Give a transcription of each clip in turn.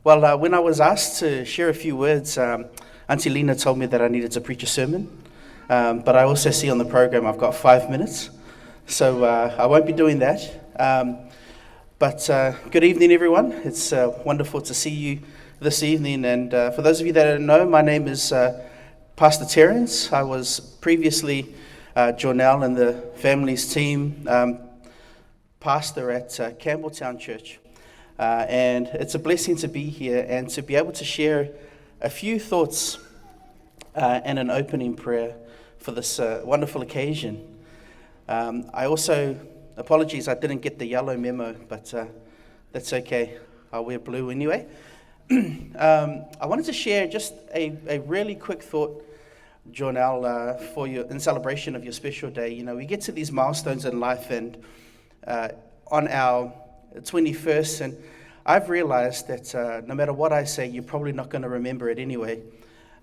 When I was asked to share a few words, Auntie Lena told me that I needed to preach a sermon, but I also see on the program I've got 5 minutes, so I won't be doing that. But good evening, everyone. It's wonderful to see you this evening, and for those of you that don't know, my name is Pastor Terence. I was previously Jornell and the family's team pastor at Campbelltown Church. And it's a blessing to be here and to be able to share a few thoughts and an opening prayer for this wonderful occasion. I also, apologies, I didn't get the yellow memo, but that's okay. I'll wear blue anyway. I wanted to share just a really quick thought, Jornell, for you in celebration of your special day. You know, we get to these milestones in life, and on our 21st, and I've realized that no matter what I say, you're probably not going to remember it anyway.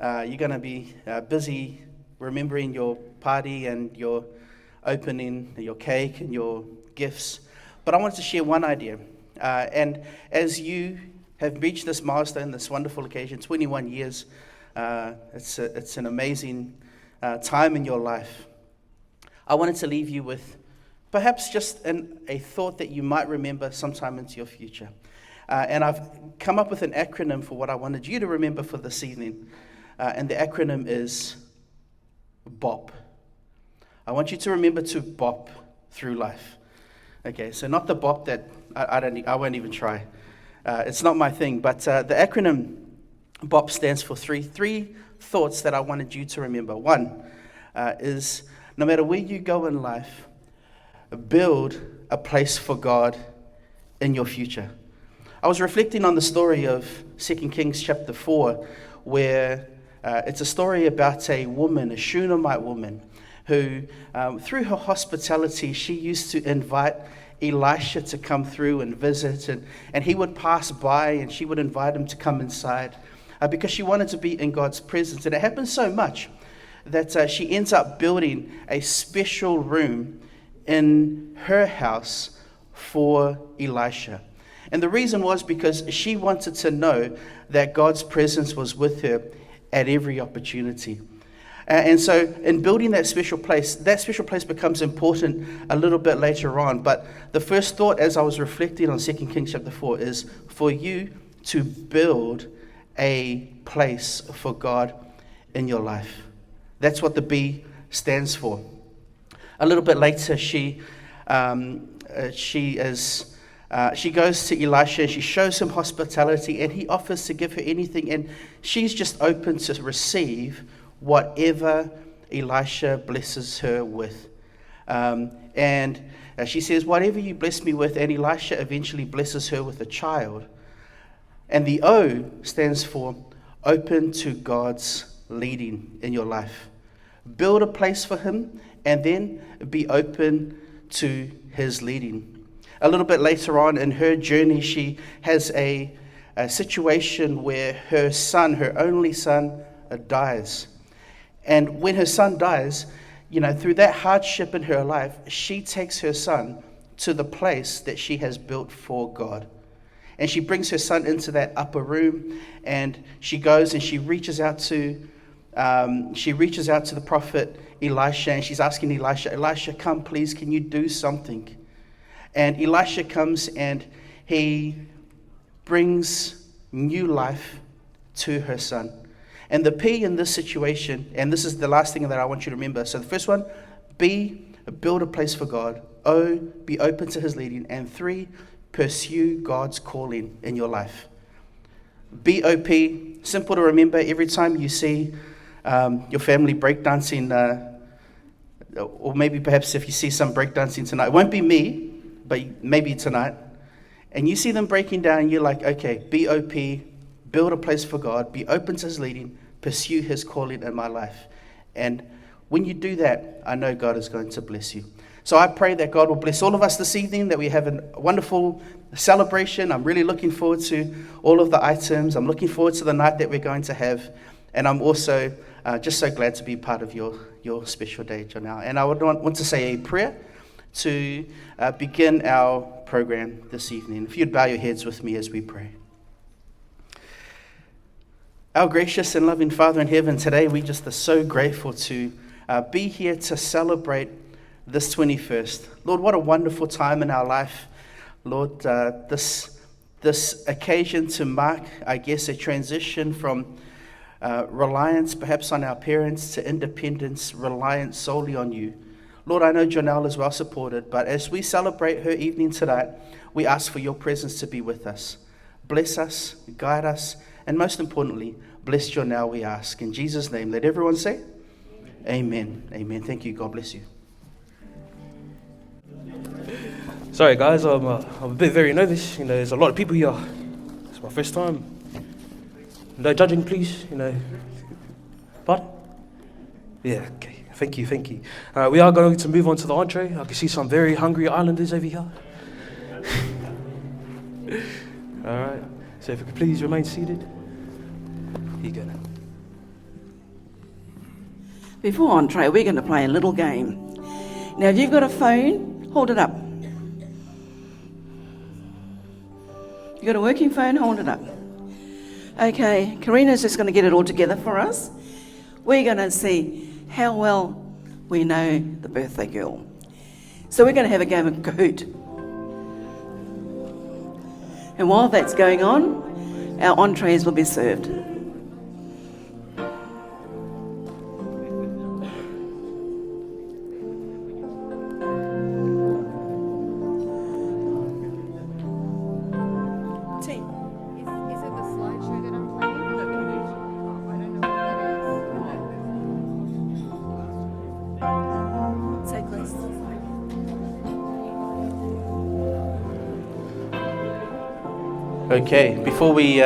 You're going to be busy remembering your party and your opening, your cake and your gifts. But I wanted to share one idea. And as you have reached this milestone, this wonderful occasion, 21 years, it's an amazing time in your life. I wanted to leave you with perhaps just a thought that you might remember sometime into your future. And I've come up with an acronym for what I wanted you to remember for this evening. And the acronym is BOP. I want you to remember to BOP through life. Okay, so not the BOP that I won't even try. It's not my thing, but the acronym BOP stands for three thoughts that I wanted you to remember. One is, no matter where you go in life, build a place for God in your future. I was reflecting on the story of 2 Kings chapter 4, where it's a story about a woman, a Shunammite woman, who, through her hospitality, she used to invite Elisha to come through and visit, and he would pass by, and she would invite him to come inside, because she wanted to be in God's presence. And it happened so much that she ends up building a special room in her house for Elisha. And the reason was because she wanted to know that God's presence was with her at every opportunity. And so in building that special place becomes important a little bit later on. But the first thought as I was reflecting on 2 Kings chapter 4 is for you to build a place for God in your life. That's what the B stands for. A little bit later, she goes to Elisha and she shows him hospitality, and he offers to give her anything, and she's just open to receive whatever Elisha blesses her with. And she says, whatever you bless me with, and Elisha eventually blesses her with a child. And the O stands for open to God's leading in your life. Build a place for him, and then be open to his leading. A little bit later on in her journey, she has a situation where her son, her only son, dies. And when her son dies, you know, through that hardship in her life, she takes her son to the place that she has built for God. And she brings her son into that upper room, and she goes and she reaches out to the prophet Elisha, and she's asking Elisha, come please, can you do something? And Elisha comes and he brings new life to her son. And the P in this situation, and this is the last thing that I want you to remember. So the first one, B, build a place for God. O, be open to his leading. And 3, pursue God's calling in your life. BOP, simple to remember. Every time you see your family breakdancing, or maybe perhaps if you see some breakdancing tonight, it won't be me, but maybe tonight, and you see them breaking down, you're like, okay, BOP, build a place for God, be open to his leading, pursue his calling in my life. And when you do that, I know God is going to bless you. So I pray that God will bless all of us this evening, that we have a wonderful celebration. I'm really looking forward to all of the items. I'm looking forward to the night that we're going to have. And I'm also just so glad to be part of your special day, Jornell. And I would want to say a prayer to begin our program this evening. If you'd bow your heads with me as we pray. Our gracious and loving Father in heaven, today we just are so grateful to be here to celebrate this 21st. Lord, what a wonderful time in our life. Lord, this occasion to mark, I guess, a transition from reliance perhaps on our parents to independence, reliance solely on you. Lord, I know Jornell is well supported, but as we celebrate her evening tonight, we ask for your presence to be with us. Bless us, guide us, and most importantly, bless Jornell, we ask. In Jesus' name, let everyone say, Amen. Amen. Thank you. God bless you. Sorry guys, I'm a bit very nervous. There's a lot of people here. It's my first time. No judging, please. But yeah, okay. Thank you. We are going to move on to the entree. I can see some very hungry islanders over here. All right. So if you could please remain seated. Here you go now. Before entree, we're going to play a little game. Now, if you've got a phone, hold it up. You've got a working phone, hold it up. Okay, Karina's just going to get it all together for us. We're going to see how well we know the birthday girl. So we're going to have a game of Kahoot. And while that's going on, our entrees will be served. Okay, before we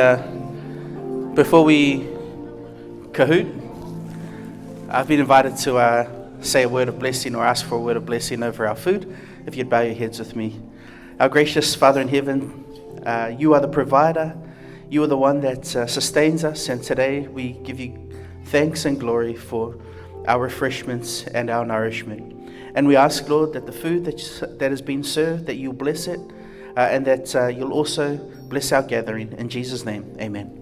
Kahoot, I've been invited to say a word of blessing or ask for a word of blessing over our food. If you'd bow your heads with me. Our gracious Father in heaven, you are the provider. You are the one that sustains us, and today we give you thanks and glory for our refreshments and our nourishment. And we ask, Lord, that the food that has been served, that you'll bless it, and that you'll also bless our gathering. In Jesus' name, amen.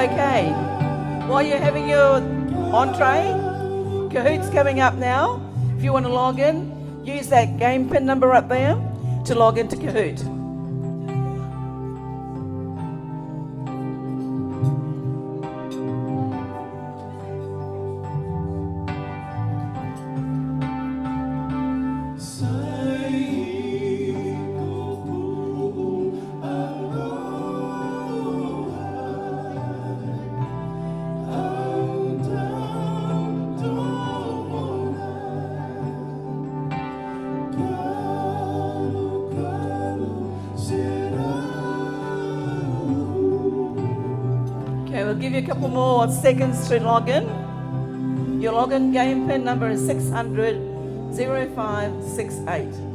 Okay, while you're having your entree, Kahoot's coming up now. If you want to log in, use that game pin number up there to log into Kahoot. Okay, we'll give you a couple more seconds to log in. Your login game pin number is 600 0568.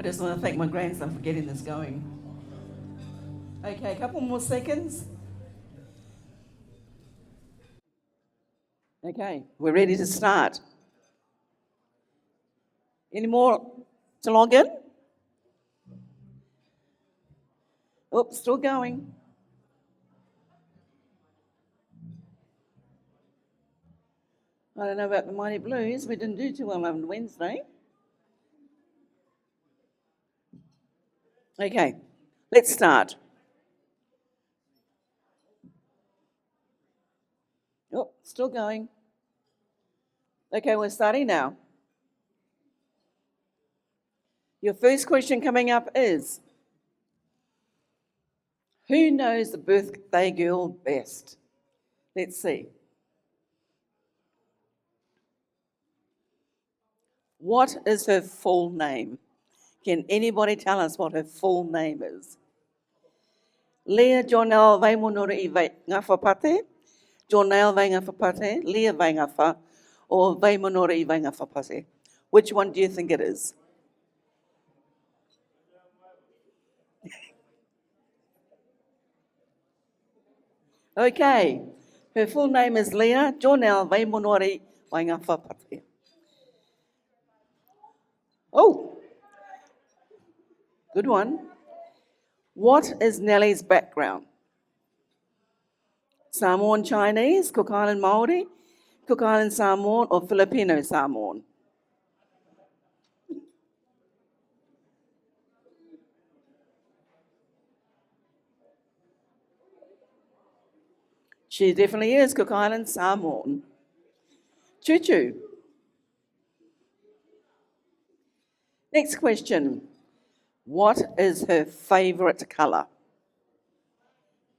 just want to thank my grandson for getting this going. Okay, a couple more seconds. Okay, we're ready to start. Any more to log in? Oops, still going. I don't know about the Mighty Blues. We didn't do too well on Wednesday. Okay, let's start. Oh, still going. Okay, we're starting now. Your first question coming up is, who knows the birthday girl best? Let's see. What is her full name? Can anybody tell us what her full name is? Leah Jornell vai monori I ngā whapate, Jornell vai ngā whapate, Leah vai ngā wha, or vai monori I vai ngā whapate. Which one do you think it is? Okay, her full name is Leah Jornell vai monori vai ngā whapate. Oh, good one. What is Nellie's background? Samoan Chinese, Cook Island Māori, Cook Island Samoan, or Filipino Samoan? She definitely is Cook Island Samoan. Choo choo. Next question. What is her favourite colour?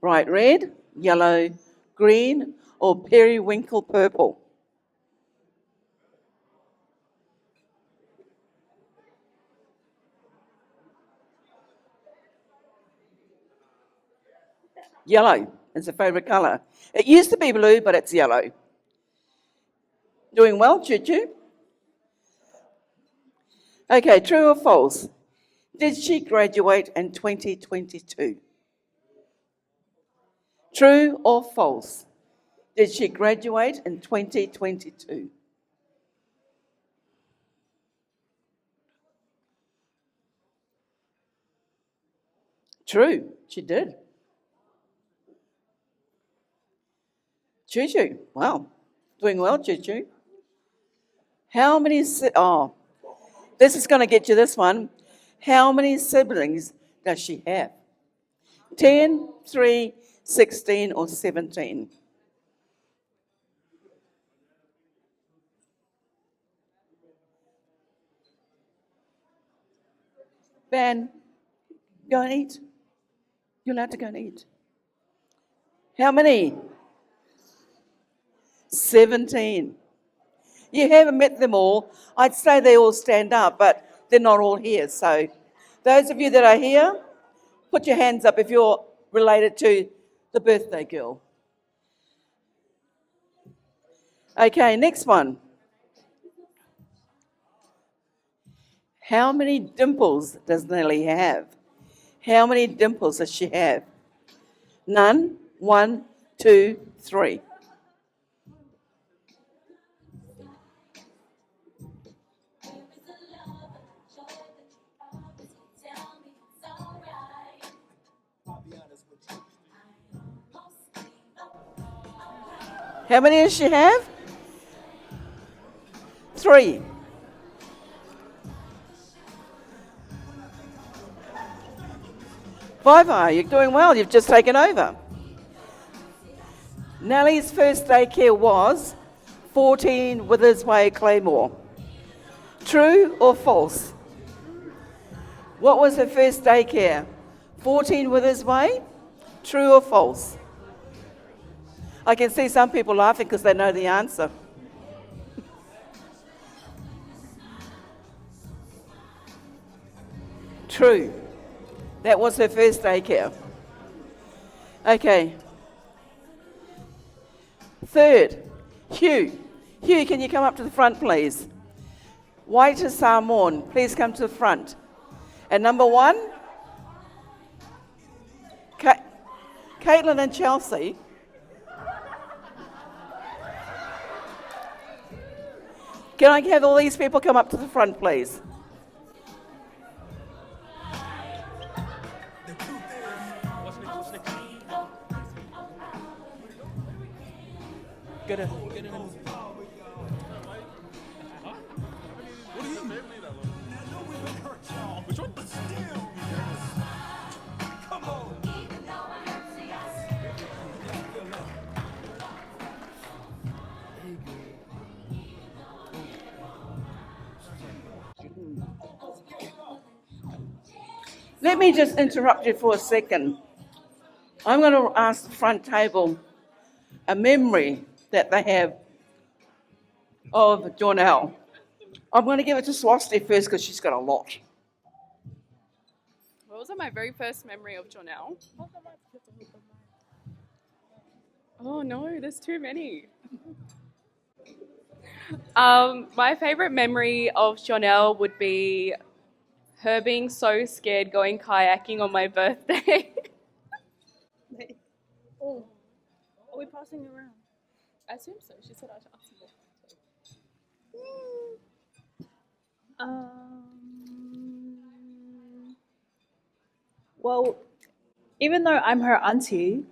Bright red, yellow, green, or periwinkle purple? Yellow is her favourite colour. It used to be blue, but it's yellow. Doing well, Choo Choo? Okay, true or false? Did she graduate in 2022? True or false? Did she graduate in 2022? True, she did. Choo Choo, wow, doing well, Choo Choo. How many, this is going to get you this one. How many siblings does she have? 10, 3, 16, or 17? Ben, go and eat. You're allowed to go and eat. How many? 17. You haven't met them all. I'd say they all stand up, but they're not all here. So those of you that are here, put your hands up if you're related to the birthday girl. Okay, next one. How many dimples does Nellie have? How many dimples does she have? None, 1, 2, 3. How many does she have? 3. Viva, you're doing well. You've just taken over. Nellie's first daycare was 14 Withers Way, Claymore. True or false? What was her first daycare? 14 Withers Way? True or false? I can see some people laughing because they know the answer. True. That was her first daycare. Okay. Third, Hugh. Hugh, can you come up to the front, please? White is Samoan. Please come to the front. And number 1, Caitlin and Chelsea. Can I have all these people come up to the front, please? Get it. Let me just interrupt you for a second. I'm going to ask the front table a memory that they have of Jornell. I'm going to give it to Swasti first because she's got a lot. What was my very first memory of Jornell? Oh no, there's too many. My favorite memory of Jornell would be her being so scared going kayaking on my birthday. Oh, are we passing around? I assume so. She said I should ask you. Well, even though I'm her auntie,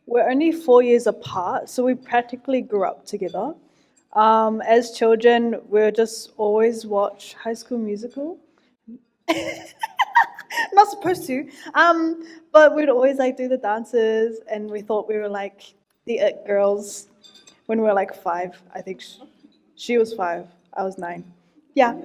we're only 4 years apart, so we practically grew up together. As children, we'd just always watch High School Musical. Not supposed to, but we'd always do the dances, and we thought we were like the it girls when we were like 5. I think she was 5, I was 9. Yeah.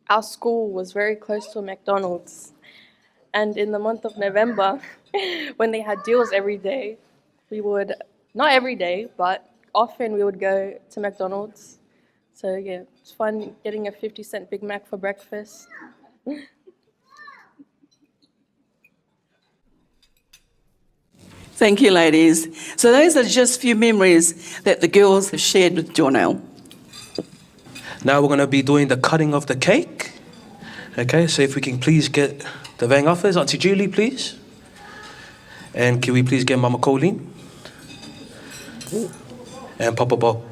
Our school was very close to a McDonald's, and in the month of November, when they had deals every day, we would, not every day, but often we would go to McDonald's. So yeah, it's fun getting a 50-cent Big Mac for breakfast. Thank you, ladies. So those are just a few memories that the girls have shared with Jornell. Now we're going to be doing the cutting of the cake. Okay, so if we can please get the Vang offers. Auntie Julie, please. And can we please get Mama Colleen? And Papa Bob.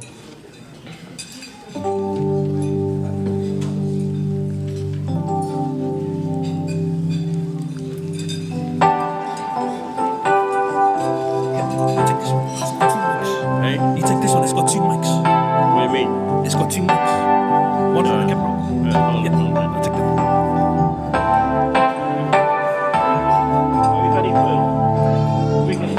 You take this one, it's got 2 mics. What do you mean? It's got 2 mics. One for the camera. Yeah, I'll take that. Are we ready for we can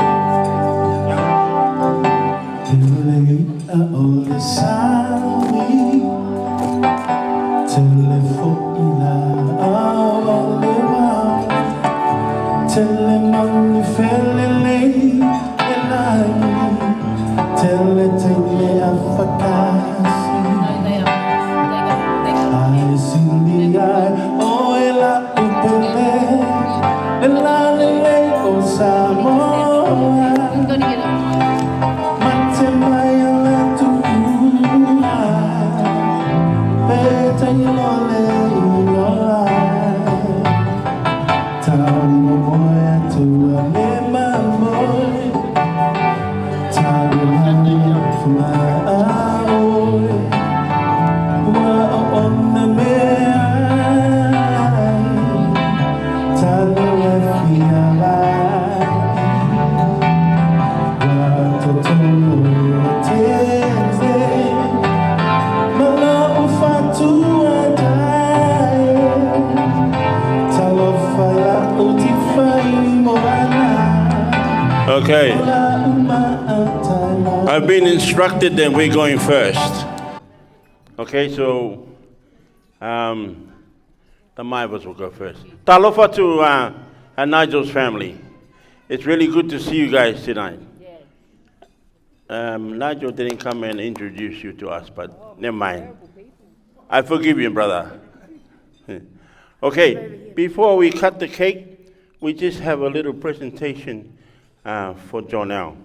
Okay. I've been instructed that we're going first. Okay, so the Maivas will go first. Talofa to Nigel's family. It's really good to see you guys tonight. Nigel didn't come and introduce you to us, but never mind. I forgive you, brother. Okay, before we cut the cake, we just have a little presentation for Jornell.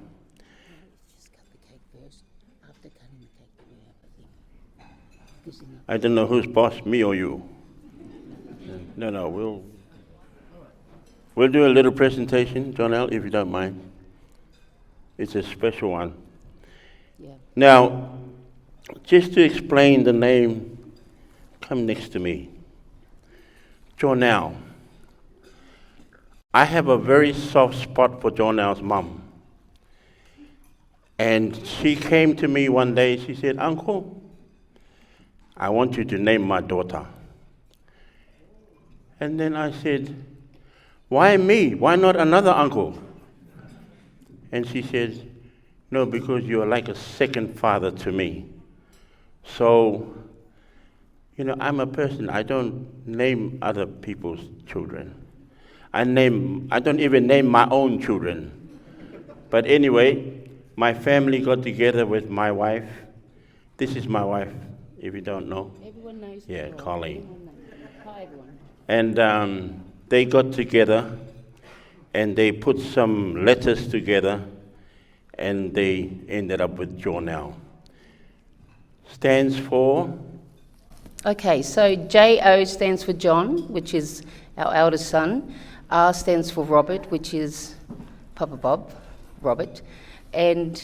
I don't know who's boss, me or you. No, we'll do a little presentation, Jornell, if you don't mind. It's a special one. Yeah. Now, just to explain the name, come next to me. Jornell. I have a very soft spot for Jornell's mom. And she came to me one day, she said, Uncle, I want you to name my daughter. And then I said, why me? Why not another uncle? And she said, no, because you are like a second father to me. So, I'm a person, I don't name other people's children. I don't even name my own children. But anyway, my family got together with my wife. This is my wife, if you don't know. Everyone knows. Yeah, Colleen. Hi, everyone. And they got together and they put some letters together and they ended up with Jornell. Stands for? Okay, so J-O stands for John, which is our eldest son. R stands for Robert, which is Papa Bob, Robert. And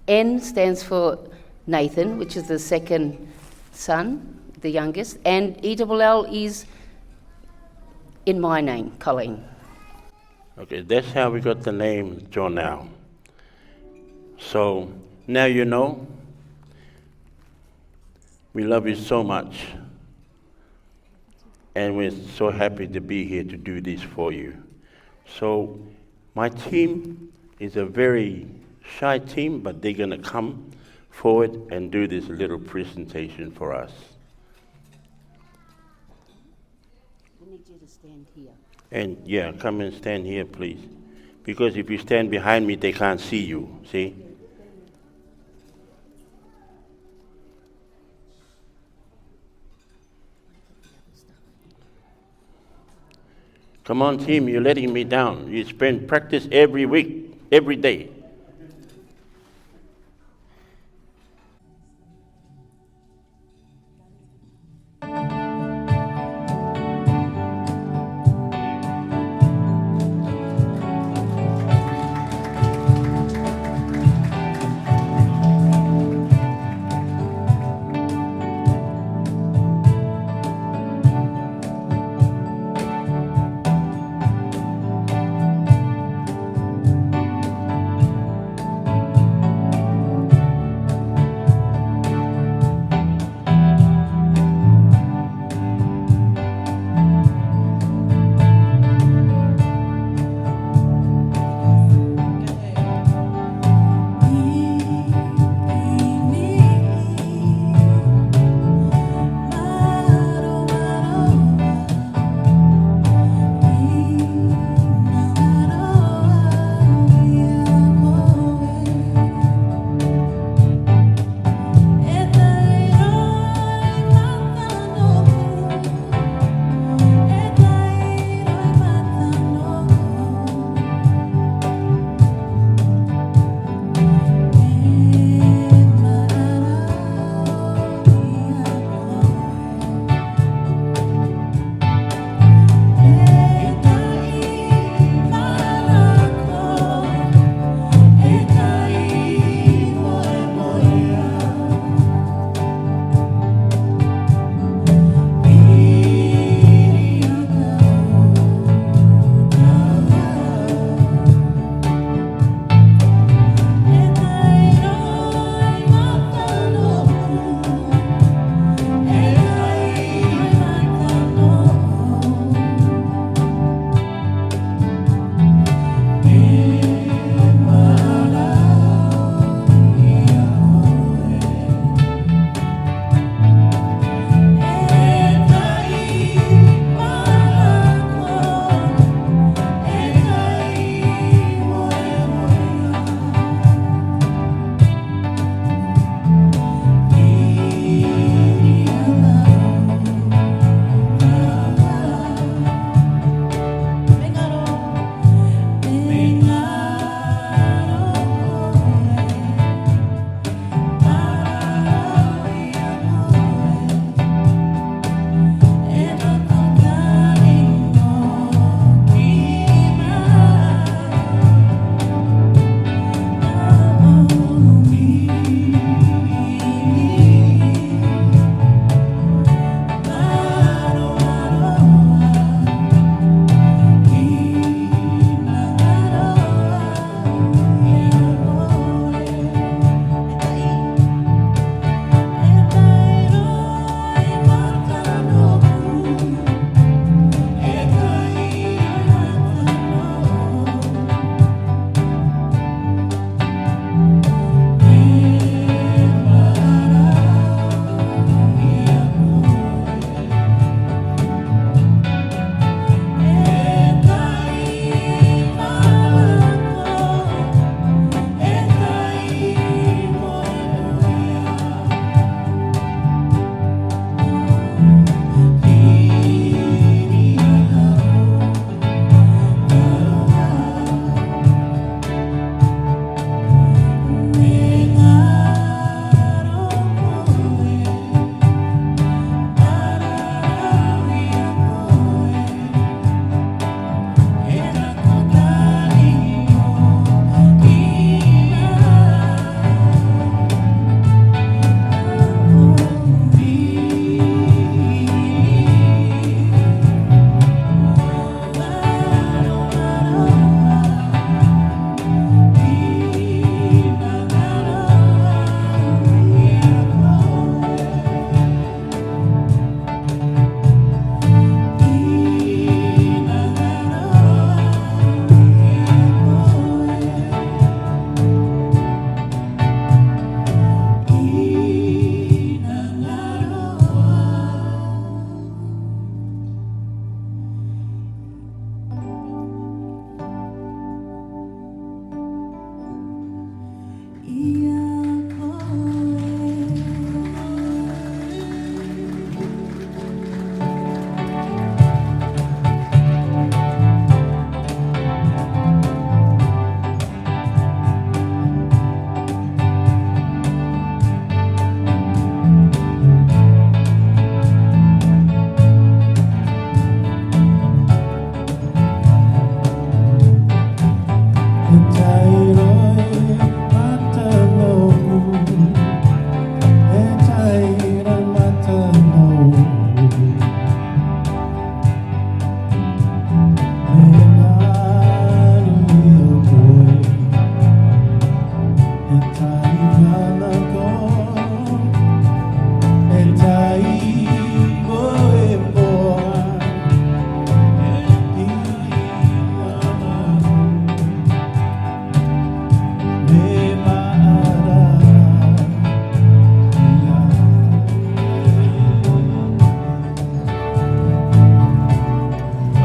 N stands for Nathan, which is the second son, the youngest. And E-double-L is in my name, Colleen. Okay, that's how we got the name Jornell. So now you know. We love you so much. And we're so happy to be here to do this for you. So my team is a very shy team, but they're going to come forward and do this little presentation for us. I need you to stand here. And yeah, come and stand here, please. Because if you stand behind me, they can't see you, see? Come on, team, you're letting me down. You spend practice every week, every day.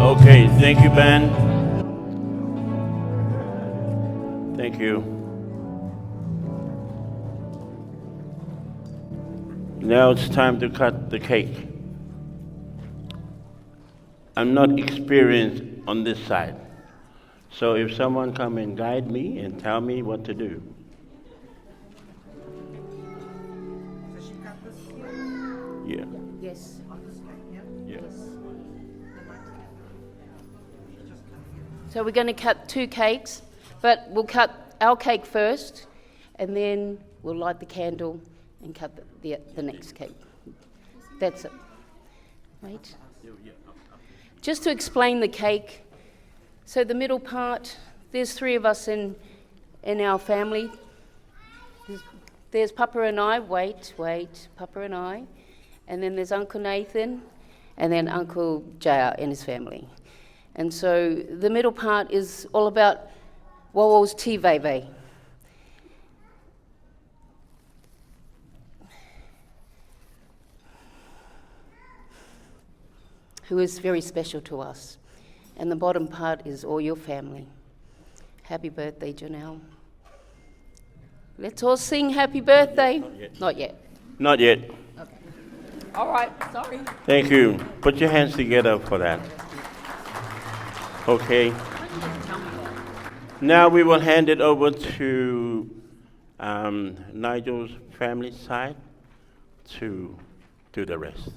Okay, thank you, Ben. Thank you. Now it's time to cut the cake. I'm not experienced on this side. So if someone come and guide me and tell me what to do. Yeah. Yes. Yeah. So we're going to cut 2 cakes, but we'll cut our cake first, and then we'll light the candle and cut the next cake. That's it. Wait. Just to explain the cake, so the middle part, there's 3 of us in our family. There's Papa and I, wait, Papa and I, and then there's Uncle Nathan, and then Uncle JR and his family. And so the middle part is all about Wawal's Tiveve. Who is very special to us. And the bottom part is all your family. Happy birthday, Jornell. Let's all sing happy birthday. Not yet. Not yet. Okay. All right, sorry. Thank you. Put your hands together for that. Okay. Now we will hand it over to Nigel's family side to do the rest.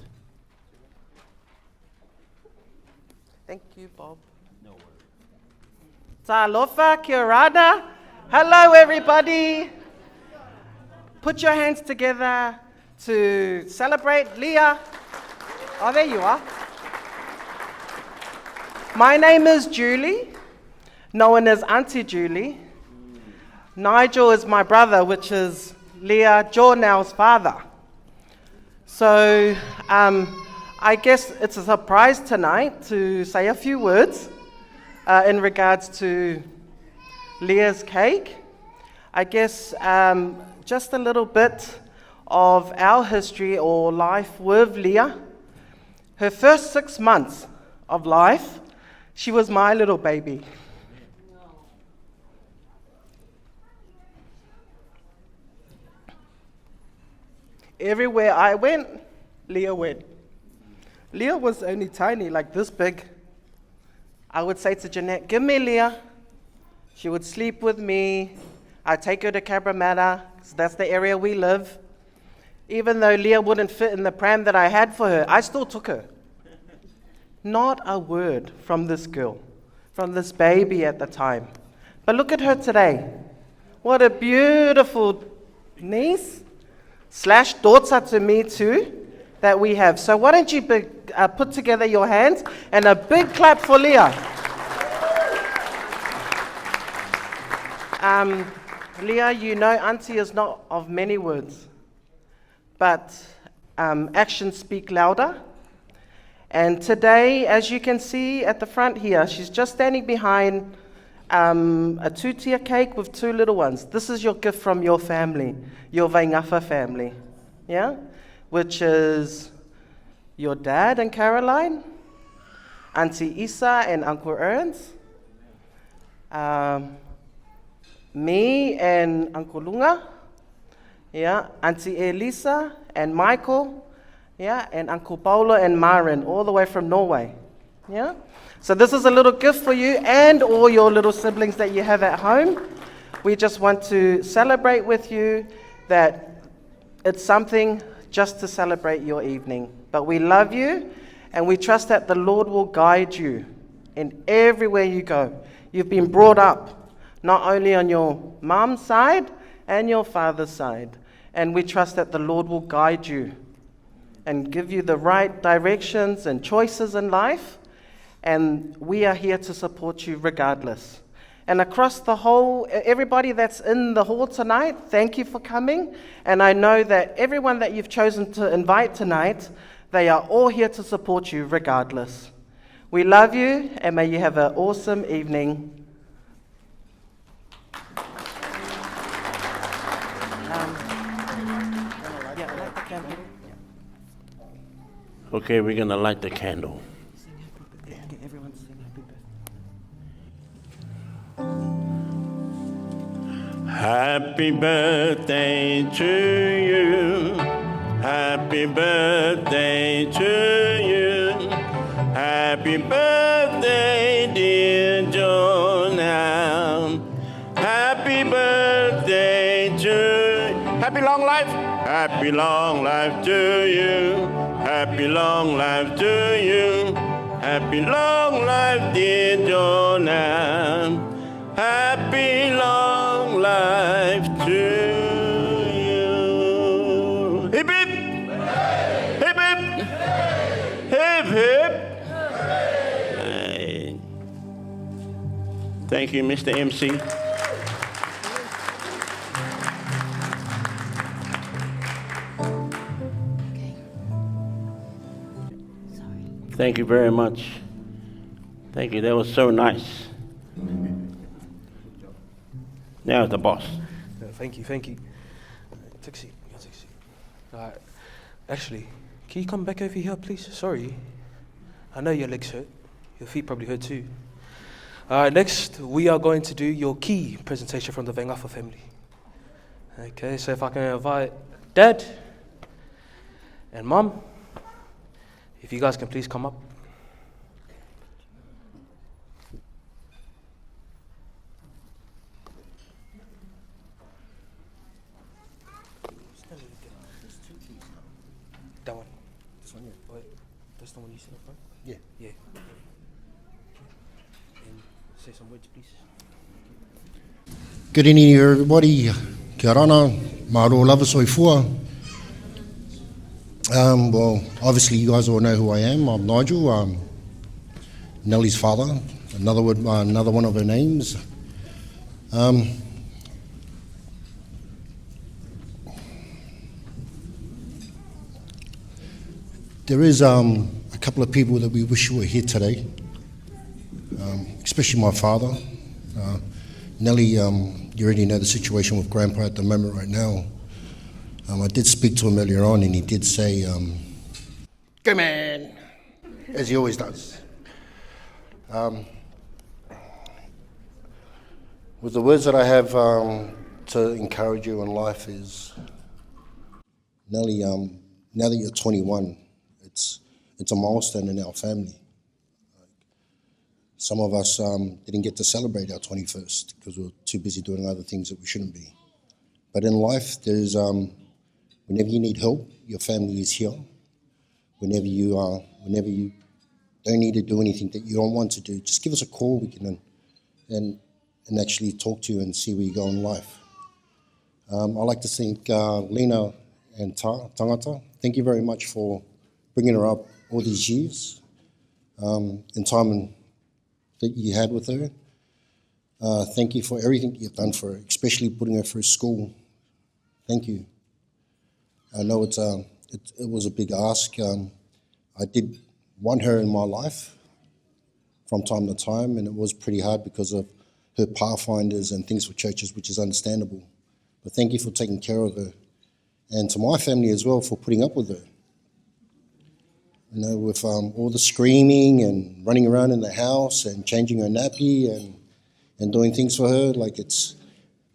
Thank you, Bob. No worries. Talofa, kia ora. Hello, everybody. Put your hands together to celebrate Leah. Oh, there you are. My name is Julie, known as Auntie Julie. Nigel is my brother, which is Leah Jornell's father. So, I guess it's a surprise tonight to say a few words in regards to Leah's cake. I guess just a little bit of our history or life with Leah. Her first 6 months of life, she was my little baby. Everywhere I went, Leah went. Leah was only tiny, like this big. I would say to Jeanette, give me Leah. She would sleep with me. I'd take her to Cabramatta, because that's the area we live. Even though Leah wouldn't fit in the pram that I had for her, I still took her. Not a word from this girl, from this baby at the time. But look at her today. What a beautiful niece / daughter to me too that we have. So why don't you put together your hands and a big clap for Leah. Leah, you know Auntie is not of many words, but actions speak louder. And today, as you can see at the front here, she's just standing behind a 2-tier cake with 2 little ones. This is your gift from your family, your Vaingafa family, yeah? Which is your dad and Caroline, Auntie Isa and Uncle Ernst, me and Uncle Lunga, yeah, Auntie Elisa and Michael, yeah, and Uncle Paula and Maren, all the way from Norway, yeah? So this is a little gift for you and all your little siblings that you have at home. We just want to celebrate with you that it's something just to celebrate your evening. But we love you, and we trust that the Lord will guide you in everywhere you go. You've been brought up, not only on your mom's side and your father's side. And we trust that the Lord will guide you and give you the right directions and choices in life. And we are here to support you regardless. And across the whole, everybody that's in the hall tonight, thank you for coming. And I know that everyone that you've chosen to invite tonight, they are all here to support you regardless. We love you, and may you have an awesome evening. Okay, we're going to light the candle. get everyone to sing happy birthday. Happy birthday to you. Happy birthday to you. Happy birthday, dear Jornell. Happy birthday to happy long life. Happy long life to you. Happy long life to you. Happy long life, dear Jornell. Happy long life to you. Hip hip. Hip hip. Hip hip. Hey. Thank you, Mr. MC. Thank you very much. Thank you. That was so nice. Now the boss. Thank you. Take a seat. Actually, can you come back over here, please? Sorry. I know your legs hurt. Your feet probably hurt too. Next, we are going to do your key presentation from the Vengafa family. Okay, so if I can invite Dad and Mum, if you guys can please come up. That one. This one, yeah. Wait, that's the one you see in front? Yeah. Yeah. And say some words, please. Good evening, everybody. Kia rana, maro lava soifua. Well, obviously you guys all know who I am. I'm Nigel, Nellie's father, another one of her names. There is a couple of people that we wish were here today, especially my father. Nellie, you already know the situation with Grandpa at the moment right now. I did speak to him earlier on, and he did say, "Go man," as he always does. With the words that I have to encourage you in life is, Nellie, now that you're 21, it's a milestone in our family. Some of us didn't get to celebrate our 21st because we were too busy doing other things that we shouldn't be. But in life, there's whenever you need help, your family is here. Whenever you don't need to do anything that you don't want to do, just give us a call. We can and actually talk to you and see where you go in life. I'd like to thank Lena and Tangata. Thank you very much for bringing her up all these years in time that you had with her. Thank you for everything you've done for her, especially putting her through school. Thank you. I know it was a big ask. I did want her in my life from time to time, and it was pretty hard because of her pathfinders and things for churches, which is understandable. But thank you for taking care of her, and to my family as well for putting up with her. You know, with all the screaming and running around in the house and changing her nappy and doing things for her,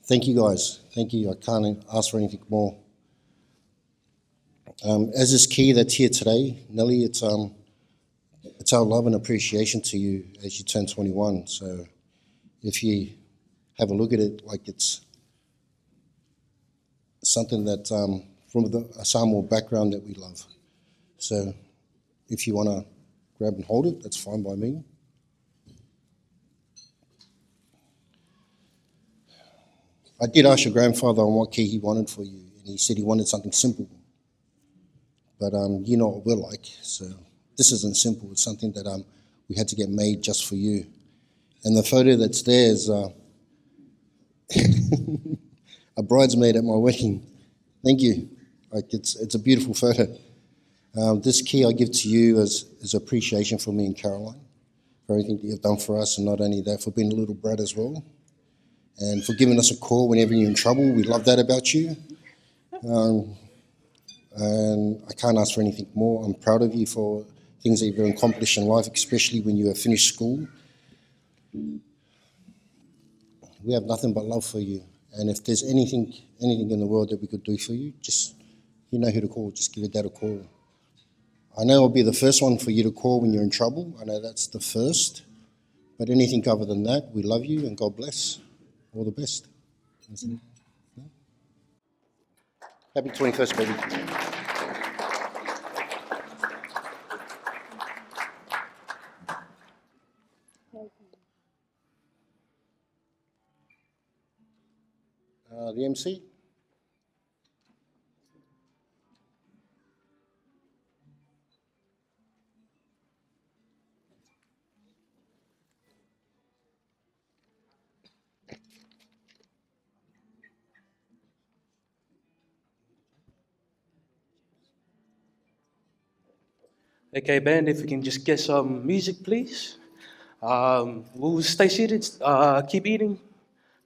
thank you guys. Thank you. I can't ask for anything more. As this key that's here today, Nellie, it's our love and appreciation to you as you turn 21. So if you have a look at it, it's something that from a Samoa background that we love. So if you want to grab and hold it, that's fine by me. I did ask your grandfather on what key he wanted for you, and he said he wanted something simple. But you know what we're like, so this isn't simple. It's something that we had to get made just for you. And the photo that's there is a bridesmaid at my wedding. Thank you. It's a beautiful photo. This key I give to you as appreciation for me and Caroline, for everything that you've done for us, and not only that, for being a little brat as well, and for giving us a call whenever you're in trouble. We love that about you. And I can't ask for anything more. I'm proud of you for things that you've accomplished in life, especially when you have finished school. We have nothing but love for you. And if there's anything in the world that we could do for you, just, you know who to call. Just give your dad a call. I know I'll be the first one for you to call when you're in trouble. I know that's the first. But anything other than that, we love you and God bless. All the best. Happy 21st, baby. The MC? Okay, band, if we can just get some music, please. We'll stay seated, keep eating,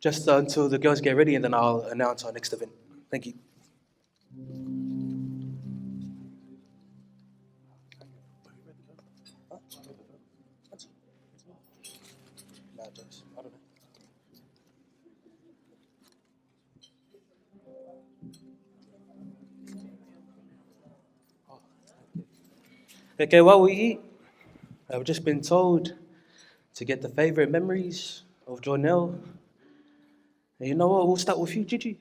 just until the girls get ready, and then I'll announce our next event. Thank you. Okay, while we eat, I've just been told to get the favorite memories of Jornell. And you know what? We'll start with you, Gigi.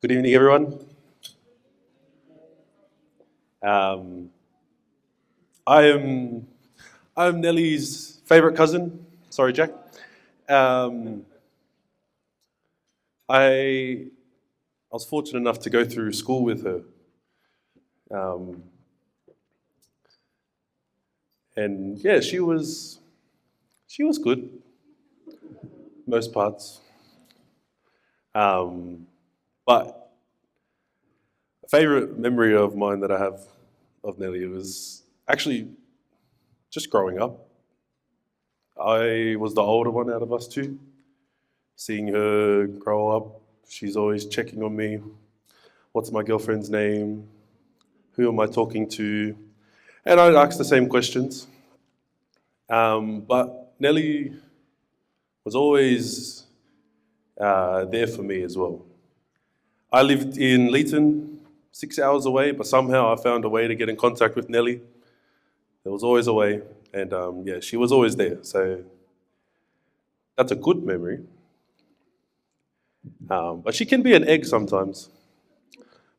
Good evening, everyone. I am Nellie's favorite cousin. Sorry, Jack. I was fortunate enough to go through school with her. And yeah, she was good, most parts. But a favorite memory of mine that I have of Nellie was actually just growing up. I was the older one out of us two. Seeing her grow up, she's always checking on me. What's my girlfriend's name? Who am I talking to? And I'd ask the same questions. But Nellie was always there for me as well. I lived in Leeton, 6 hours away, but somehow I found a way to get in contact with Nellie. There was always a way, and yeah, she was always there. So that's a good memory. But she can be an egg sometimes,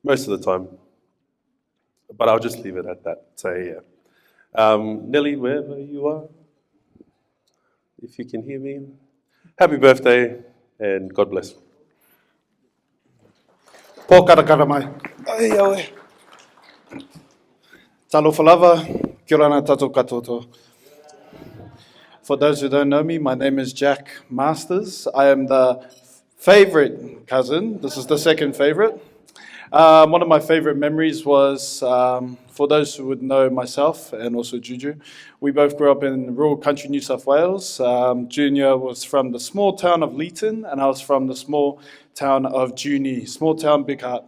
most of the time. But I'll just leave it at that. So yeah, Nellie, wherever you are, if you can hear me, happy birthday and God bless. Pōkarakara mai. Ai aue. Talofa lava, kia ora tātou katoto. For those who don't know me, my name is Jack Masters. I am the favorite cousin. This is the second favorite. One of my favorite memories was, for those who would know myself and also Juju, we both grew up in rural country New South Wales. Junior was from the small town of Leeton, and I was from the small town of Junee, small town, big heart.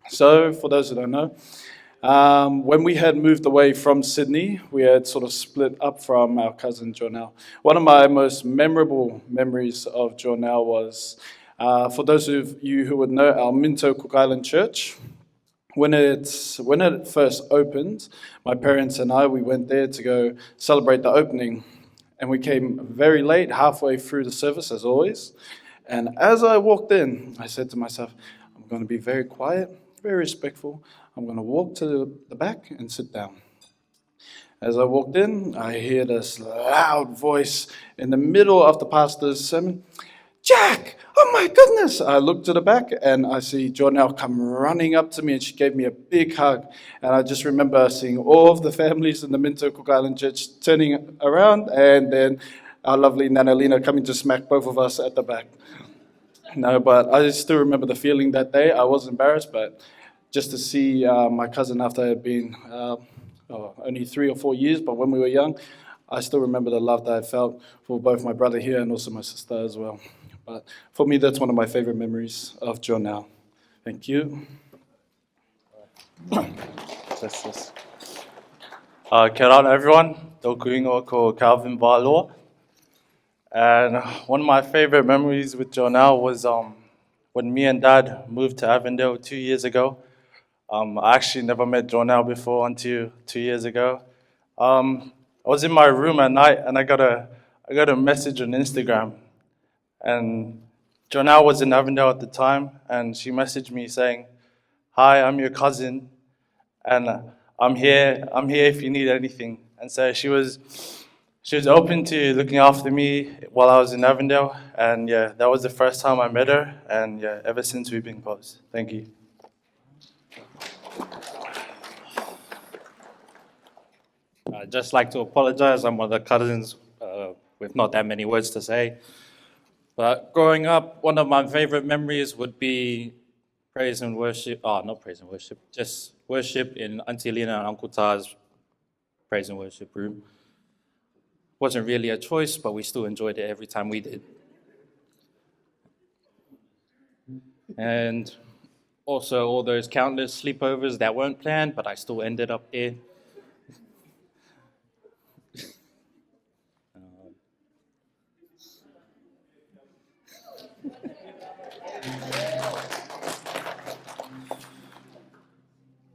So, for those who don't know, when we had moved away from Sydney, we had sort of split up from our cousin Jornell. One of my most memorable memories of Jornell was, for those of you who would know, our Minto Cook Island Church. When it first opened, my parents and I, we went there to go celebrate the opening. And we came very late, halfway through the service, as always. And as I walked in, I said to myself, I'm going to be very quiet, very respectful. I'm going to walk to the back and sit down. As I walked in, I hear this loud voice in the middle of the pastor's sermon. Jack, oh my goodness. I look to the back and I see Jornell come running up to me and she gave me a big hug. And I just remember seeing all of the families in the Minto Cook Island Church turning around and then our lovely Nana Lena coming to smack both of us at the back. No, but I still remember the feeling that day. I was embarrassed, but just to see my cousin after I had been only 3 or 4 years, but when we were young, I still remember the love that I felt for both my brother here and also my sister as well. But for me, that's one of my favorite memories of Jornell. Thank you. Yes. Kia ora everyone, tōku ingoa ko Calvin Valoa. And one of my favorite memories with Jornell was when me and Dad moved to Avondale 2 years ago. I actually never met Jornell before until 2 years ago. I was in my room at night and I got a message on Instagram. And Jornell was in Avondale at the time and she messaged me saying, "Hi, I'm your cousin and I'm here if you need anything." And so she was open to looking after me while I was in Avondale. And yeah, that was the first time I met her. And yeah, ever since we've been close. Thank you. I'd just like to apologize. I'm one of the cousins with not that many words to say. But growing up, one of my favorite memories would be praise and worship. Not praise and worship, just worship in Auntie Lena and Uncle Ta's praise and worship room. Wasn't really a choice, but we still enjoyed it every time we did. And also all those countless sleepovers that weren't planned, but I still ended up there.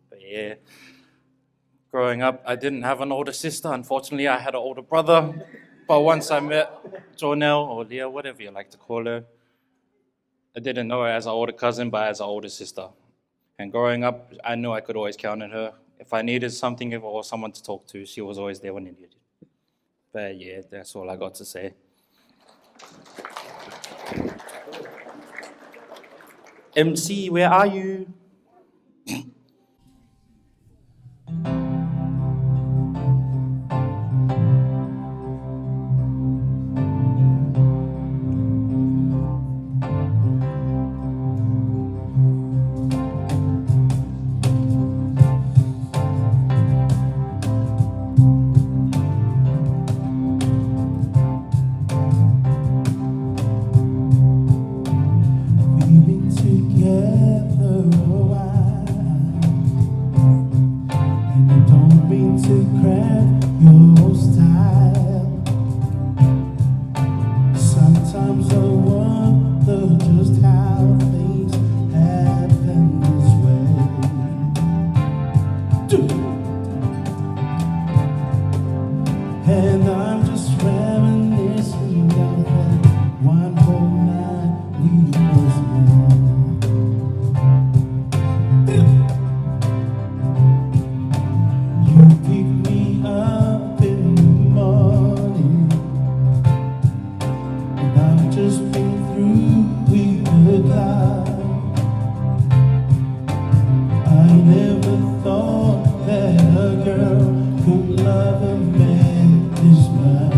But yeah, growing up, I didn't have an older sister. Unfortunately, I had an older brother. But once I met Jornell, or Leah, whatever you like to call her, I didn't know her as an older cousin, but as an older sister. And growing up, I knew I could always count on her. If I needed something or someone to talk to, she was always there when I needed it. But yeah, that's all I got to say. MC, where are you? Love a man this much.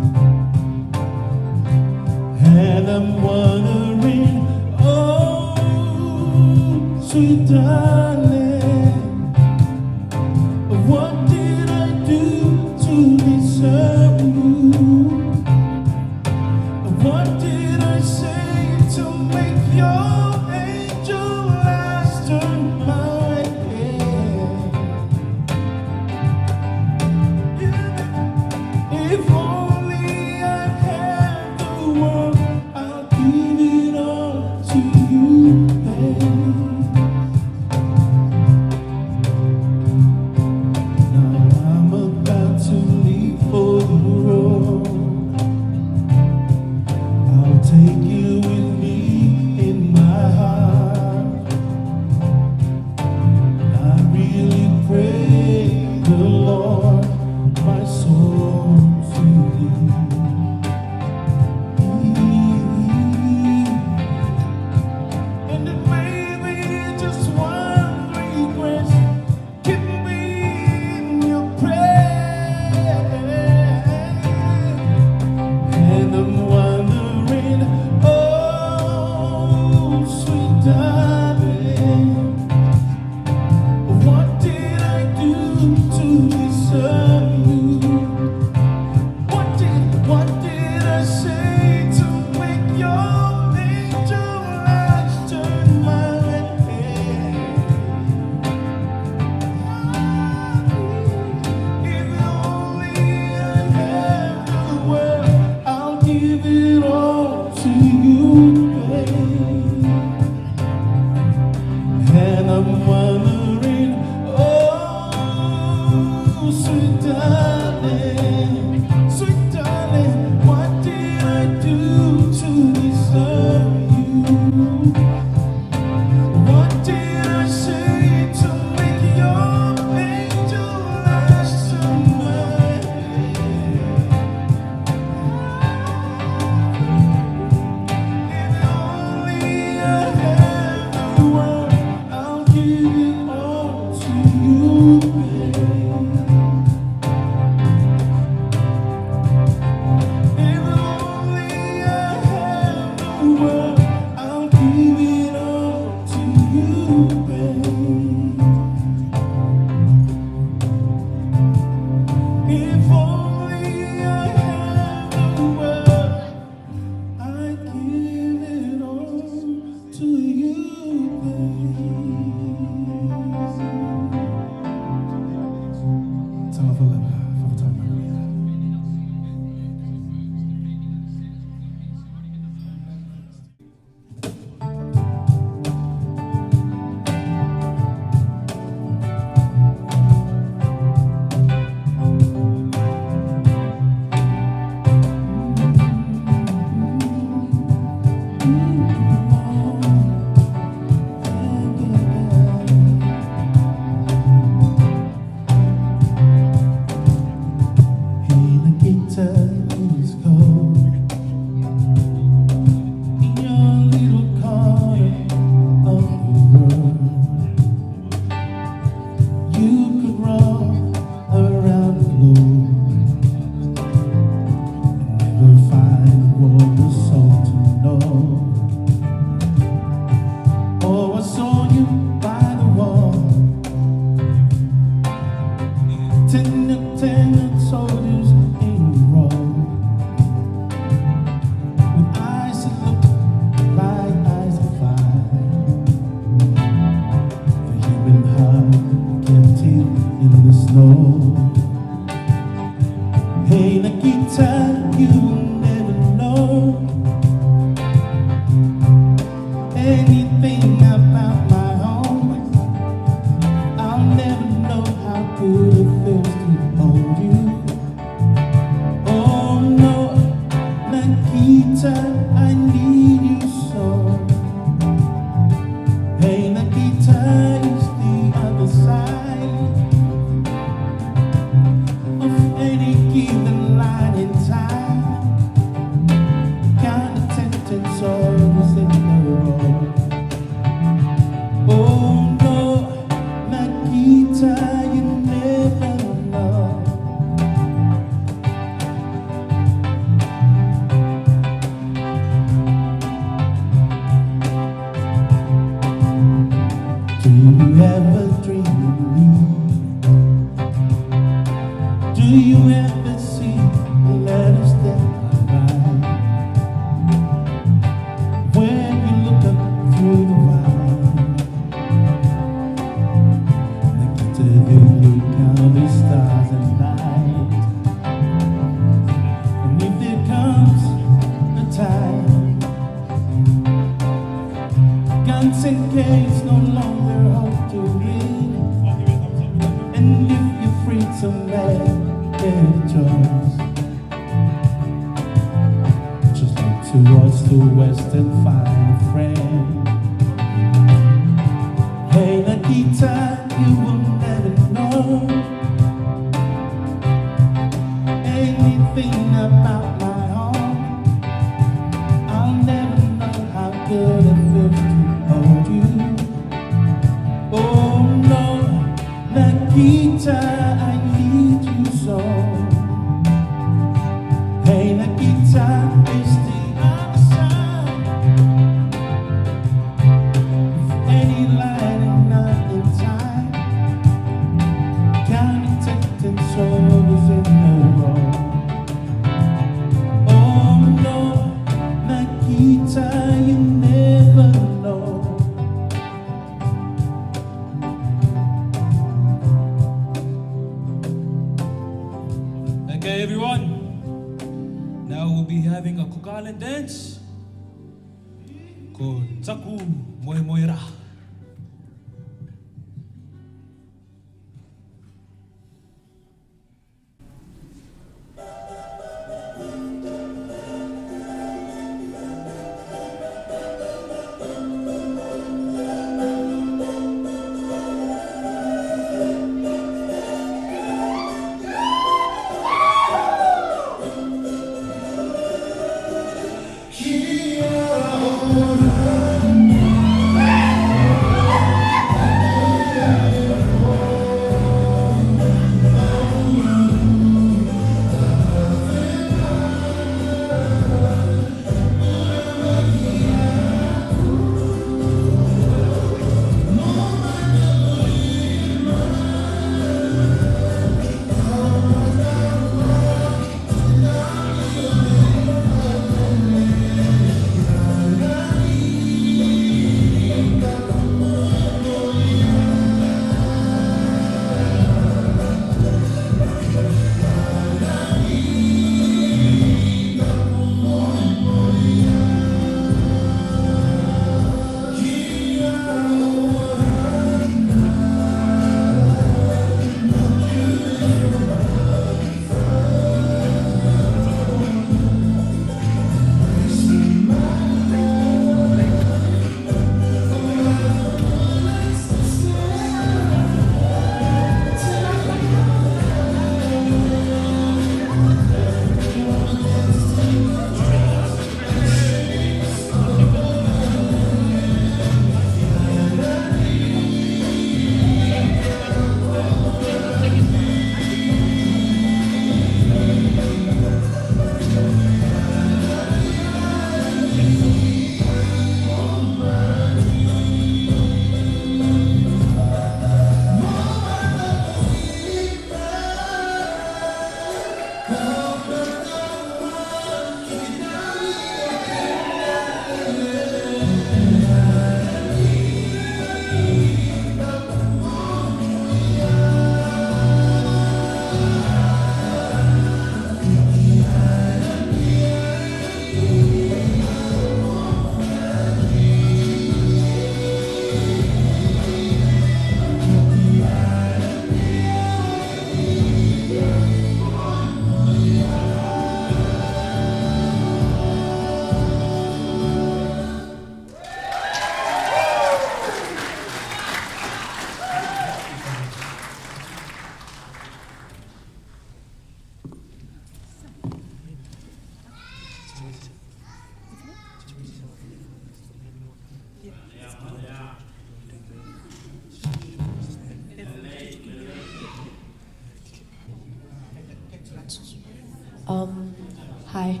Hi.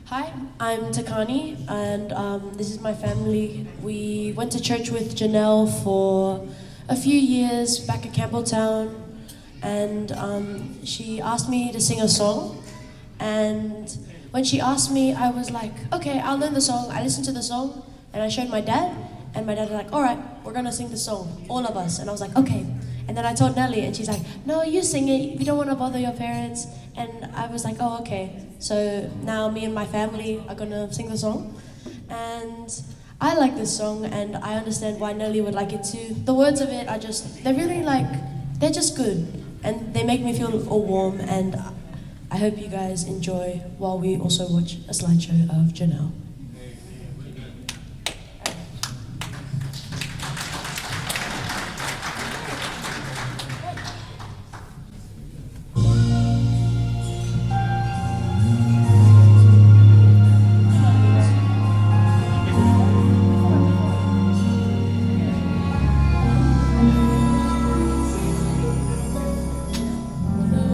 Hi, I'm Takani, and this is my family. We went to church with Jornell for a few years back at Campbelltown, and she asked me to sing a song. And when she asked me, I was like, okay, I'll learn the song. I listened to the song, and I showed my dad, and my dad was like, all right, we're gonna sing the song, all of us. And I was like, okay. And then I told Nellie, and she's like, no, you sing it. You don't want to bother your parents. And I was like, oh, okay. So now me and my family are gonna sing the song. And I like this song, and I understand why Nellie would like it too. The words of it are just, they're really like, they're just good. And they make me feel all warm, and I hope you guys enjoy while we also watch a slideshow of Jornell.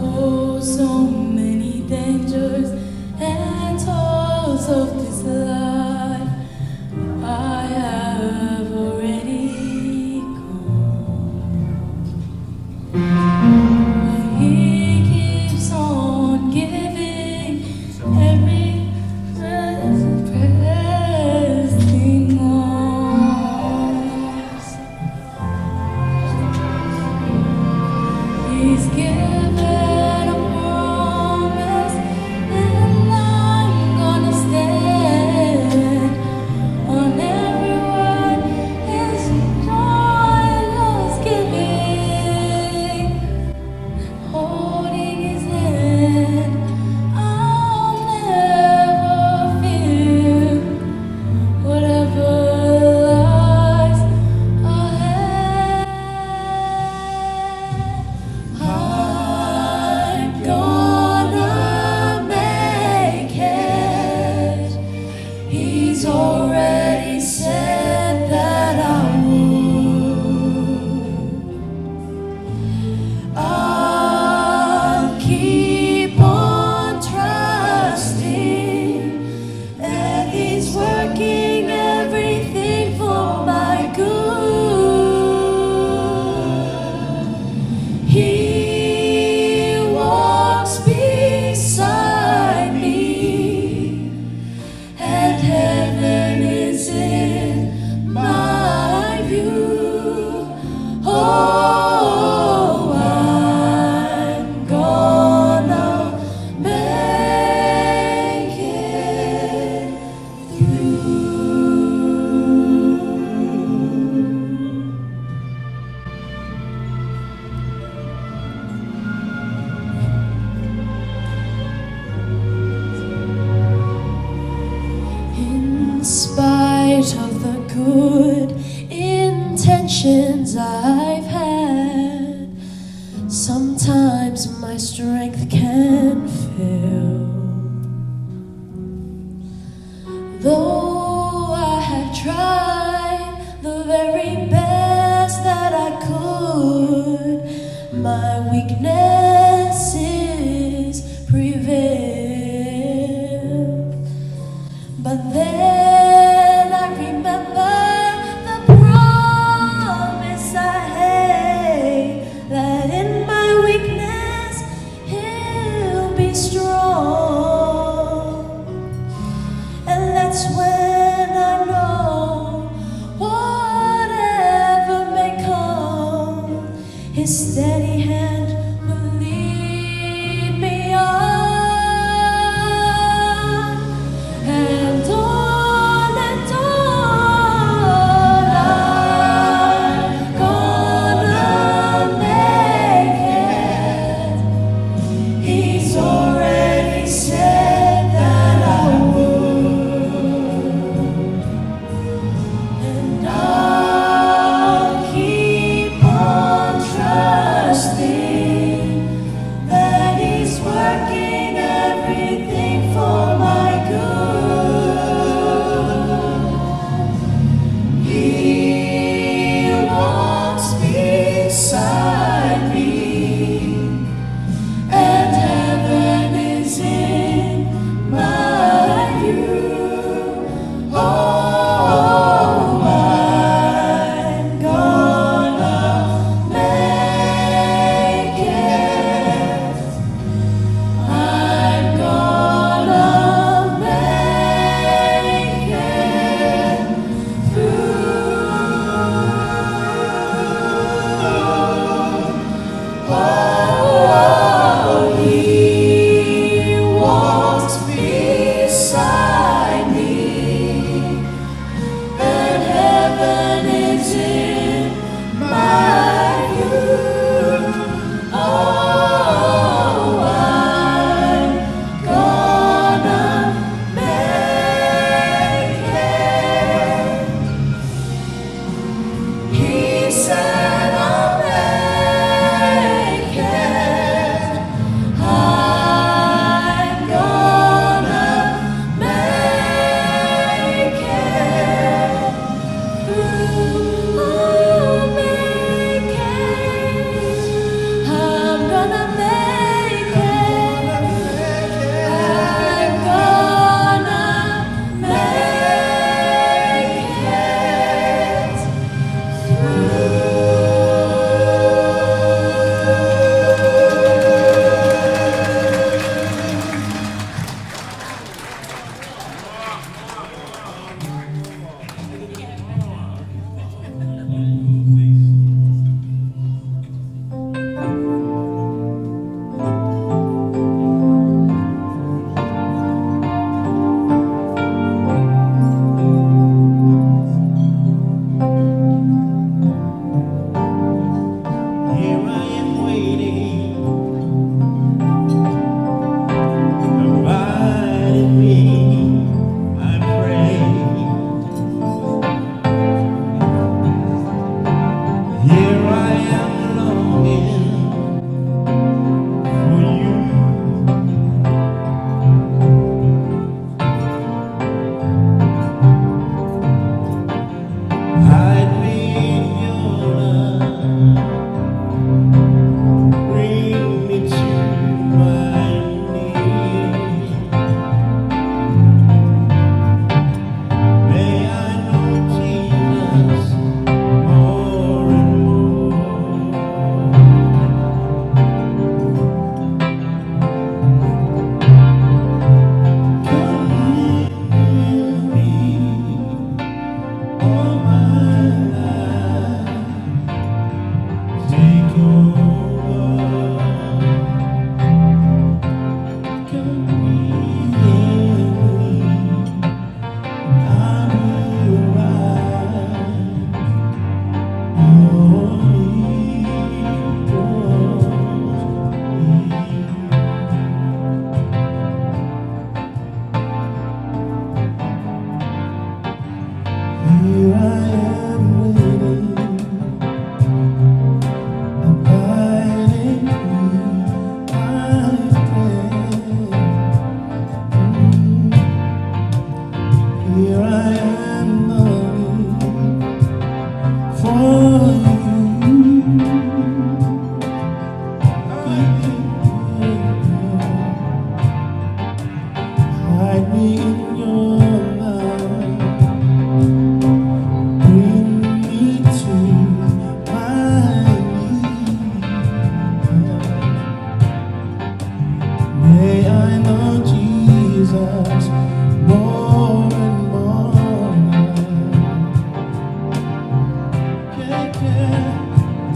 Oh, so many dangers and toils of this life I have already gone. He keeps on giving every pressing on. He's given a promise, and I'm gonna stand on every word His joy giving, holding His hand. I'll never fear whatever lies ahead. I'm gonna make it. He's already said that I would. I'll keep on trusting that He's working everything for my good. He walks beside me, and heaven is in my view. Oh, I'm gonna make it In spite of the good intentions I've had, sometimes my strength can fail. Though I have tried the very best that I could, my weaknesses prevail. But then I remember the promise I had, that in my weakness He'll be strong. And that's when I know whatever may come, His steady hand will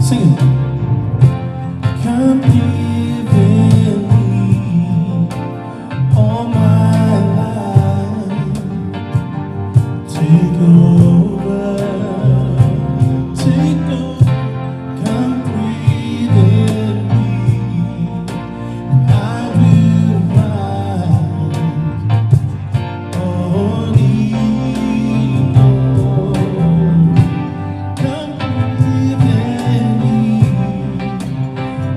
Sing it. Come live in me all my life. Take over, take over. Come breathe in me, and I will find only Lord. Come breathe in me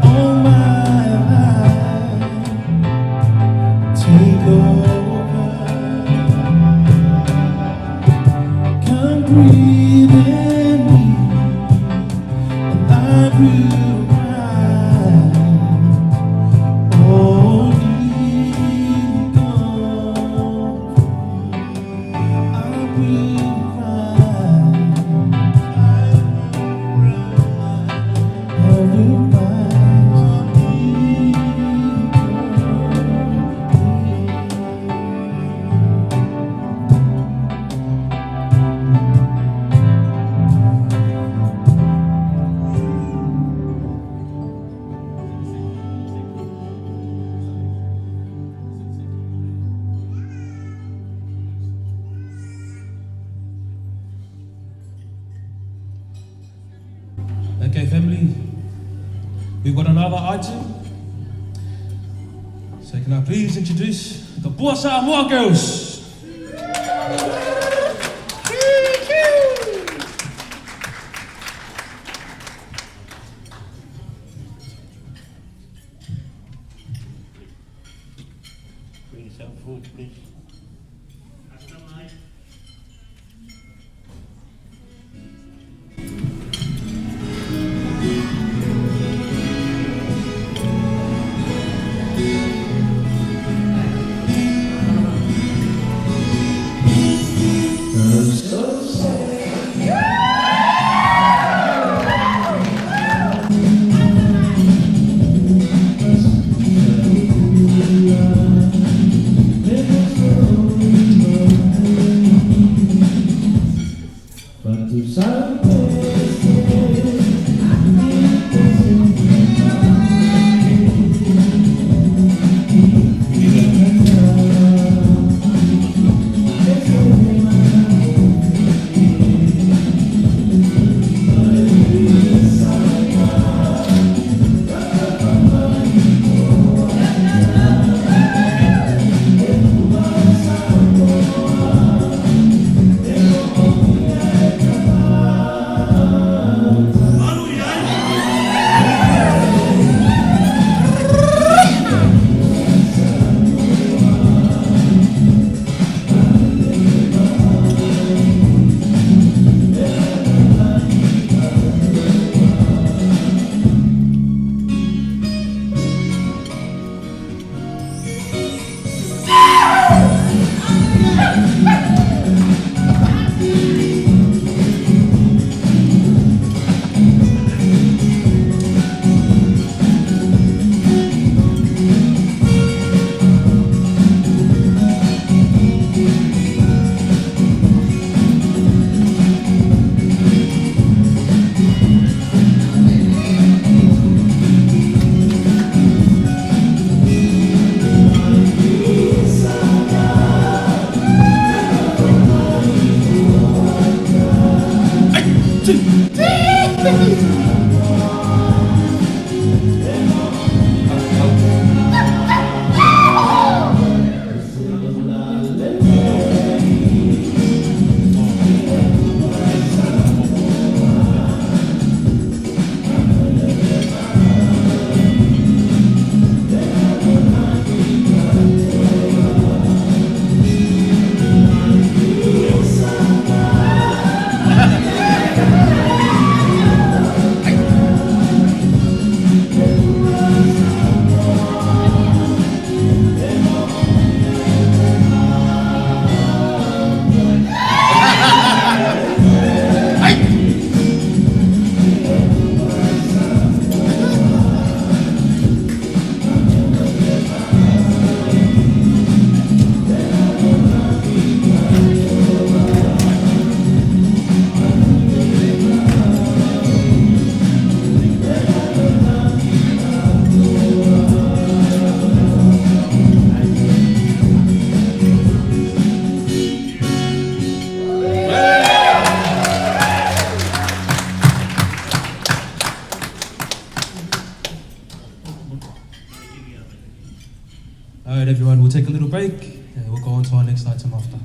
all my life. Take over. Come breathe in me, and I will find only God. I will find, I will find only Okay, family, we've got another item. So can I please introduce the Boa Samoa girls? Bring yourself forward, please. Never Alright, everyone, we'll take a little break and we'll go on to our next item after.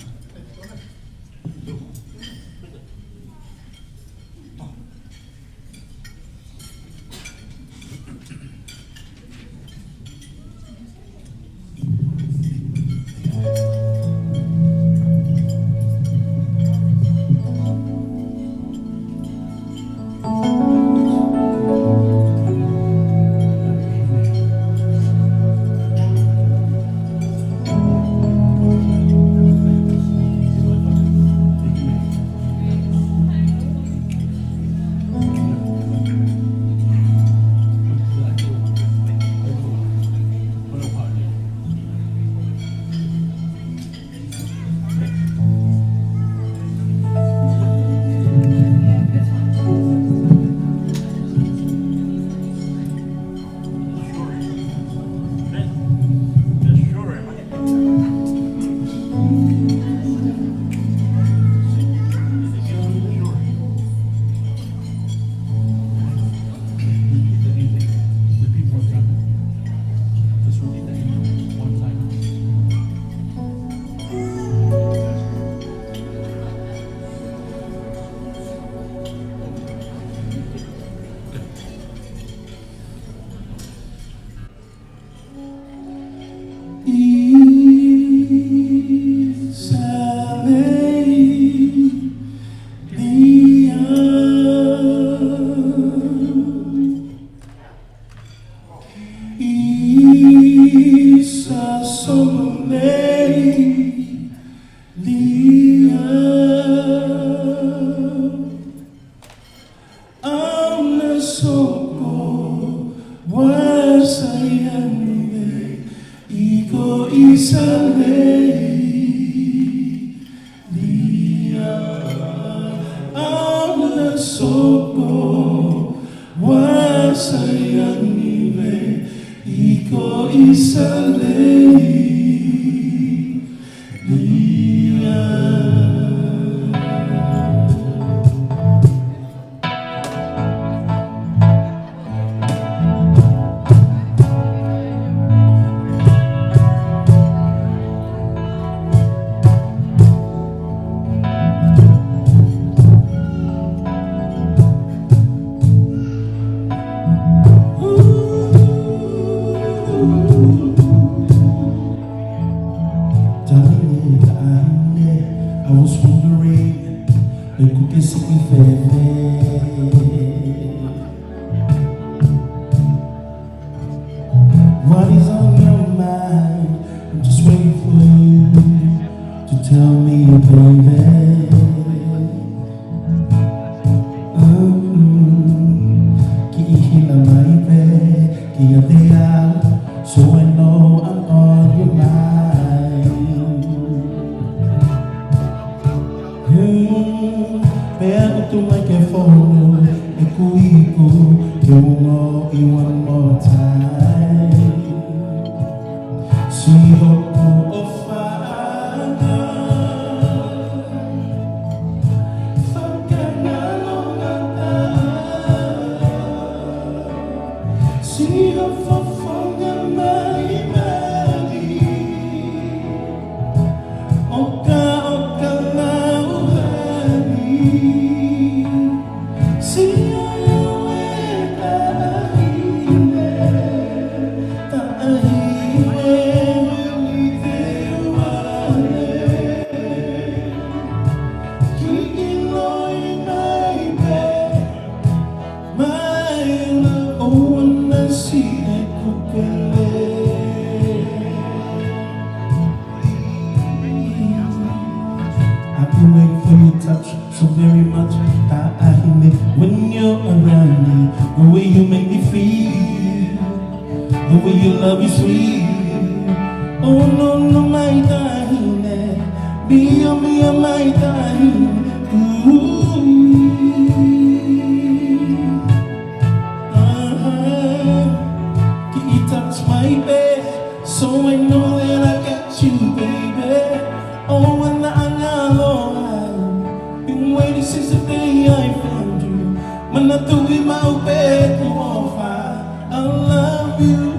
I love you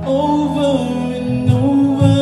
over and over.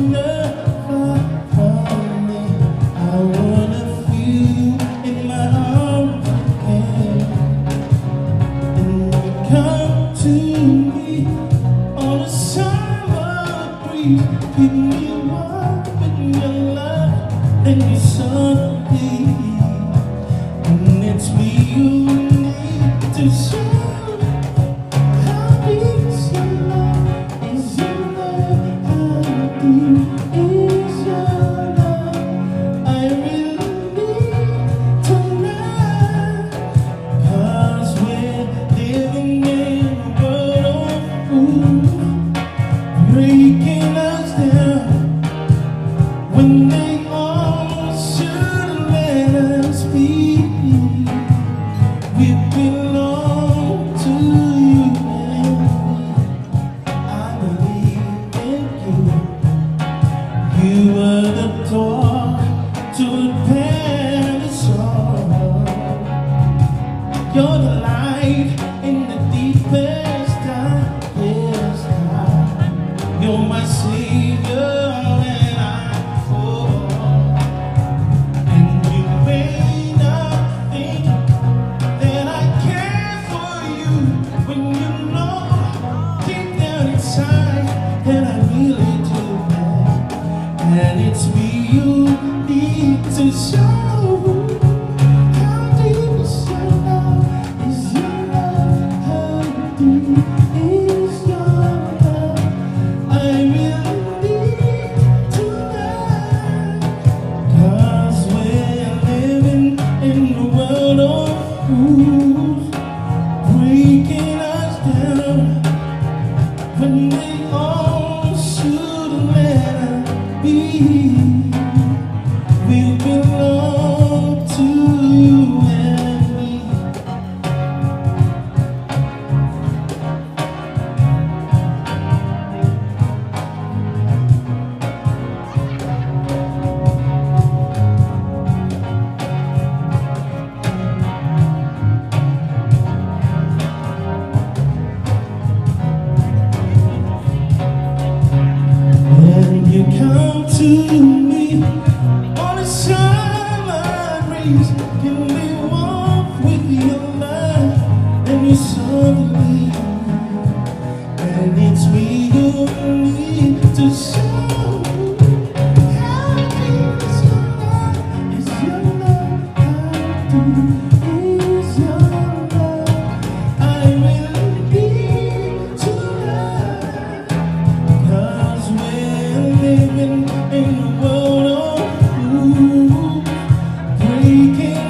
never find me. I wanna feel you in my arms again. And you come to me on a summer breeze, keep me warm in your love, and you suddenly, and it's me you need to show. How deep is your love? Is your love? How deep is your love? I really need to know, 'cause we're living in a world of fools, breaking us down when they all should let us be. We belong to you, and I believe in you. You were the door to a paradise. You're the light in the deepest, darkest night. You're my savior when I fall, and you may not think that I care for you when you know deep down inside that I really do. And it's me you need to show. How deep is your love? Is your love? How deep is your love? I really need to know, 'cause we're living in the world of fools, breaking us down when they all should let us be. We belong to you and me. And you come to me on a summer breeze, can we walk with your love, and you suddenly, and it's me you need to show. How deep is your love? Is your love? How deep is your love? I really need to know, 'cause we're living in a world of fools, breaking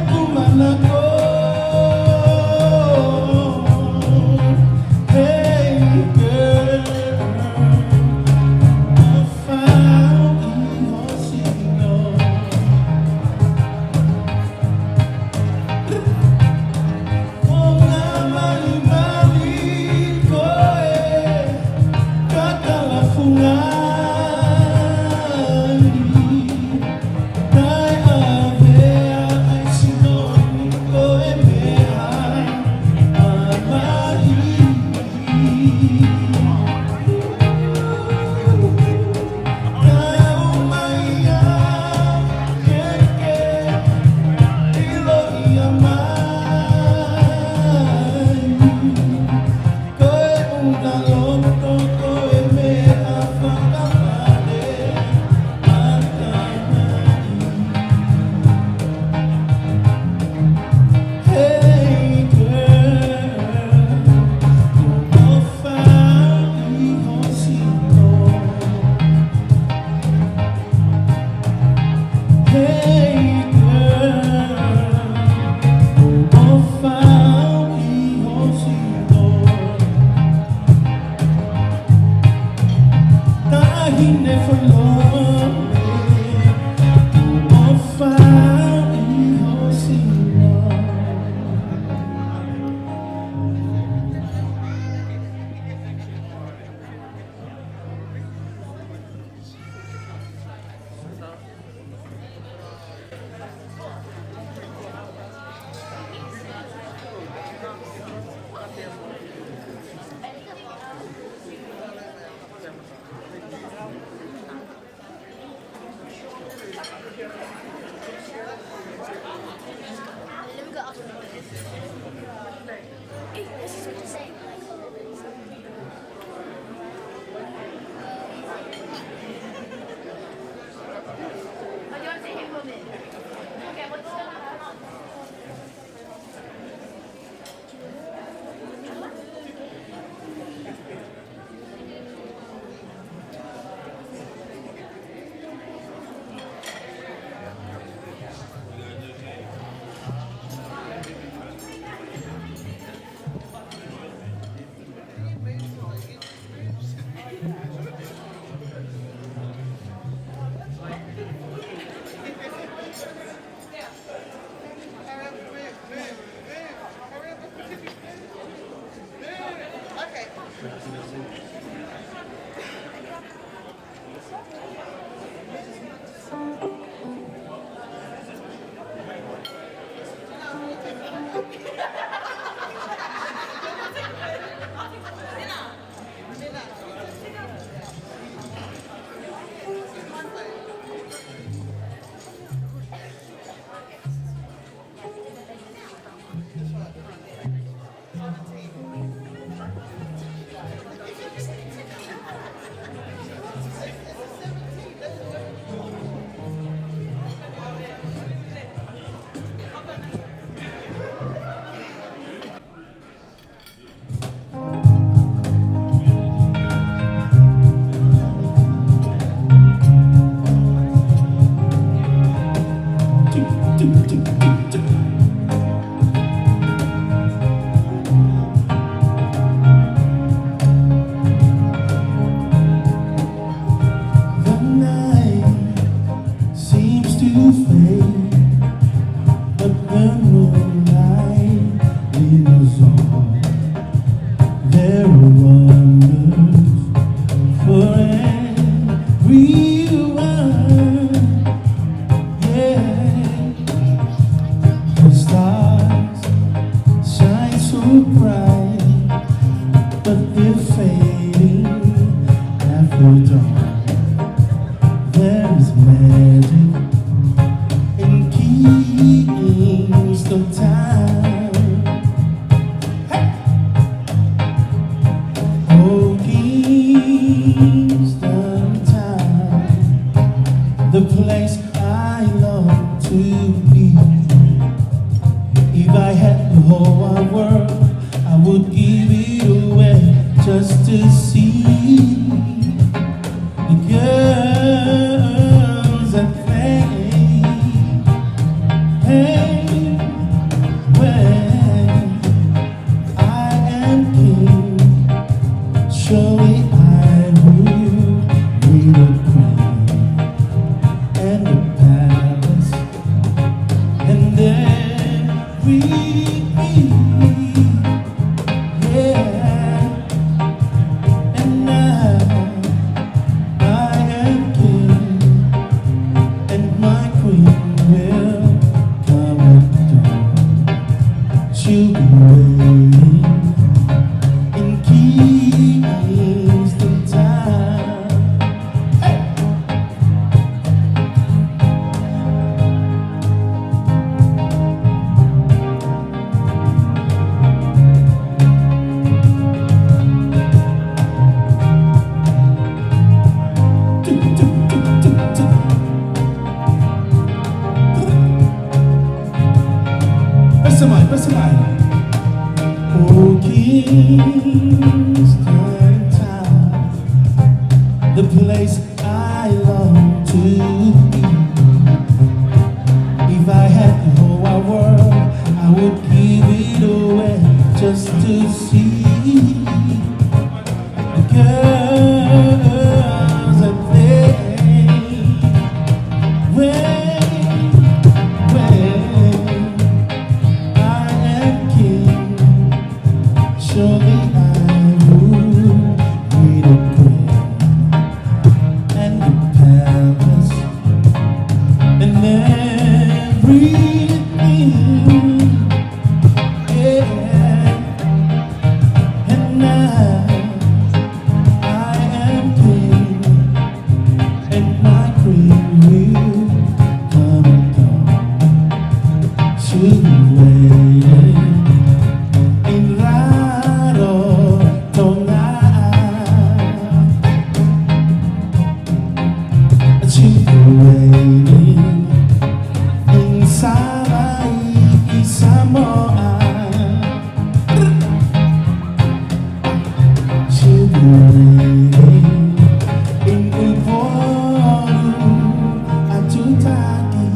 Aku mana kau The night seems to fade, but the moonlight lingers on. There are wonders for everyone. Yeah, the stars shine so bright, but they're fading after dawn. There's magic in keys of time. Hey! Oh, keys of time, the place I long to be. If I had the whole wide world, I would give it away just to see the girls that play. Hey, when I am king, surely I will be the queen and the palace and everything. Yeah, and now I am king, and my queen will come at dawn. She'll be waiting in Kingston Town. Hey! Basta mai. Oh, Kingston Town, the place I long to be. If I had the whole wide world, I would give it away just to see the girls that play. When I am king, surely I will be the queen and the palace and everything. Yeah, and now I am king, and my queen will come and go. She'll be waiting in Rarotonga. She'll be waiting in Savai'i, Samoa. She'll be waiting in Upolu, Atutaki.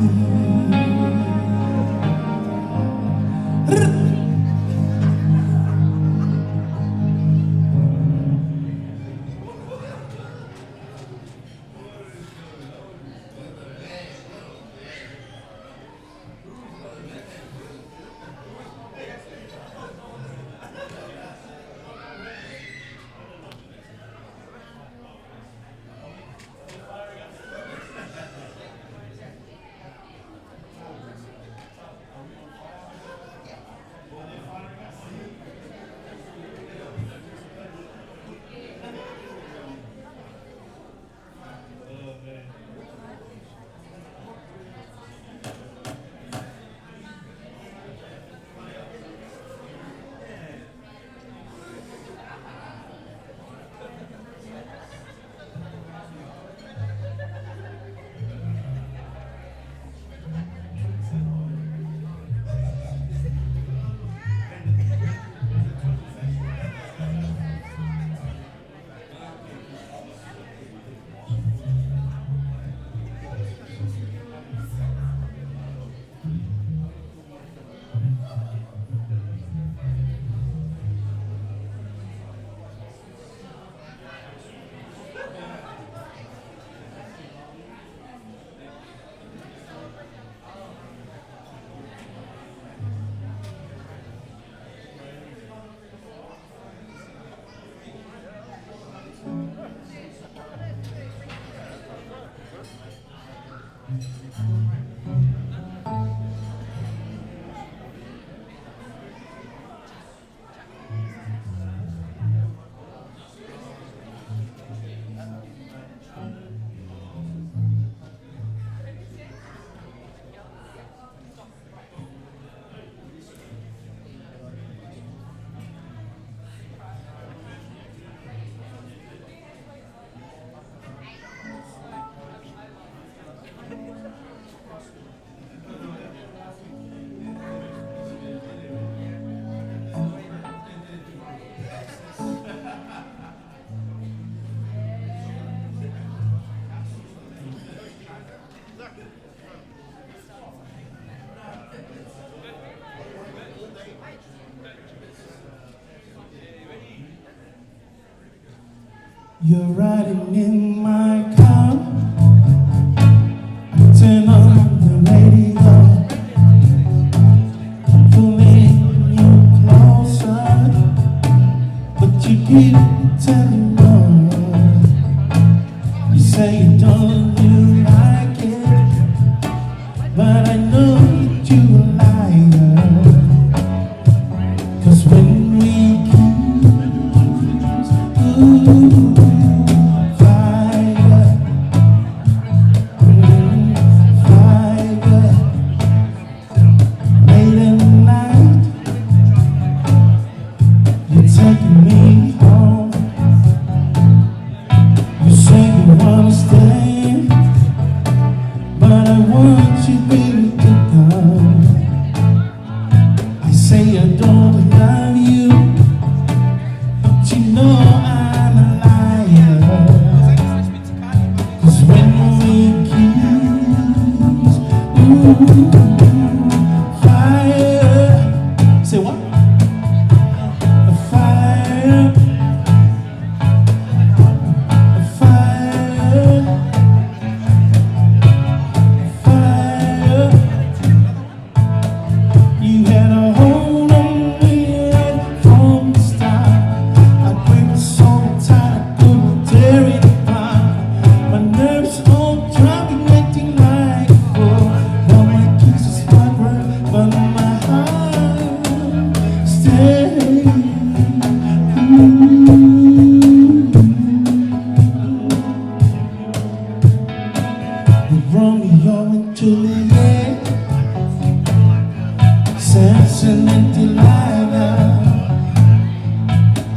You're riding in my car. Turn on the radio. Pulling you closer, but you didn't tell me more. You say you don't like it, but I know that you're a liar. 'Cause when we kiss, ooh, fire, fire, late at night, you're taking me home. You say you wanna stay, but I want you, baby, to go. I say I don't love you, but you know I'm a liar. 'Cause when we kiss, ooh, fire. Say what? A fire, a fire, fire. You had a hold on me right from the start. I grip so tight I couldn't tear it apart. My nerves all throbbing, acting like a fool. Now my kisses vibrate, but my heart stays. Romeo and Juliet, Samson and Delilah.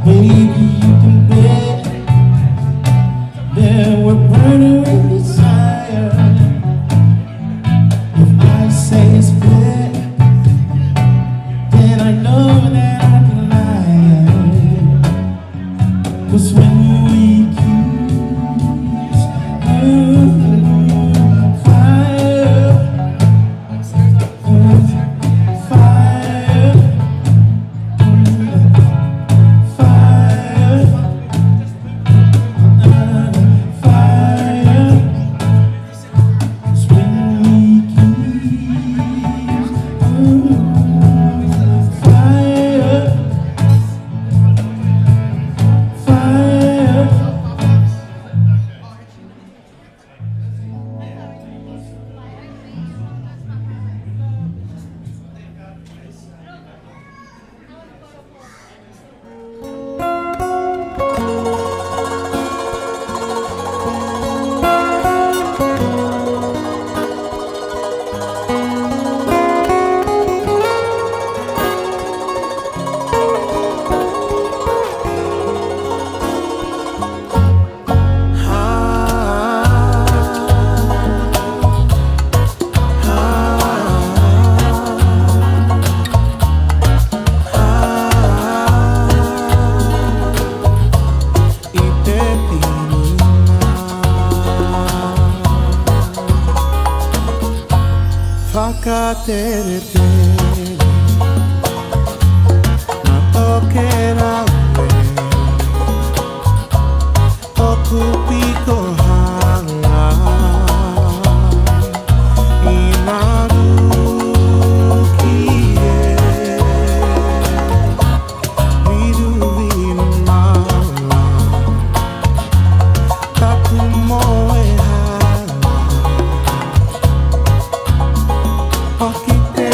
Baby, you can bet there were murder and desire. If I say it's bad, then I know that I can lie. 'Cause when we kiss, ooh, fire, fire, fire, fire. 'Cause when we kiss, ooh, fire, fire. Whakaterete na tokera ue oku piko hanga inaru kie miru mala taku moe hala Pakite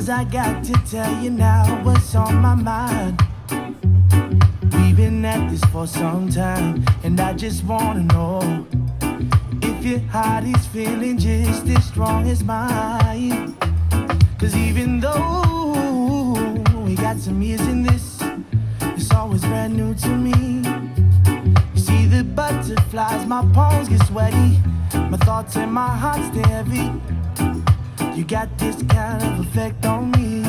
I got to tell you now what's on my mind. We've been at this for some time, and I just wanna know if your heart is feeling just as strong as mine. Cause even though we got some years in this, it's always brand new to me. You see the butterflies, my palms get sweaty, my thoughts and my heart stay heavy. You got this kind of effect on me.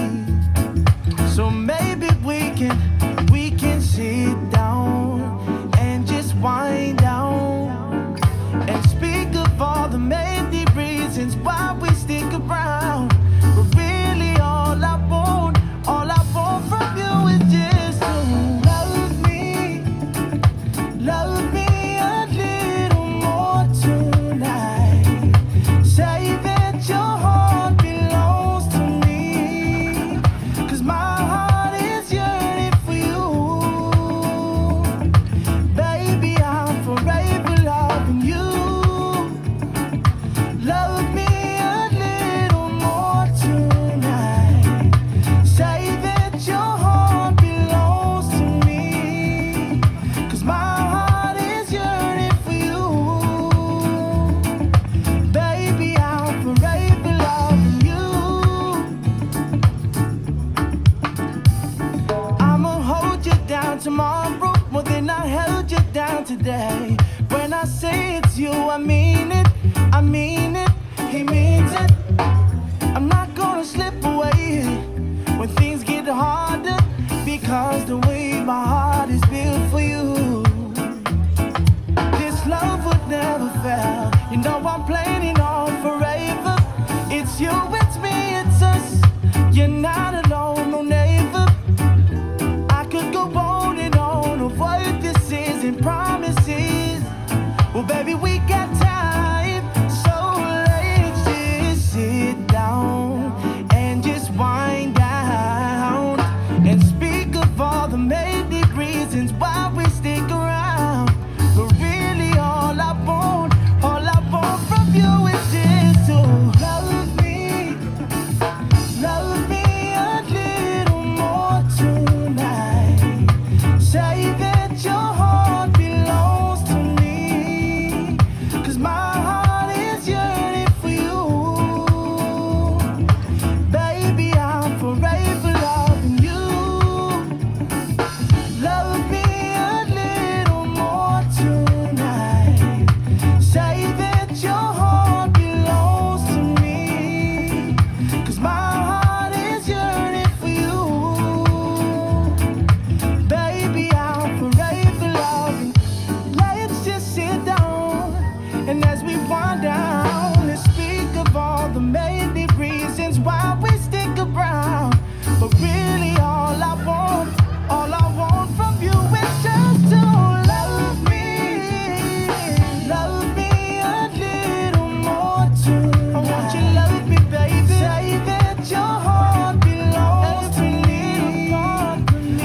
So maybe we can sit down and just wind down and speak of all the many reasons why we stick around. But really all I want from you is just to love me a little more tonight. he means it. I'm not gonna slip away when things get harder, because the way my heart is built for you, this love would never fail. You know I'm planning on forever. It's you, it's me, it's us. You're not alone, no neighbor. I could go on of what this is and promises. Well, baby, we got time, so let's just sit down and just wind down and speak of all the many reasons why we stick around. But really, all I want from you is just to love me a little more tonight. Say that your heart belongs to me, 'cause my heart is yearning for you. Baby, I'm forever loving you. Love me a little more tonight. Say that your heart belongs to me, 'cause my heart is yearning for you. Baby, I'm forever loving. Let's just sit down, and as we wind down, let's speak of all the many reasons why we stick around. But really, all I want from you is just to love me a little more too. I want you to love me, baby. Say that your heart belongs to me,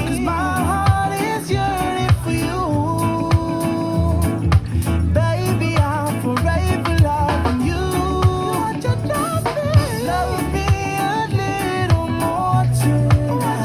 'cause my heart is yearning for you. Baby, I'm forever loving you. Love me a little more tonight.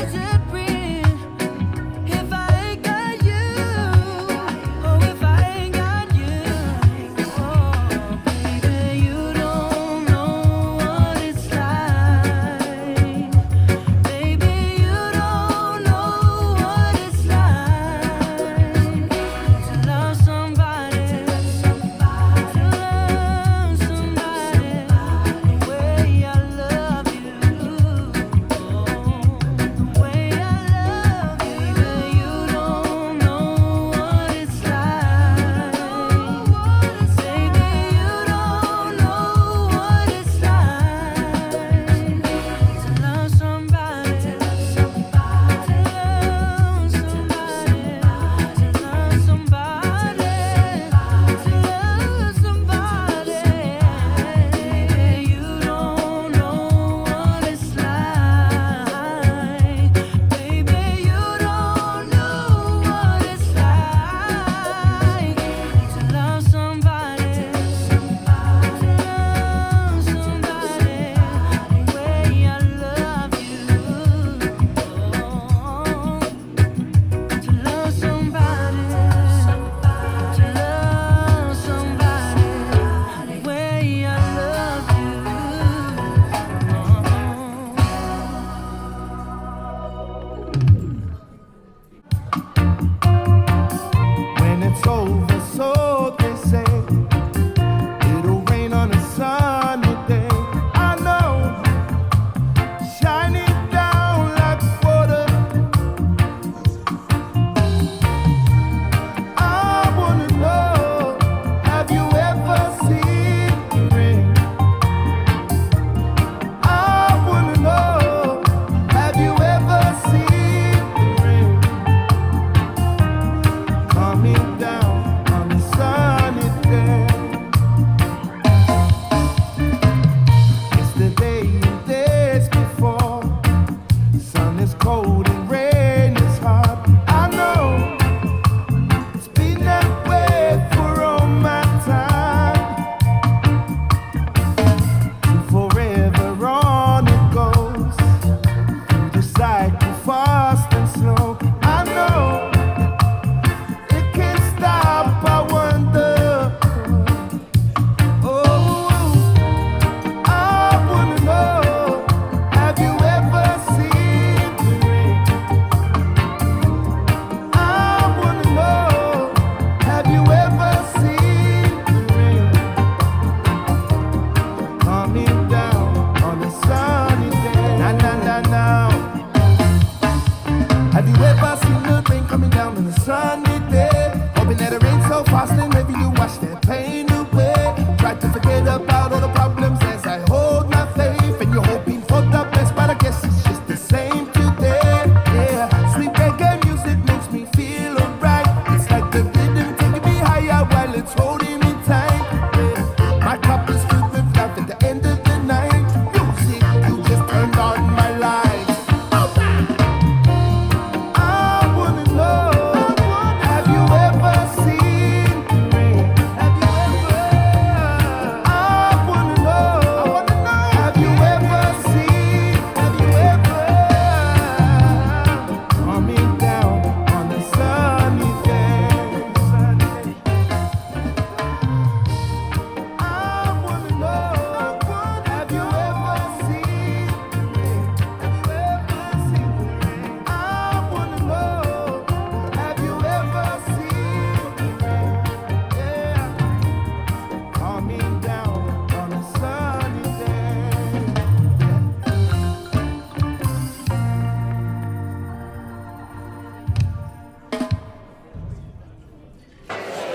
Does it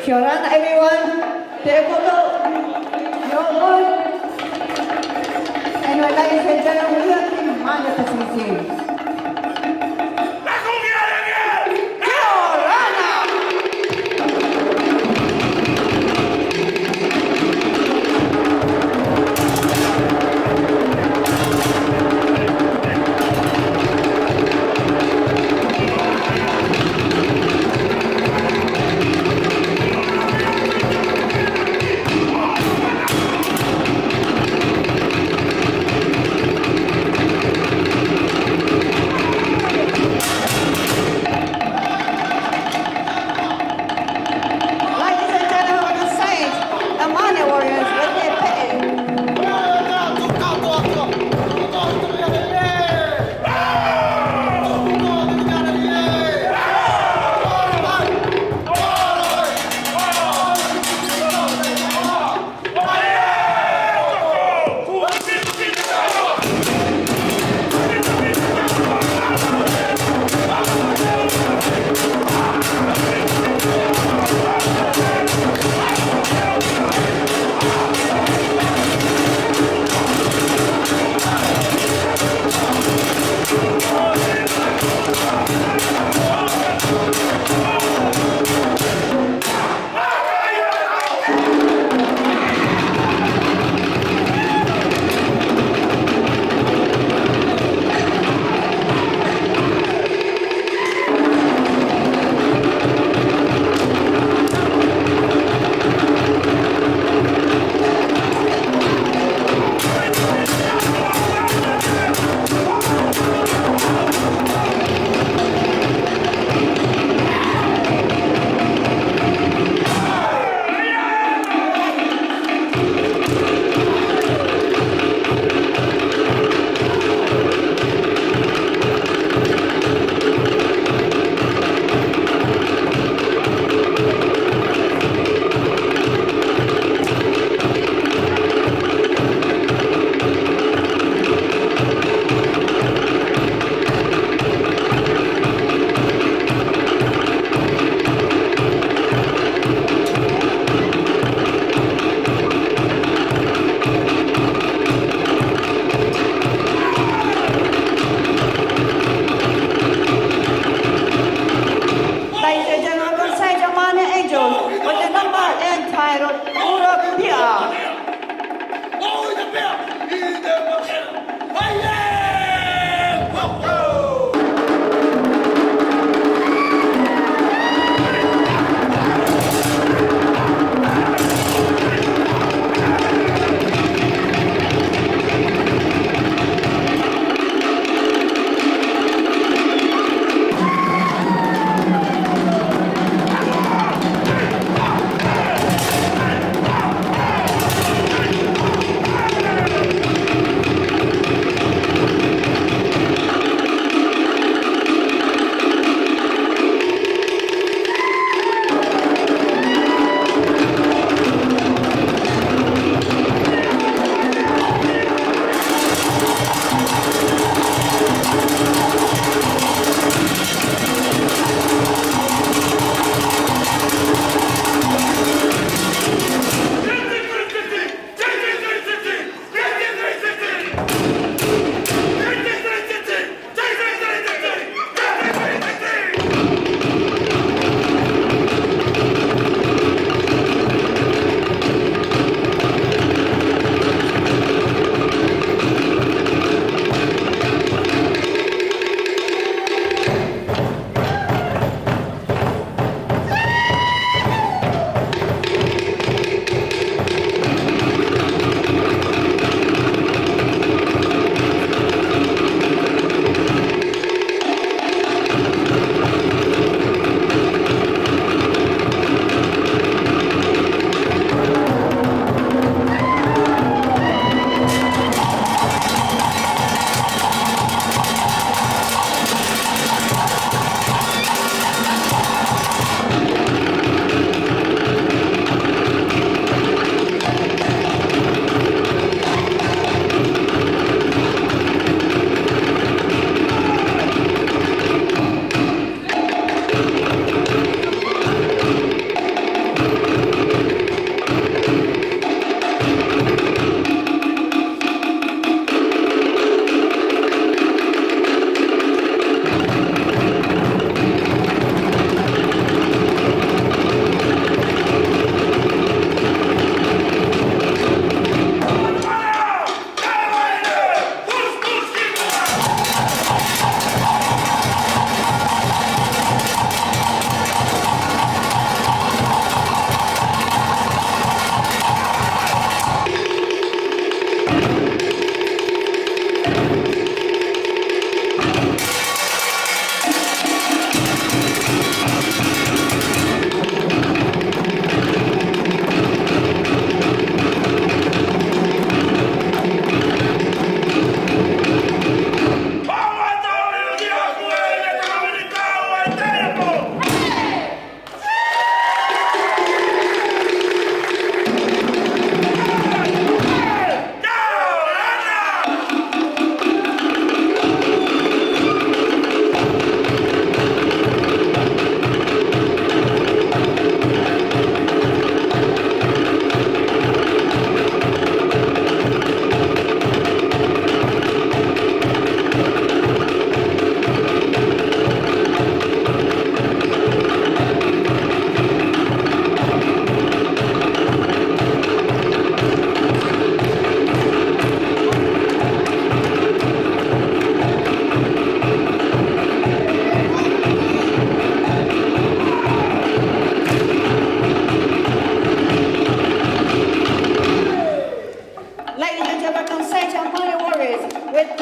Kia ora, everyone. Te koto, Moimoi. And ladies and gentlemen, we have been Manya Pacific.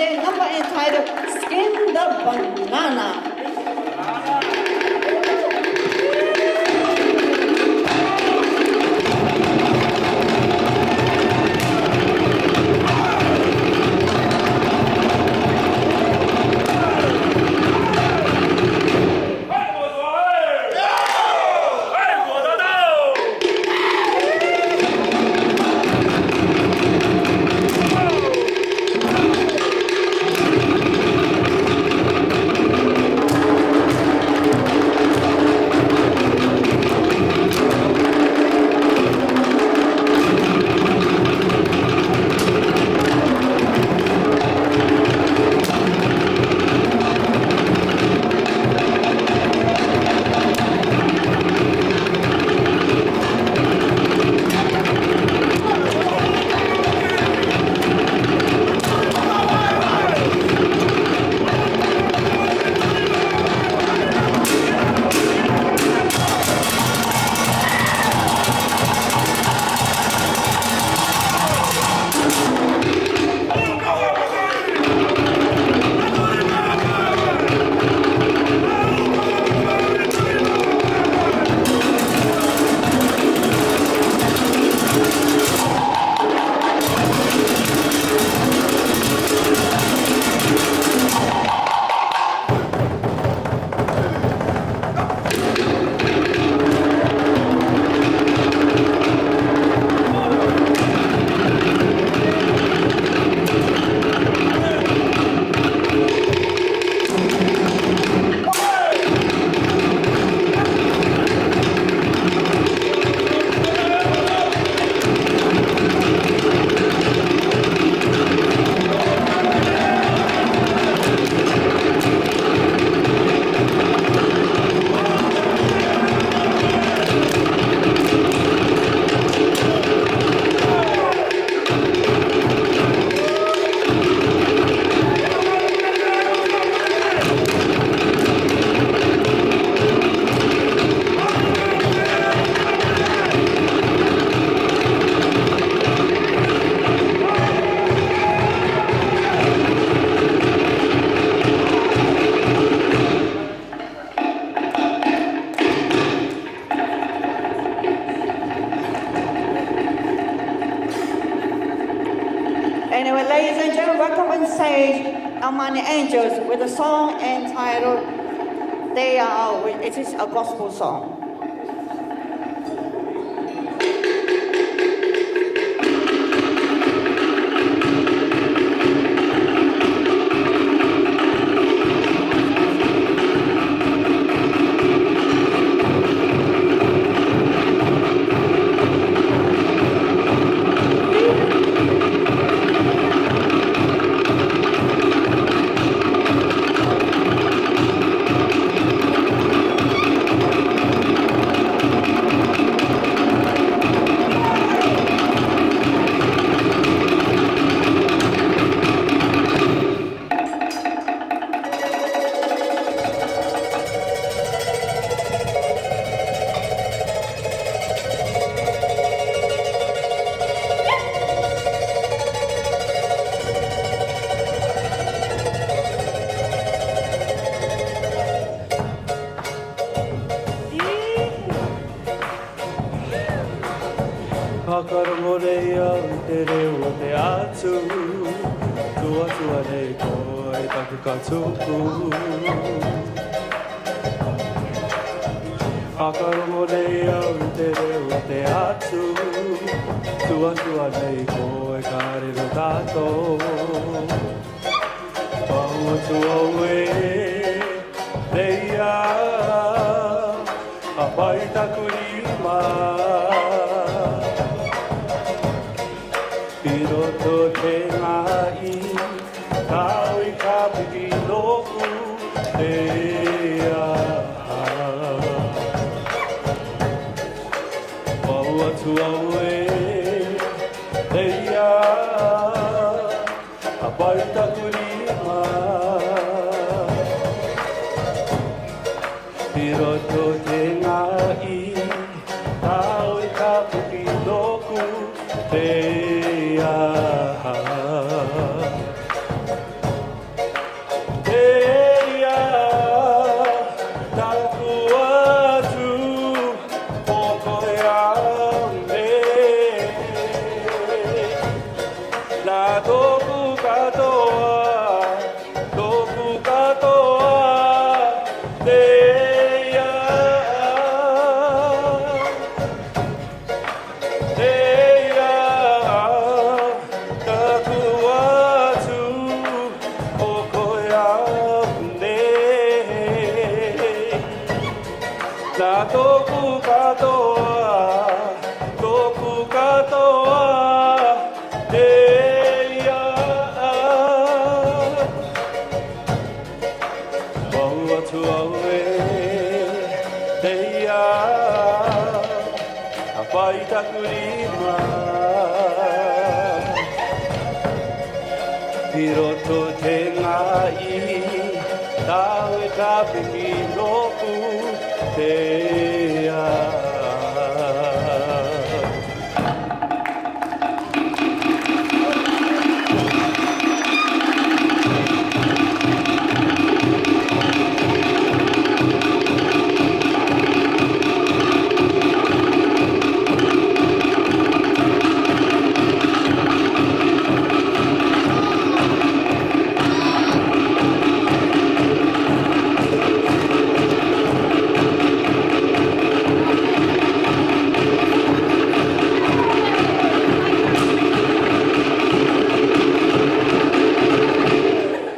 their number entitled Skin the Banana. Anyway, ladies and gentlemen, welcome on stage Among the Angels with a song entitled They Are. It is a gospel song. Whakarongorea te reo te atu Tua tua nei koe taku katuku Whakarongorea te reo te atu Tua tua nei koe karero tato Paua tua ue Reia A pai taku rima Piroto te ngai, kau I ka piki loku te aha. Pau atu au e, te ia, a pai taku rima. Piroto te ngai, kau I ka piki loku te aha. aue te ia a pai taku rima i roto te ngai tau e ka piki nopu te ia.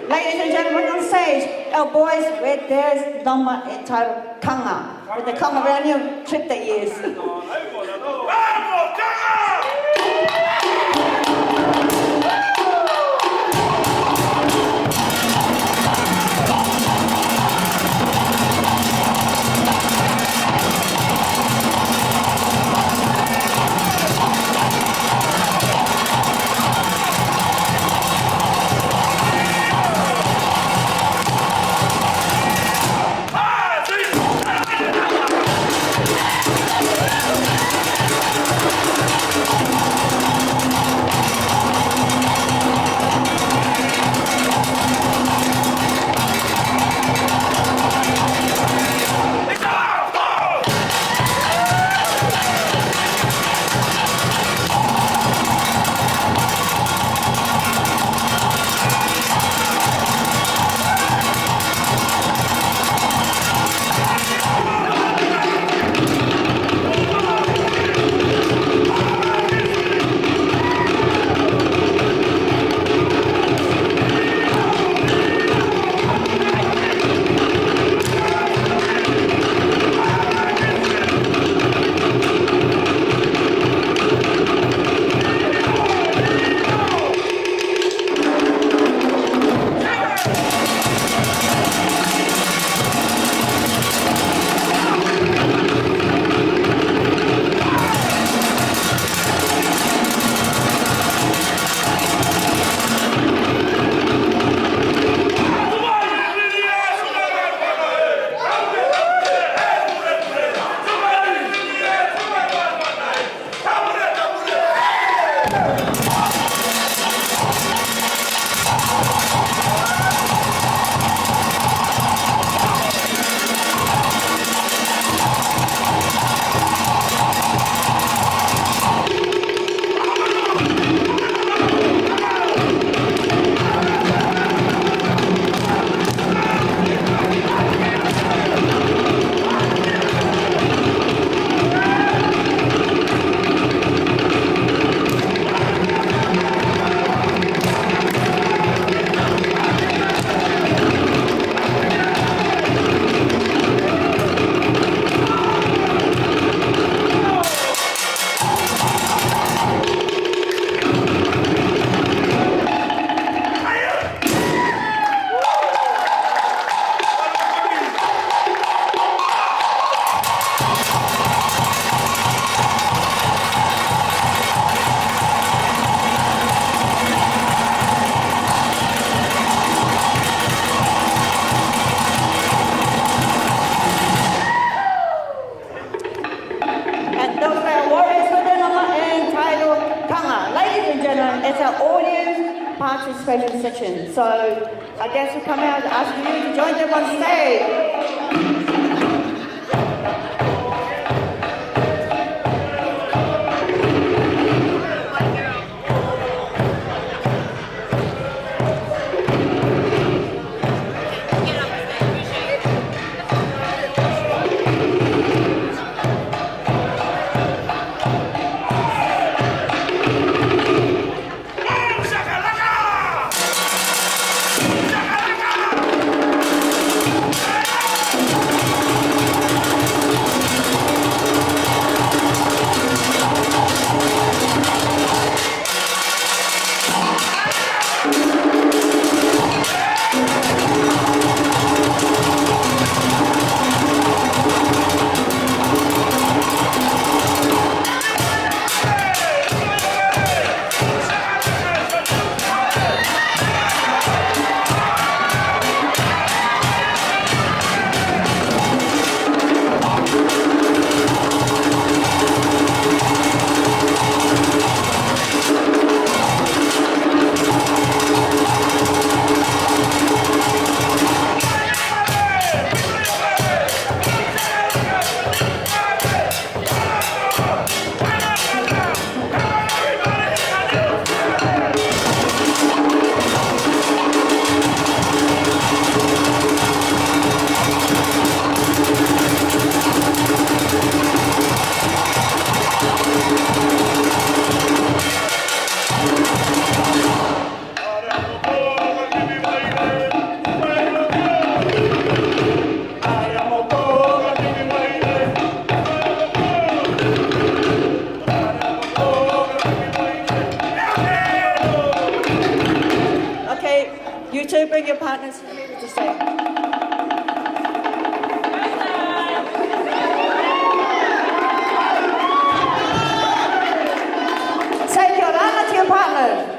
Ladies and gentlemen on stage, our boys with their number entitled Kanga, with the come around here trip that years. It's our audience participation section. So I guess we come out and ask you to join them on stage. give your partners a minute to say. Say kia ora to your partner.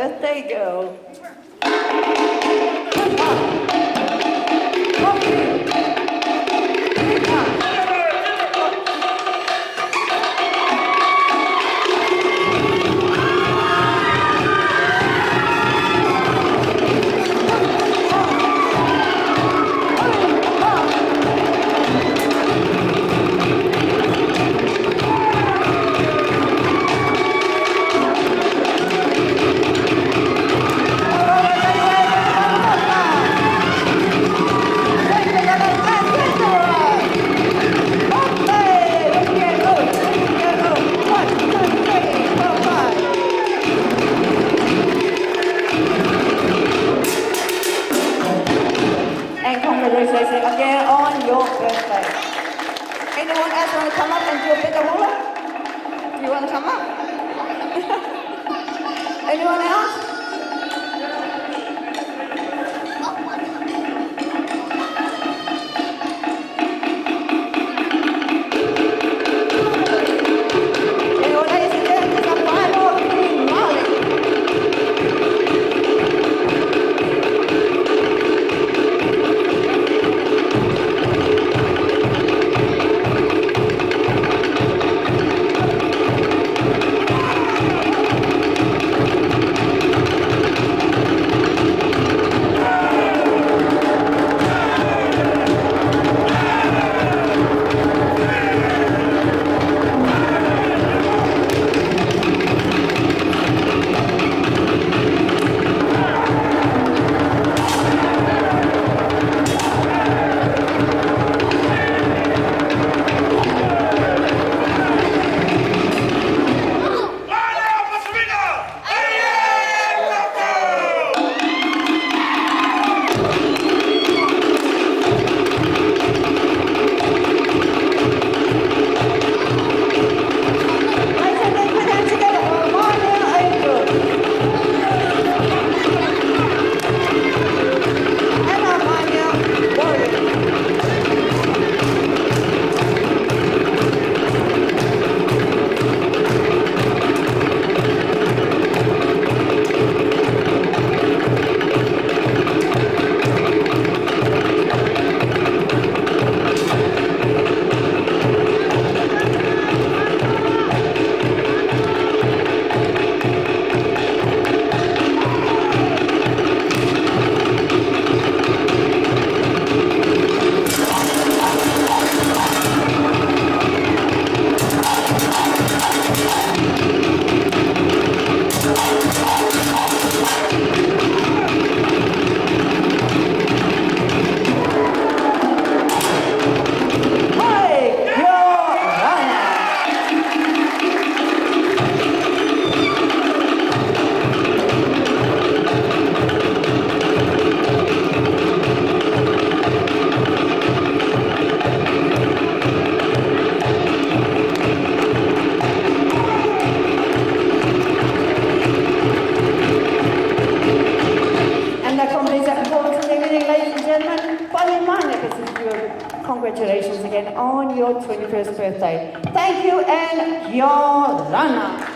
birthday girl. And congratulations again on your birthday. Anyone else want to come up and do a bit of hula? You want to come up? Anyone else? Anyone, ladies and gentlemen, it's a final finale. Congratulations again on your 21st birthday. Thank you and your runner.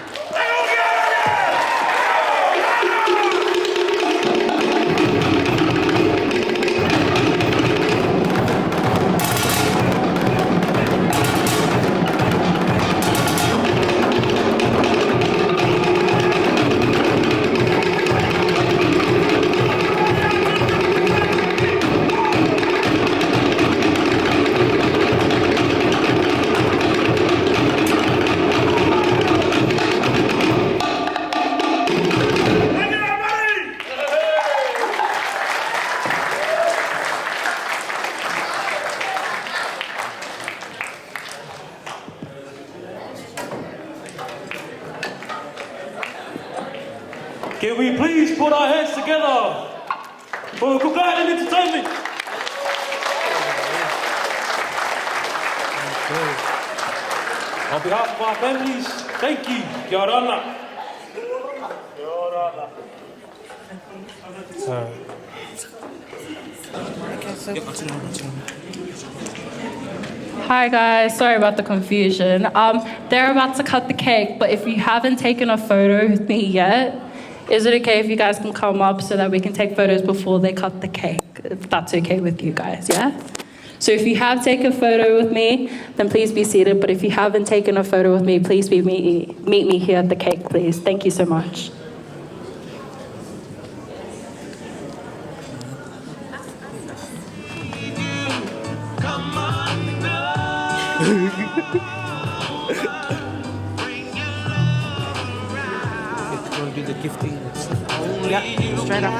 Can we please put our hands together for Kukai and Entertainment? On behalf of our families, thank you. Kia ora. Hi guys, sorry about the confusion. They're about to cut the cake, but if you haven't taken a photo with me yet, Is it okay if you guys can come up so that we can take photos before they cut the cake? If that's okay with you guys, yeah? So if you have taken a photo with me, then please be seated. But if you haven't taken a photo with me, please meet me here at the cake, please. Thank you so much. Want to do the gifting? Yeah, straight up.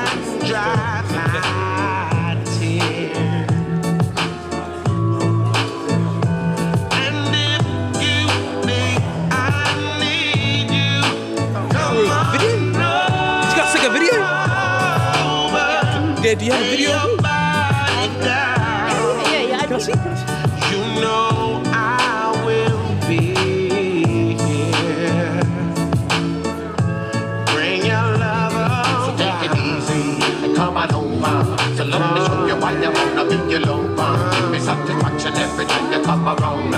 A video? Yeah, do you have a video? Yeah. Can I see? You know I will be here. Bring your love over. So take it easy and come on over. So let me show you why you wanna be your lover. Give me satisfaction every time you come around.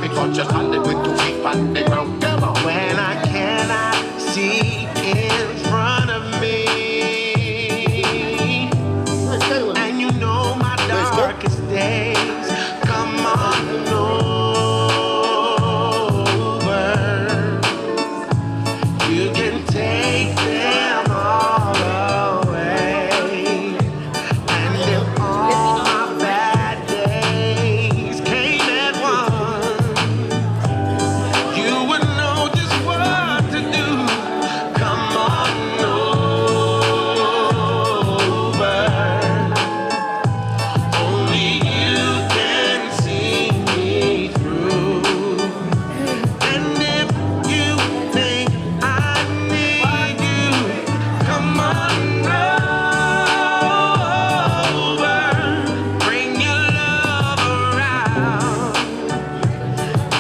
Because you're solid with 2 feet on the ground. Come on. When I cannot see in front of me, and you know my darkest days, come on over. You can take them all away. And if all my bad days came at once, you would know just what to do. Come on over. Only you can see me through. And if you think I need you, come on over. Bring your love around.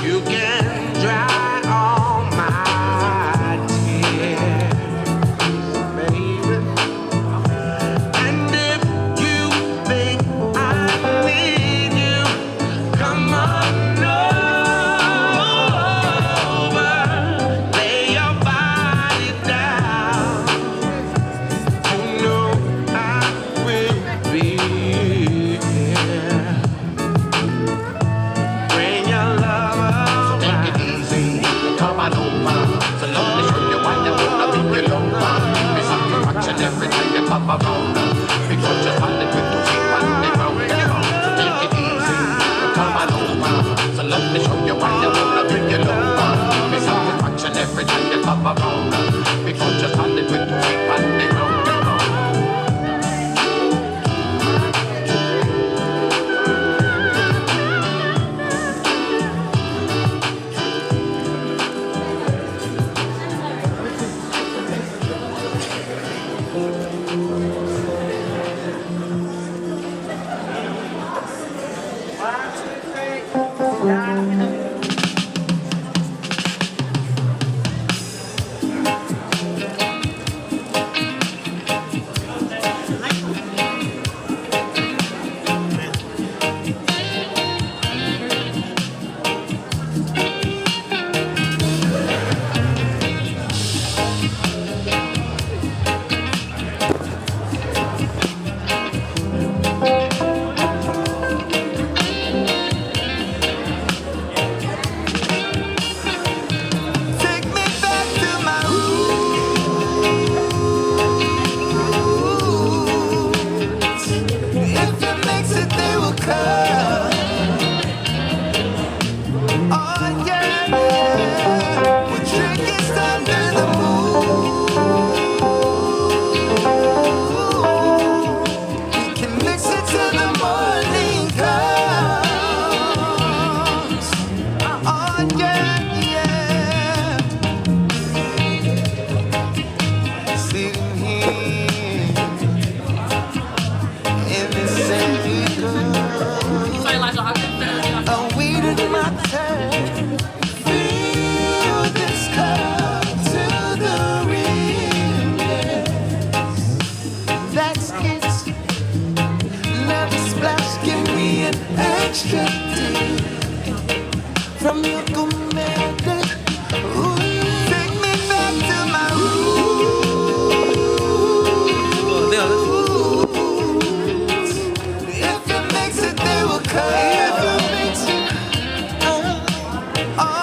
You can dry all my tears, baby. And if you think I need you, come on over. Lay your body down. You know I will be here. Bring your love around. So take it easy, come on over. So let me show you why you wanna be your lover. Give me satisfaction every time you come around. Because you're solid with 2 feet on the ground. So take it easy, come on over. So let me show you why you wanna be your lover. Give me satisfaction every time you come around. Because you're solid with 2 feet on the ground.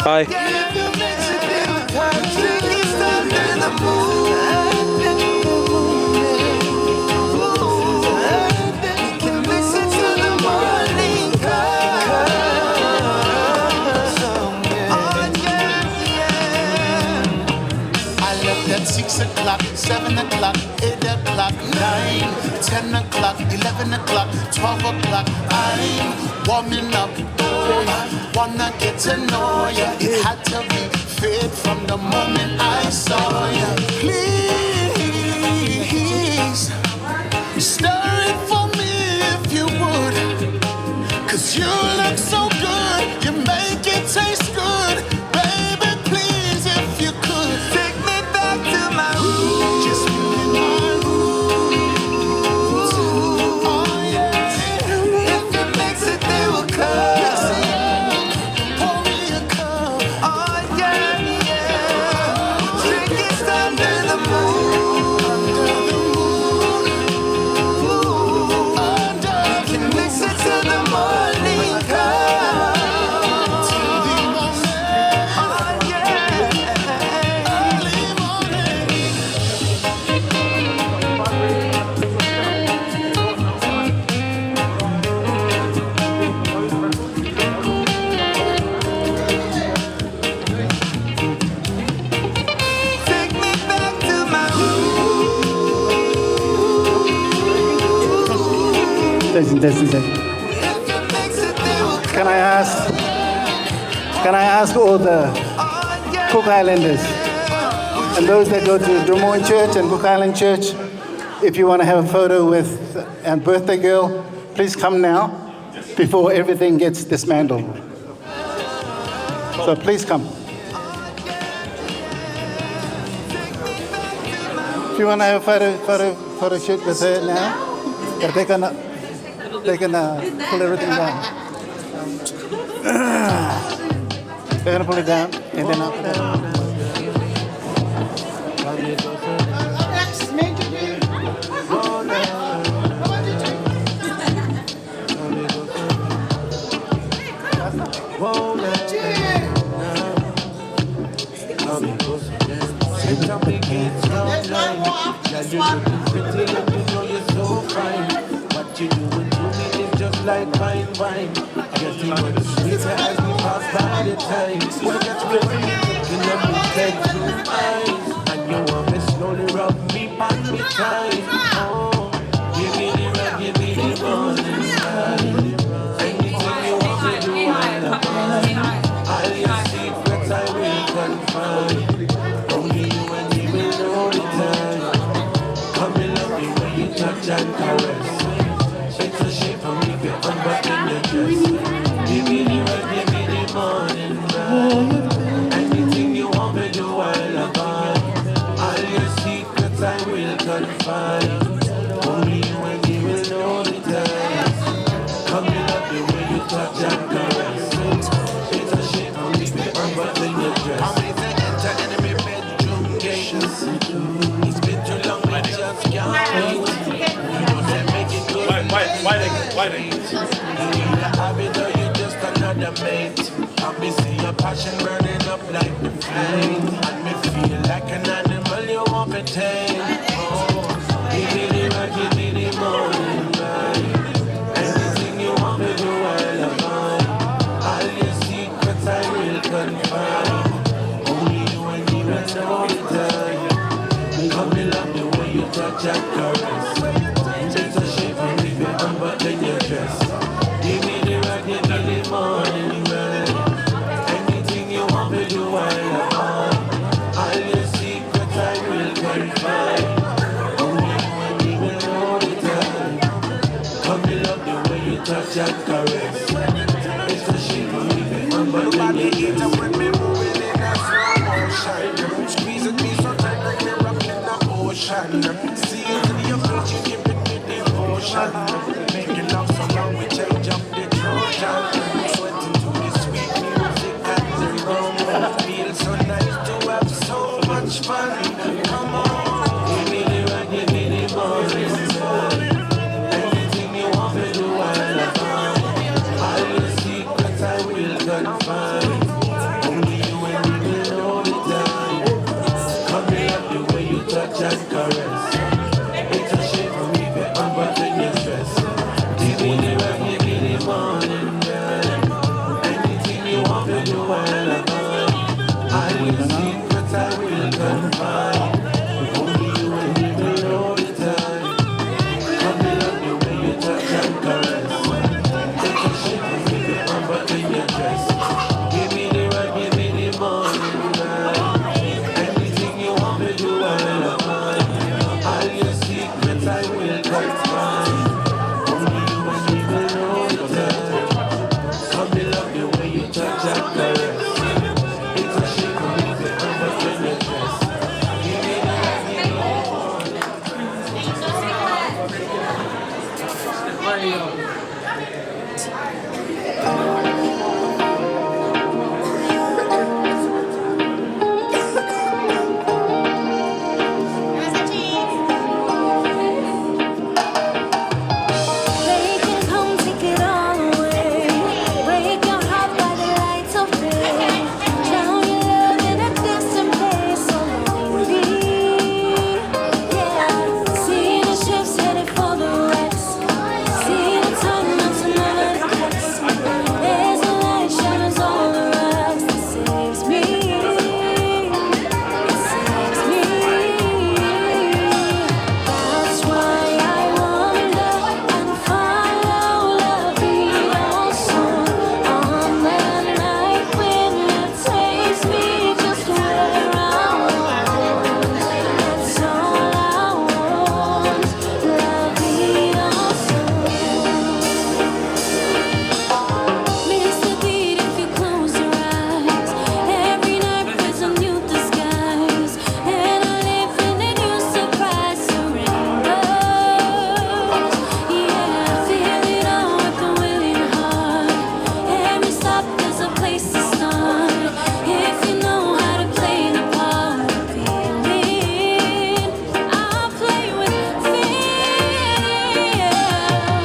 Kai. At 6 o'clock, 7 o'clock, 8 o'clock, 9, 10 o'clock, 11 o'clock, 12 o'clock. I'm warming up, wanna get to know ya. It had to be fit from the moment I saw ya. Please, stir it for me if you would. 'Cause you look so good, you make it taste good. Baby, please, if you could, take me back to my roots. Just me and my roots. Oh yeah, if it makes it, they will come. Pour me a cup. Oh yeah, yeah. Drink it under the moon. Under the moon. Under. Can mix it till the morning come. Till the morning. Oh yeah. Early morning. Take me back to my Can I ask all the Cook Islanders and those that go to Des Moines Church and Cook Island Church, if you want to have a photo with a birthday girl, please come now before everything gets dismantled. So please come. If you want to have a photo shoot with her now, but they're gonna pull everything down. They're gonna pull it down and then after that. What you doing to me is just like fine wine. Guess you know the sweeter as we pass by the time. Well, that's me taking a look at your eyes, and you want me slowly rub me on me time. Oh, give me the rub, give me the morning time. Anything you want me to do, I'll abide. All your secrets I will confide. Only you and me will know the time. Come and love me when you touch and caress. It's a shame for me to unbutton your dress. Give me the rub, give me the morning light. Anything you want me to, I'll abide. All your secrets I will confide. Only you and me will know the time. Come and love me when you touch and caress. It's a shame for me to unbutton your dress. I'm ready to enter enemy bedroom gate. It's been too long, I just can't wait. Why you just another mate? I be see your passion burning up like the flame, and me feel like an animal you want to tame. Oh, give me the right, give me the morning light. Anything you want me to, I'll abide. All your secrets I will confide. Only you and me will know the time. Come and love the way you touch and caress. It's a shame for me to unbutton your dress. Give me the right, give me the morning light. Anything you want me to, I'll abide. All your secrets I will confide. Only you and me will know the time. Come and love the way you touch and caress. It's a shame for me to unbutton your dress. When me moving in a slow motion, squeezing me so tight like me rocking the ocean. See it in your face, you give it devotion. Making love so long we change up the Trojan. Sweating to the sweet music and the rum. Feels so nice to have so much fun. Come on, give me the right, give me the morning sun. Anything you want me to, I'll abide. All your secrets I will confide. Only you you while I find. All your secrets I will confide. Only you and me will all the time. Come and love you when you touch and caress. Take a shit and make it comfort in your dress. Give me the right, give me the morning light. Anything you want me do, I'll find. All your secrets I will confide. Only you and me will know the time. Come and love you when you touch and caress. It's a shame for me to comfort in your dress. Give me the right, give me the They can come take it all away. Break your heart by the lights of day. Drown your love in a distant place so lonely. Yeah, see the ships headed for the wrecks. See the tunnels and never cuts. There's a light shadows all around that saves me. It saves me. That's why I wonder and follow la vida song on that night when it takes me just where I want. That's all I want, la vida miss the beat if you close your eyes. Every night brings a new disguise, and I live in a new surprise surrender. Yeah, feel it all with a willing heart. Every stop is a place to start. If you know how to play the part of feeling, I'll play with fear.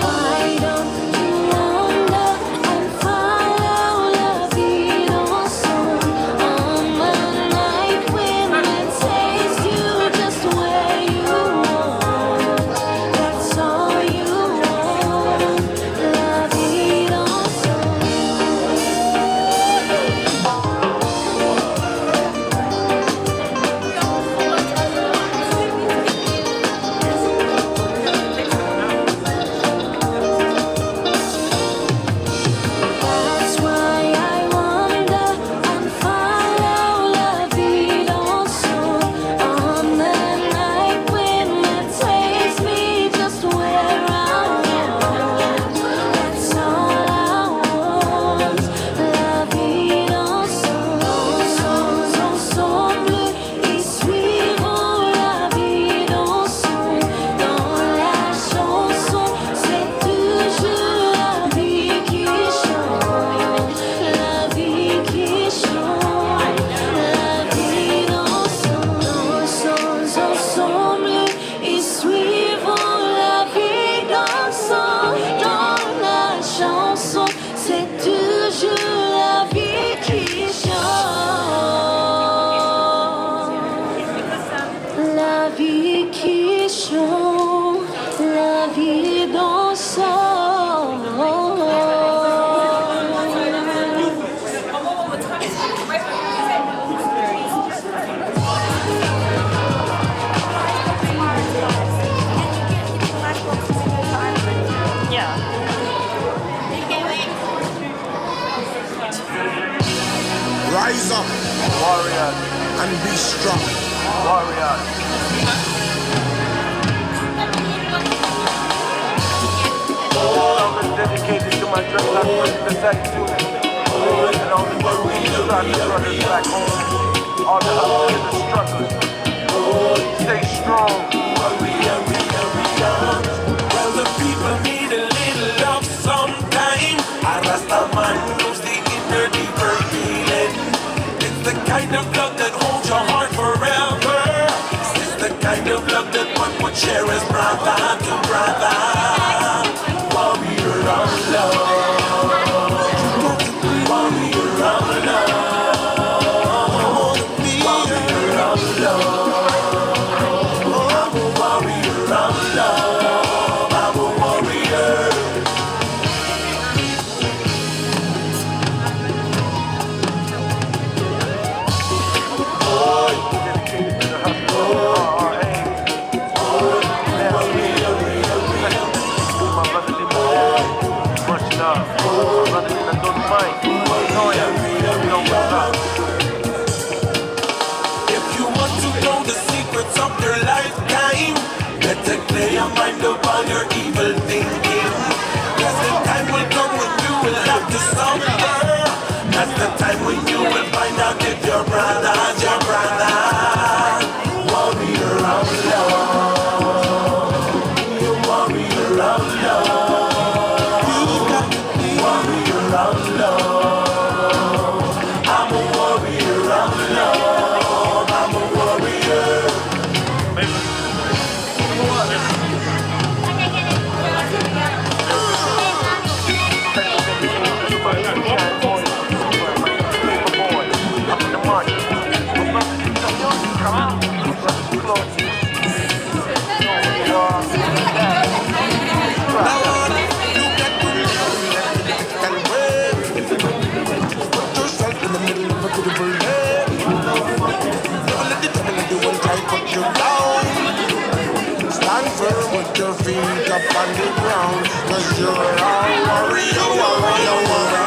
Why don't you wonder and follow la vida song on the night when it takes you just where you want. That's all you want, la vida song. That's why I wonder and follow la vida song on the night when it takes me just where I want. That's all I want, la vida son bleu et suivons la vida son dans la chanson. C'est toujours la vie qui chante, la vie qui chante, la vie dansons ensemble et suivons la vie dansant dans la chanson. C'est toujours la vie qui chante, la vie qui chante, la vie dansant. Rise up, warriors, and be strong, warriors. Song is dedicated to my dreadlock friends, the tattoo. And all the warriors, brothers back home. All the hustlers and strugglers. Stay strong. Well, the people need a little love sometime. A Rasta man knows the inner deeper feeling. It's the kind of love that holds your heart forever. It's the kind of love that one would share as brother to brother. Warrior of love. Warrior of love. Warrior of love. I'm a warrior of love. I'm a warrior. If you want to know the secrets of your lifetime, better clear your mind of all your evil thinking. Cause the time will come when you will have to suffer. That's the time when you will find out if your brother's your brother. Warrior of love, you warrior of love, you got to be warrior of love. I'm a warrior of love, I'm a warrior. Stand firm with your feet up on the ground, cause you're a warrior, warrior, warrior.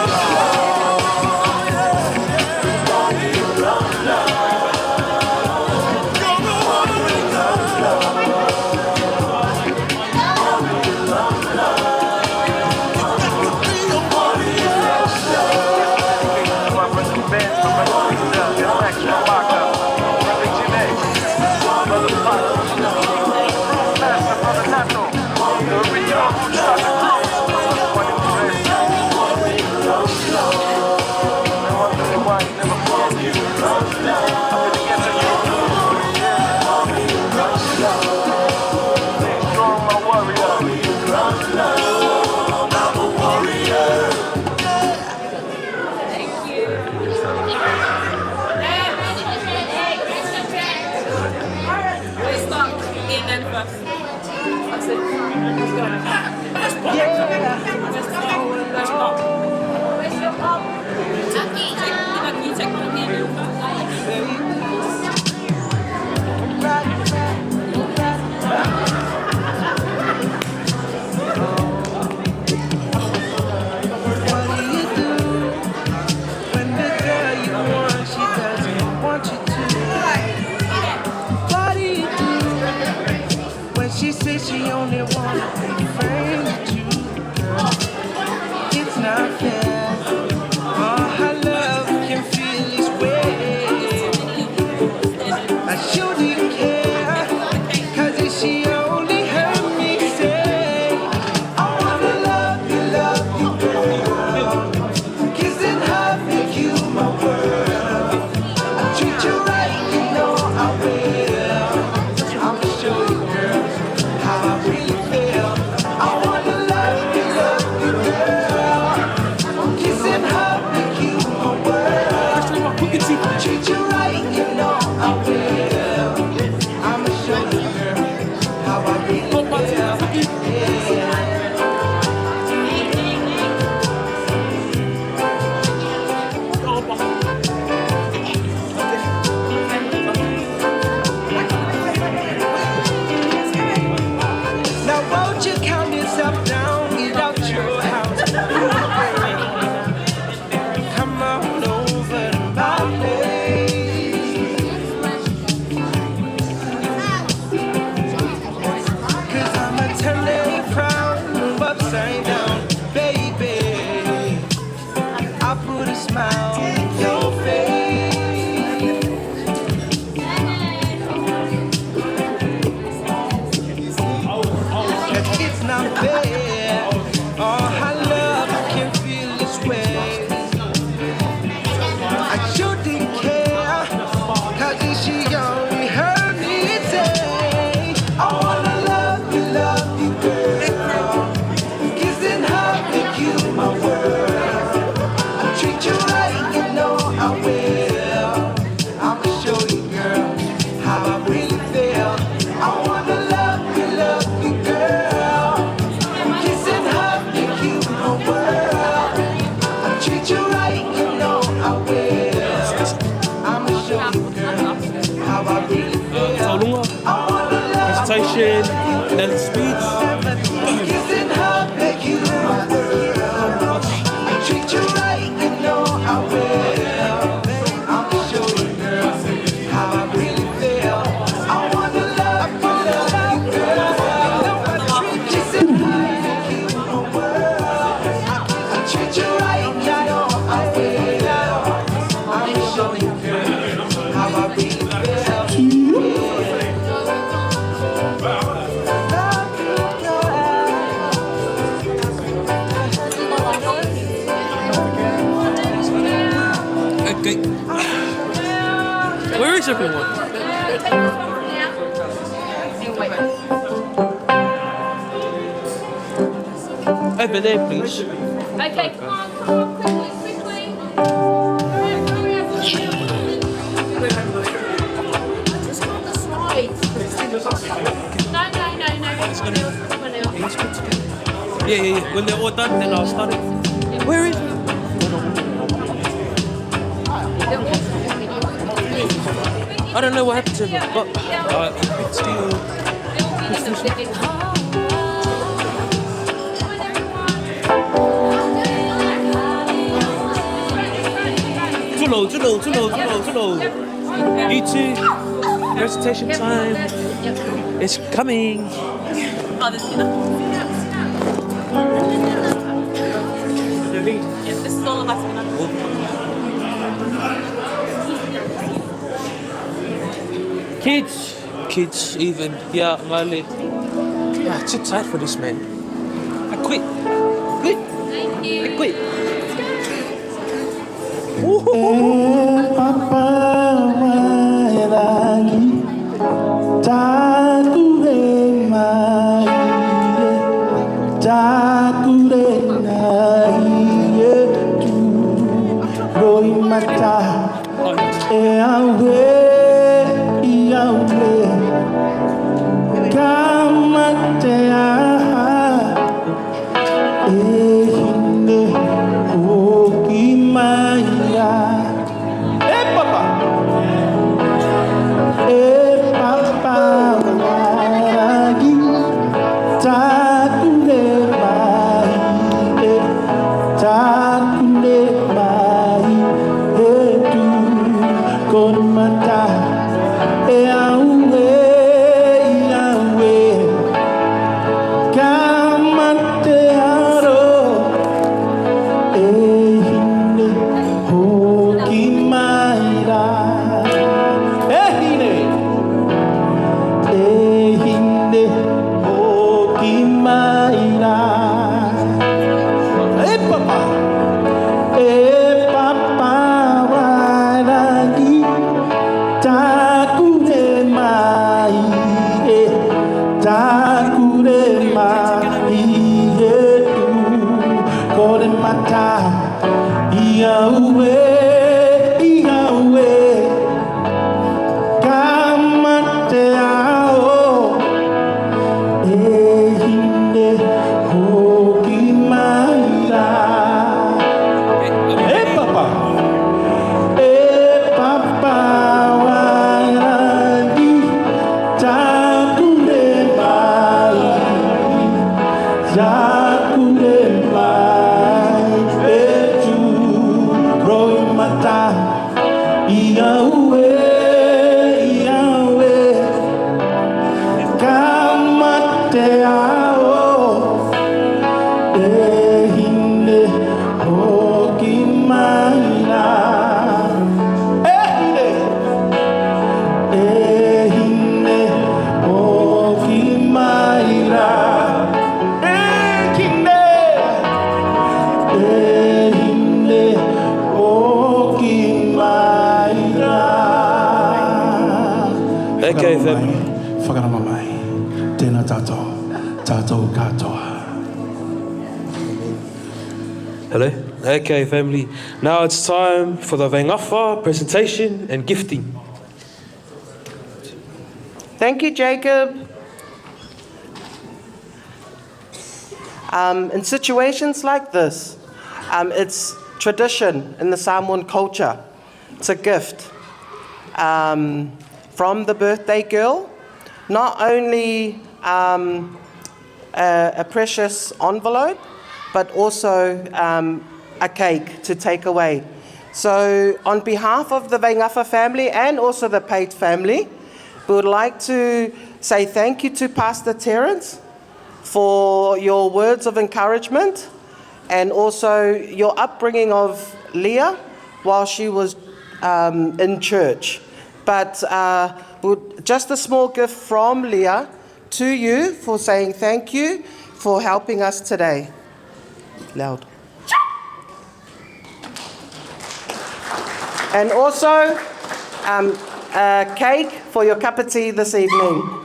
She says she only wanna be friends with you, girl. It's not fair. Oh, her love can feel its way. I shouldn't care, cause if she only heard me say, I wanna love you, girl. Kiss and hug, make you my world. I treat you right, you know I will. I'ma show you, girl, how I really feel. I wanna love you, girl. Kiss and hug, make you my world. Treat you right, you know I will. I'ma show you, girl, how I really feel. Now won't you count yourself down, get out your house. Come on over to my place. Where is everyone? Over there, please. Okay, come on, quickly. Hurry up. No. Yeah. When they're all done, then I'll start it. Where is it? I don't know what happened to them, but it's still. Too low. You two, presentation time. It's coming. Yes, this is all of us. Kids, even. Yeah, Lali. Yeah, too tight for this, man. I quit. I quit. Papa mai lagi takure nai tu roi mata awe kamatea ehine okimaya. Papa lagi takure mai tu kon mata awe kamatearo ehine hokimaira ehine hokimaira papa waragi takure mai tu kore mata iawe kamateao ehinde hokimaira. Papa waragi takure mai tu roi mata iawe kamateao ehinde hokimaira ehinde hokimaira ehinde hokimaira. Okay, then. Whakaramamai, tēnā tātou katoa. Hello? Okay, family. Now it's time for the Vengafa presentation and gifting. Thank you, Jacob. In situations like this, it's tradition in the Samoan culture. It's a gift from the birthday girl, not only a precious envelope, but also a cake to take away. So on behalf of the Vengafa family and also the Pate family, we would like to say thank you to Pastor Terence for your words of encouragement and also your upbringing of Leah while she was in church. But just a small gift from Leah to you for saying thank you for helping us today. Loud. And also, a cake for your cup of tea this evening.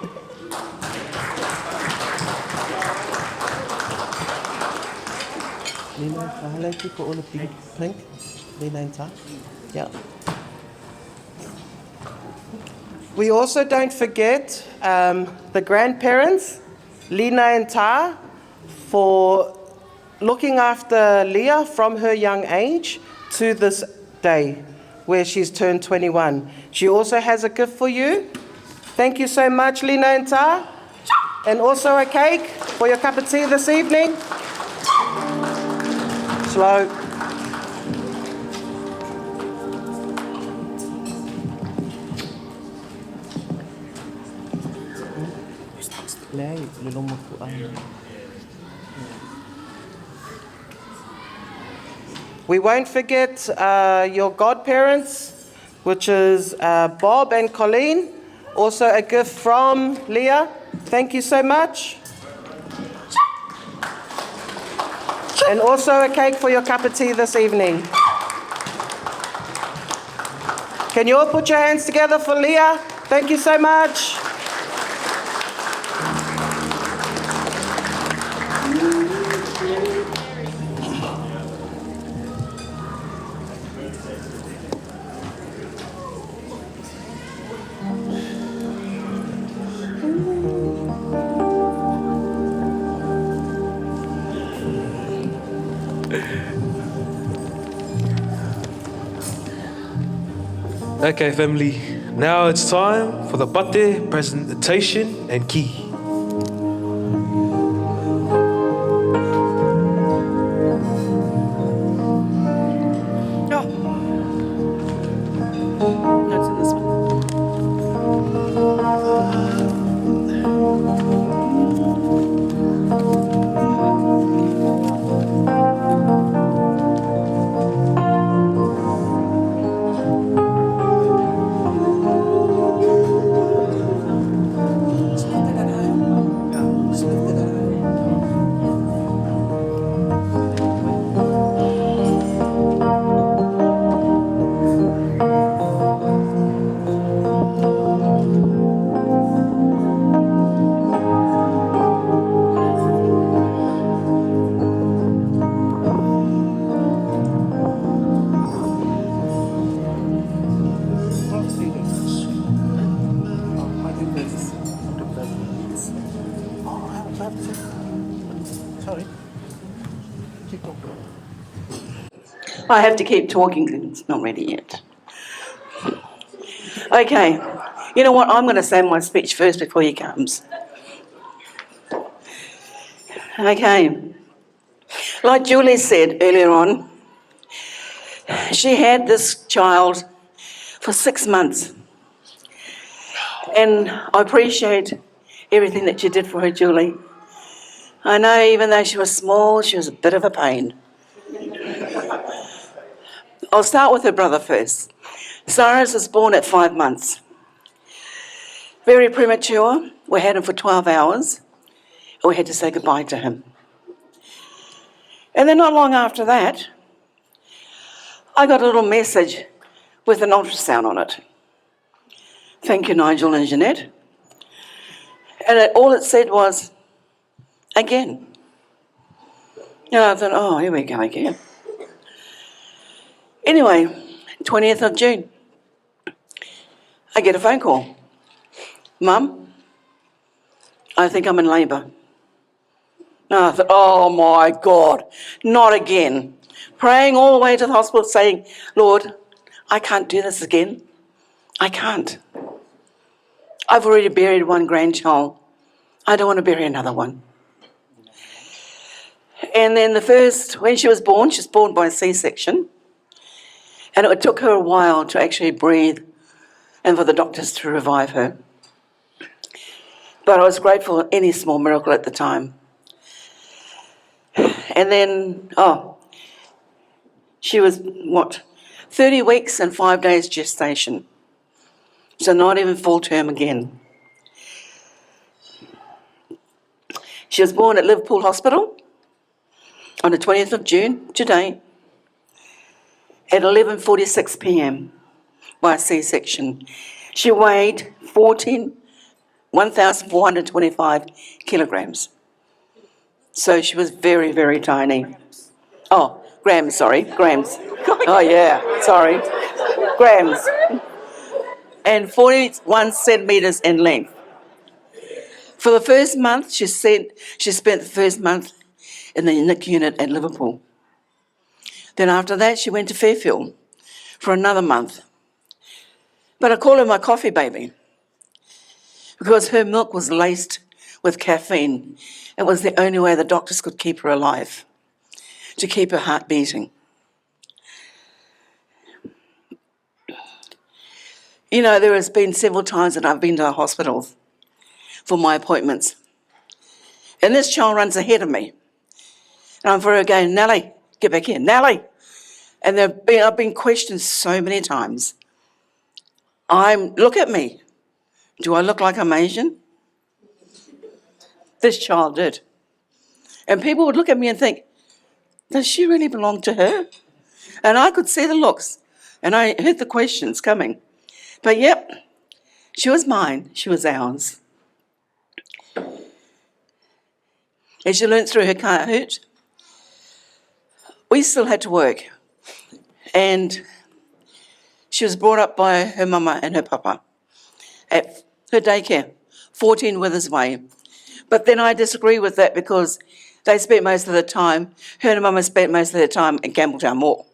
For all the pink. Yeah. We also don't forget the grandparents, Lena and Ta, for looking after Leah from her young age to this day where she's turned 21. She also has a gift for you. Thank you so much, Lena and Ta. And also a cake for your cup of tea this evening. Slow. We won't forget your godparents, which is Bob and Colleen. Also a gift from Leah. Thank you so much. And also a cake for your cup of tea this evening. Can you all put your hands together for Leah? Thank you so much. Okay, family. Now it's time for the pate presentation and key. I have to keep talking because it's not ready yet. Okay, you know what? I'm going to say my speech first before he comes. Okay, like Julie said earlier on, she had this child for 6 months. And I appreciate everything that you did for her, Julie. I know even though she was small, she was a bit of a pain. I'll start with her brother first. Cyrus was born at 5 months. Very premature. We had him for 12 hours. And we had to say goodbye to him. And then not long after that, I got a little message with an ultrasound on it. Thank you, Nigel and Jeanette. And all it said was, again. And I thought, oh, here we go again. Anyway, 20th of June, I get a phone call. Mum, I think I'm in labour. And I thought, oh my God, not again. Praying all the way to the hospital saying, Lord, I can't do this again. I can't. I've already buried one grandchild. I don't want to bury another one. And then when she was born by C-section. And it took her a while to actually breathe and for the doctors to revive her. But I was grateful for any small miracle at the time. And then, she was, 30 weeks and 5 days gestation. So not even full term again. She was born at Liverpool Hospital on the 20th of June, today, at 11:46 p.m. by C-section. She weighed 1,425 kilograms. So she was very, very tiny. Oh, grams, sorry, grams. Oh, yeah, sorry. Grams. And 41 centimetres in length. For the first month, she said she spent the first month in the NIC unit at Liverpool. Then after that, she went to Fairfield for another month. But I call her my coffee baby because her milk was laced with caffeine. It was the only way the doctors could keep her alive, to keep her heart beating. You know, there has been several times that I've been to hospitals for my appointments. And this child runs ahead of me. And I'm for her going, Nellie, get back here, Nellie. And I've been questioned so many times. Look at me. Do I look like I'm Asian? This child did. And people would look at me and think, does she really belong to her? And I could see the looks. And I heard the questions coming. But yep, she was mine. She was ours. As she learned through her car hurt, we still had to work. And she was brought up by her mama and her papa at her daycare, 14 Withers Way. But then I disagree with that because they spent most of the time, her and her mama spent most of their time at Campbelltown Mall,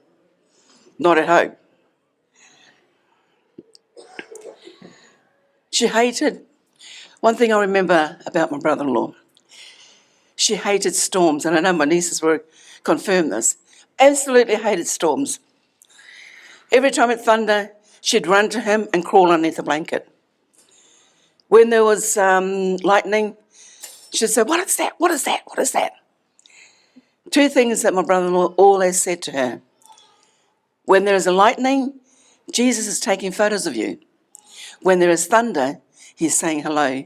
not at home. She hated, one thing I remember about my brother-in-law, she hated storms, and I know my nieces will confirm this, absolutely hated storms. Every time it thundered, she'd run to him and crawl underneath the blanket. When there was lightning, she'd say, what is that? What is that? What is that? Two things that my brother-in-law always said to her. When there is a lightning, Jesus is taking photos of you. When there is thunder, he's saying hello.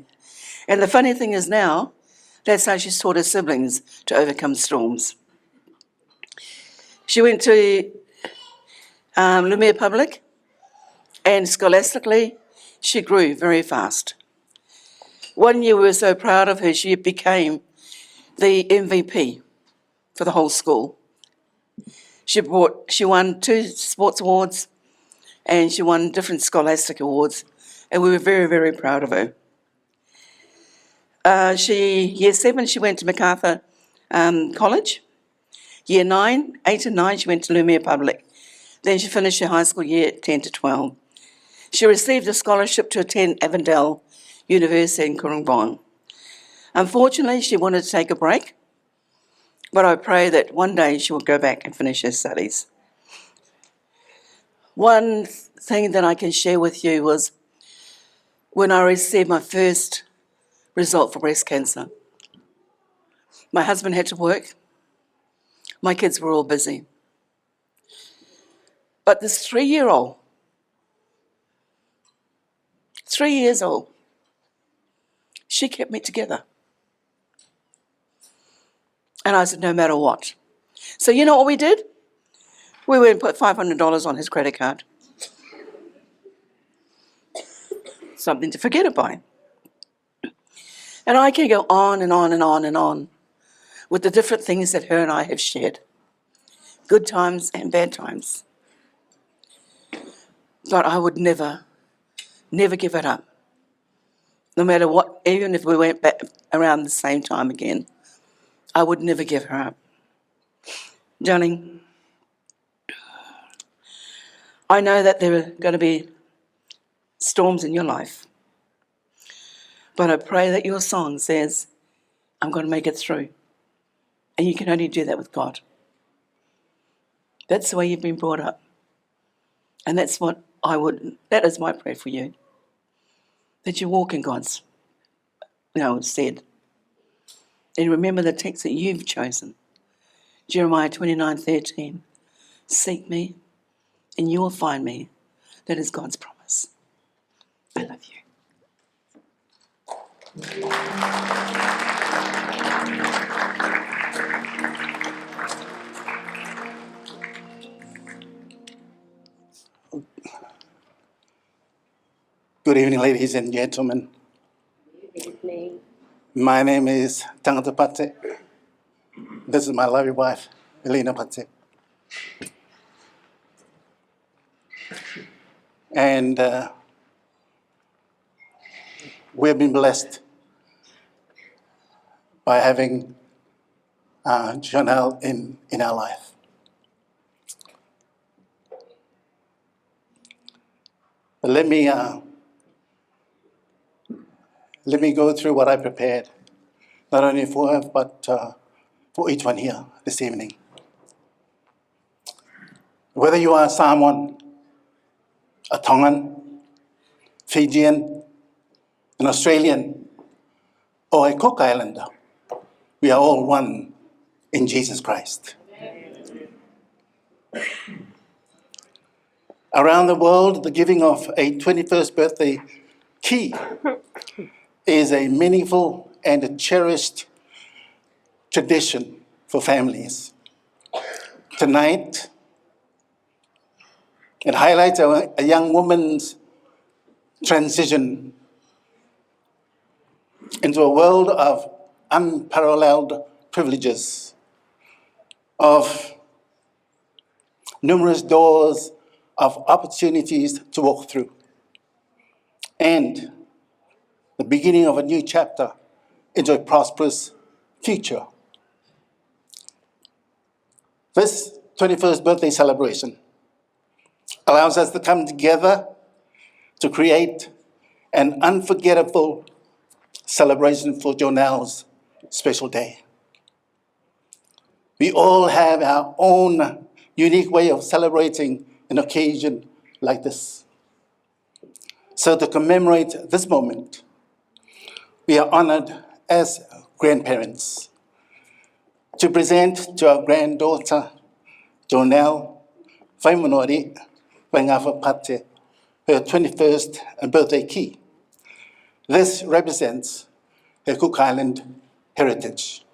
And the funny thing is now, that's how she's taught her siblings to overcome storms. She went to Lumiere Public, and scholastically, she grew very fast. One year we were so proud of her, she became the MVP for the whole school. She won 2 sports awards, and she won different scholastic awards, and we were very, very proud of her. Year 7, she went to MacArthur College. Year 9, 8 and 9, she went to Lumiere Public. Then she finished her high school year at 10 to 12. She received a scholarship to attend Avondale University in Kurrumbong. Unfortunately, she wanted to take a break, but I pray that one day she will go back and finish her studies. One thing that I can share with you was when I received my first result for breast cancer. My husband had to work. My kids were all busy. But this 3-year-old, 3 years old, she kept me together. And I said, no matter what. So you know what we did? We went and put $500 on his credit card. Something to forget about. And I can go on and on and on and on with the different things that her and I have shared. Good times and bad times. But I would never give it up. No matter what, even if we went back around the same time again, I would never give her up. Darling, I know that there are going to be storms in your life, but I pray that your song says, I'm going to make it through. And you can only do that with God. That's the way you've been brought up. And that is my prayer for you. That you walk in God's, stead. And remember the text that you've chosen. Jeremiah 29:13. Seek me, and you will find me. That is God's promise. I love you. Good evening, ladies and gentlemen. My name is Tangata Pate. This is my lovely wife, Elena Pate. And we've been blessed by having Jornell in our life. But let me go through what I prepared, not only for her, but for each one here this evening. Whether you are Samoan, a Tongan, Fijian, an Australian, or a Cook Islander, we are all one in Jesus Christ. Around the world, the giving of a 21st birthday key is a meaningful and a cherished tradition for families. Tonight, it highlights a young woman's transition into a world of unparalleled privileges, of numerous doors of opportunities to walk through, and the beginning of a new chapter into a prosperous future. This 21st birthday celebration allows us to come together to create an unforgettable celebration for Jornell's special day. We all have our own unique way of celebrating an occasion like this. So to commemorate this moment, we are honored as grandparents to present to our granddaughter, Jornell Whaimonori Waingafa her 21st birthday key. This represents her Cook Island heritage.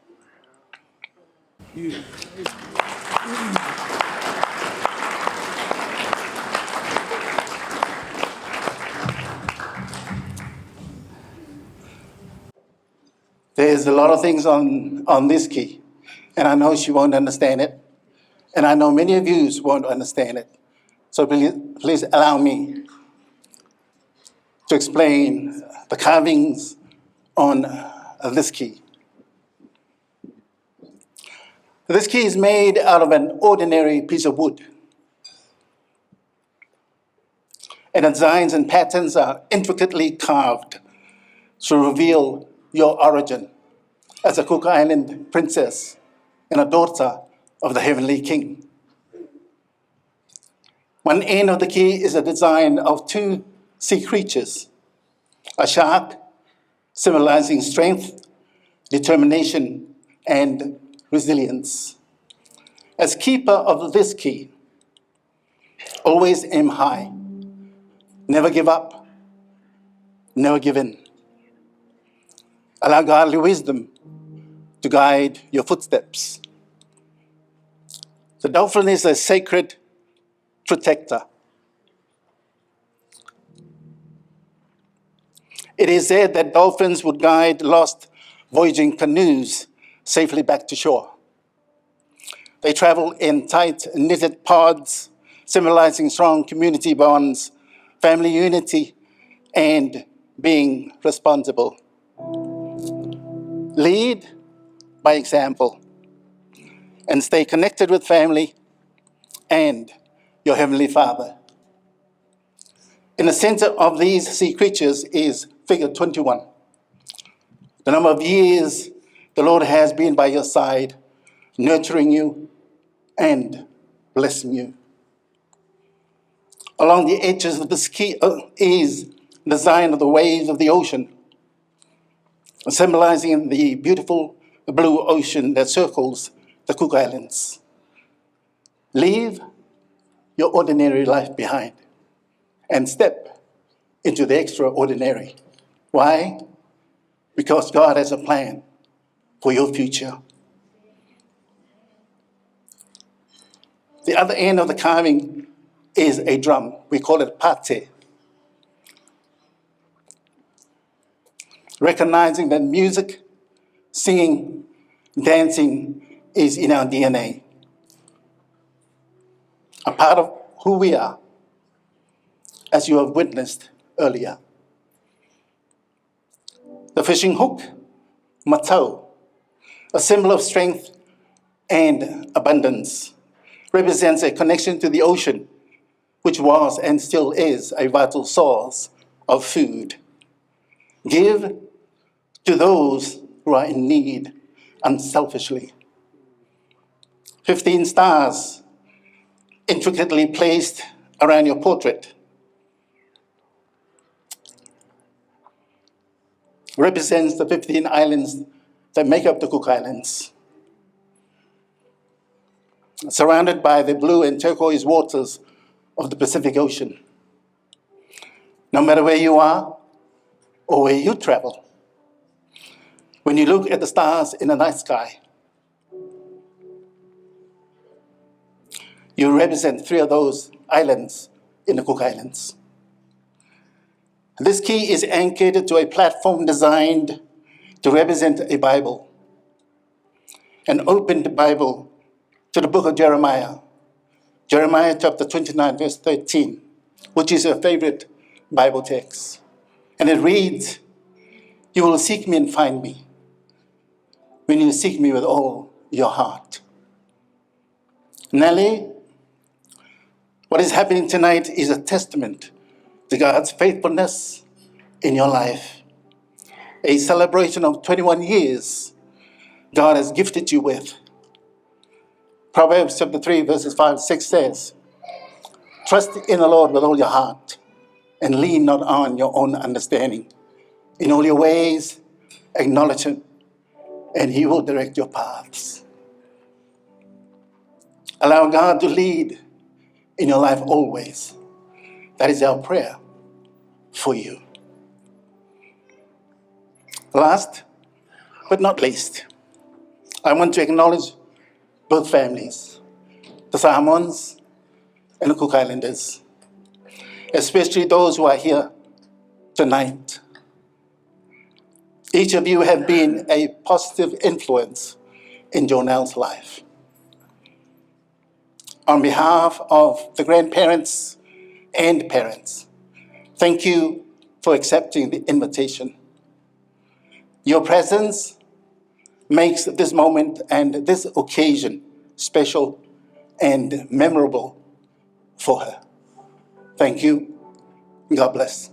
There's a lot of things on this key, and I know she won't understand it, and I know many of you won't understand it. So please allow me to explain the carvings on this key. This key is made out of an ordinary piece of wood, and the designs and patterns are intricately carved to reveal your origin as a Cook Island princess and a daughter of the Heavenly King. One end of the key is a design of two sea creatures, a shark symbolizing strength, determination, and resilience. As keeper of this key, always aim high, never give up, never give in. Allow godly wisdom to guide your footsteps. The dolphin is a sacred protector. It is said that dolphins would guide lost voyaging canoes safely back to shore. They travel in tight knitted pods, symbolizing strong community bonds, family unity, and being responsible. Lead by example and stay connected with family and your Heavenly Father. In the center of these sea creatures is figure 21. The number of years the Lord has been by your side, nurturing you and blessing you. Along the edges of this key is the design of the waves of the ocean, symbolizing the beautiful blue ocean that circles the Cook Islands. Leave your ordinary life behind and step into the extraordinary. Why? Because God has a plan for your future. The other end of the carving is a drum. We call it pate. recognizing that music, singing, dancing is in our DNA, a part of who we are, as you have witnessed earlier. The fishing hook, matau, a symbol of strength and abundance, represents a connection to the ocean, which was and still is a vital source of food. Give to those who are in need unselfishly. 15 stars intricately placed around your portrait represents the 15 islands that make up the Cook Islands. Surrounded by the blue and turquoise waters of the Pacific Ocean. No matter where you are or where you travel, when you look at the stars in the night sky, you represent 3 of those islands in the Cook Islands. This key is anchored to a platform designed to represent a Bible, an opened Bible to the book of Jeremiah, Jeremiah chapter 29, verse 13, which is a favorite Bible text. And it reads, "You will seek me and find me when you seek me with all your heart." Nelly, what is happening tonight is a testament to God's faithfulness in your life. A celebration of 21 years God has gifted you with. Proverbs chapter 3, verses 5 6 says, "Trust in the Lord with all your heart and lean not on your own understanding. In all your ways, acknowledge him, and he will direct your paths." Allow God to lead in your life always. That is our prayer for you. Last but not least, I want to acknowledge both families, the Samoans and the Cook Islanders, especially those who are here tonight. Each of you have been a positive influence in Jornell's life. On behalf of the grandparents and parents, thank you for accepting the invitation. Your presence makes this moment and this occasion special and memorable for her. Thank you. God bless.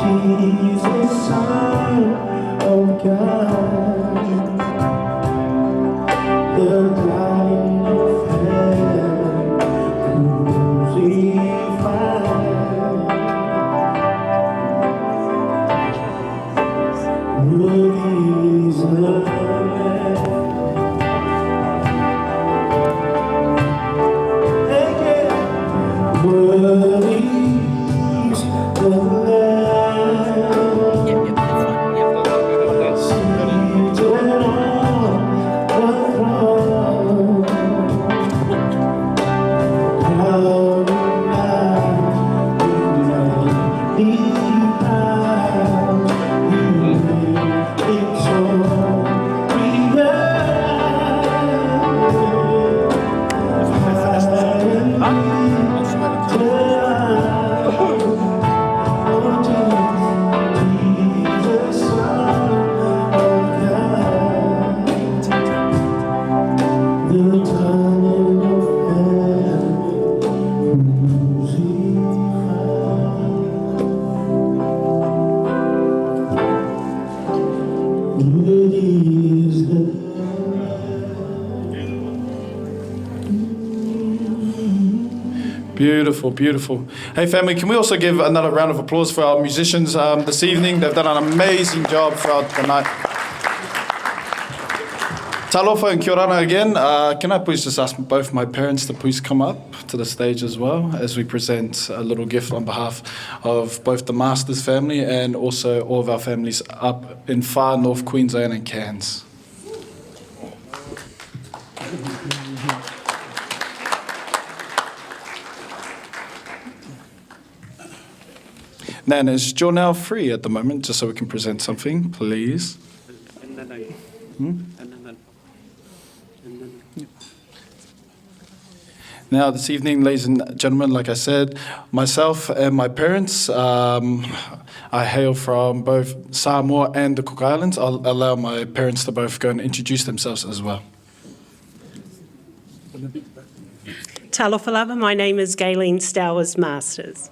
Jesus, Son of God, the light of heaven, crucified. Worthy is the Lamb. Worthy is the Lamb. To Beautiful, beautiful. Hey, family, can we also give another round of applause for our musicians this evening? They've done an amazing job throughout the night. Talofa and kia ora again. Can I please just ask both my parents to please come up to the stage as well as we present a little gift on behalf of both the Masters family and also all of our families up in far North Queensland and Cairns. Nan, is Jornell free at the moment, just so we can present something, please? Now, this evening, ladies and gentlemen, like I said, myself and my parents, I hail from both Samoa and the Cook Islands. I'll allow my parents to both go and introduce themselves as well. Talofa lava, my name is Gayleen Stowers Masters.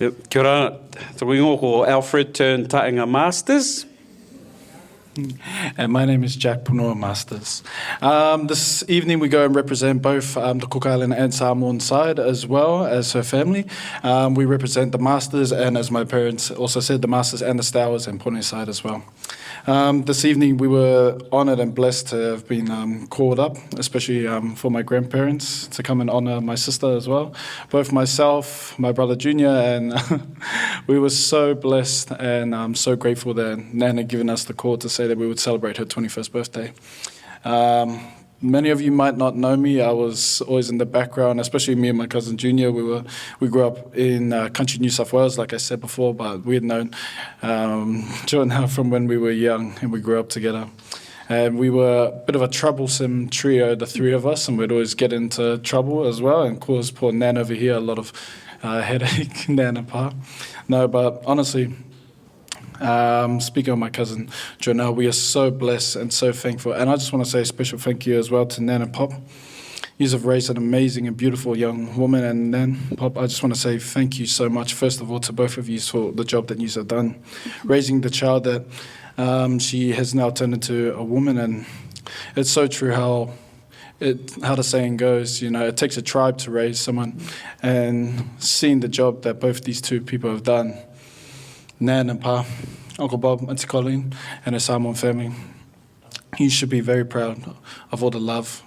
Yep. Kia ora, tōku ingo ko Alfred Turn Tainga Masters. And my name is Jack Punua Masters. This evening we go and represent both the Cook Island and Samoan side as well as her family. We represent the Masters and, as my parents also said, the Masters and the Stowers and Pone side as well. This evening we were honoured and blessed to have been called up, especially for my grandparents to come and honour my sister as well. Both myself, my brother Junior, and we were so blessed and so grateful that Nan had given us the call to say that we would celebrate her 21st birthday. Many of you might not know me. I was always in the background, especially me and my cousin Junior. We grew up in country New South Wales, like I said before, but we had known Jornell from when we were young and we grew up together. And we were a bit of a troublesome trio, the three of us, and we'd always get into trouble as well and cause poor Nan over here a lot of headache, Nan and Pa. No, but honestly, speaking of my cousin Jornell, we are so blessed and so thankful. And I just want to say a special thank you as well to Nan and Pop. You have raised an amazing and beautiful young woman. And Nan, Pop, I just want to say thank you so much, first of all, to both of you for the job that you have done, raising the child that she has now turned into a woman. And it's so true how the saying goes, you know, it takes a tribe to raise someone. And seeing the job that both these two people have done, Nan and Pa, Uncle Bob, Auntie Colleen, and her Samoan family, you should be very proud of all the love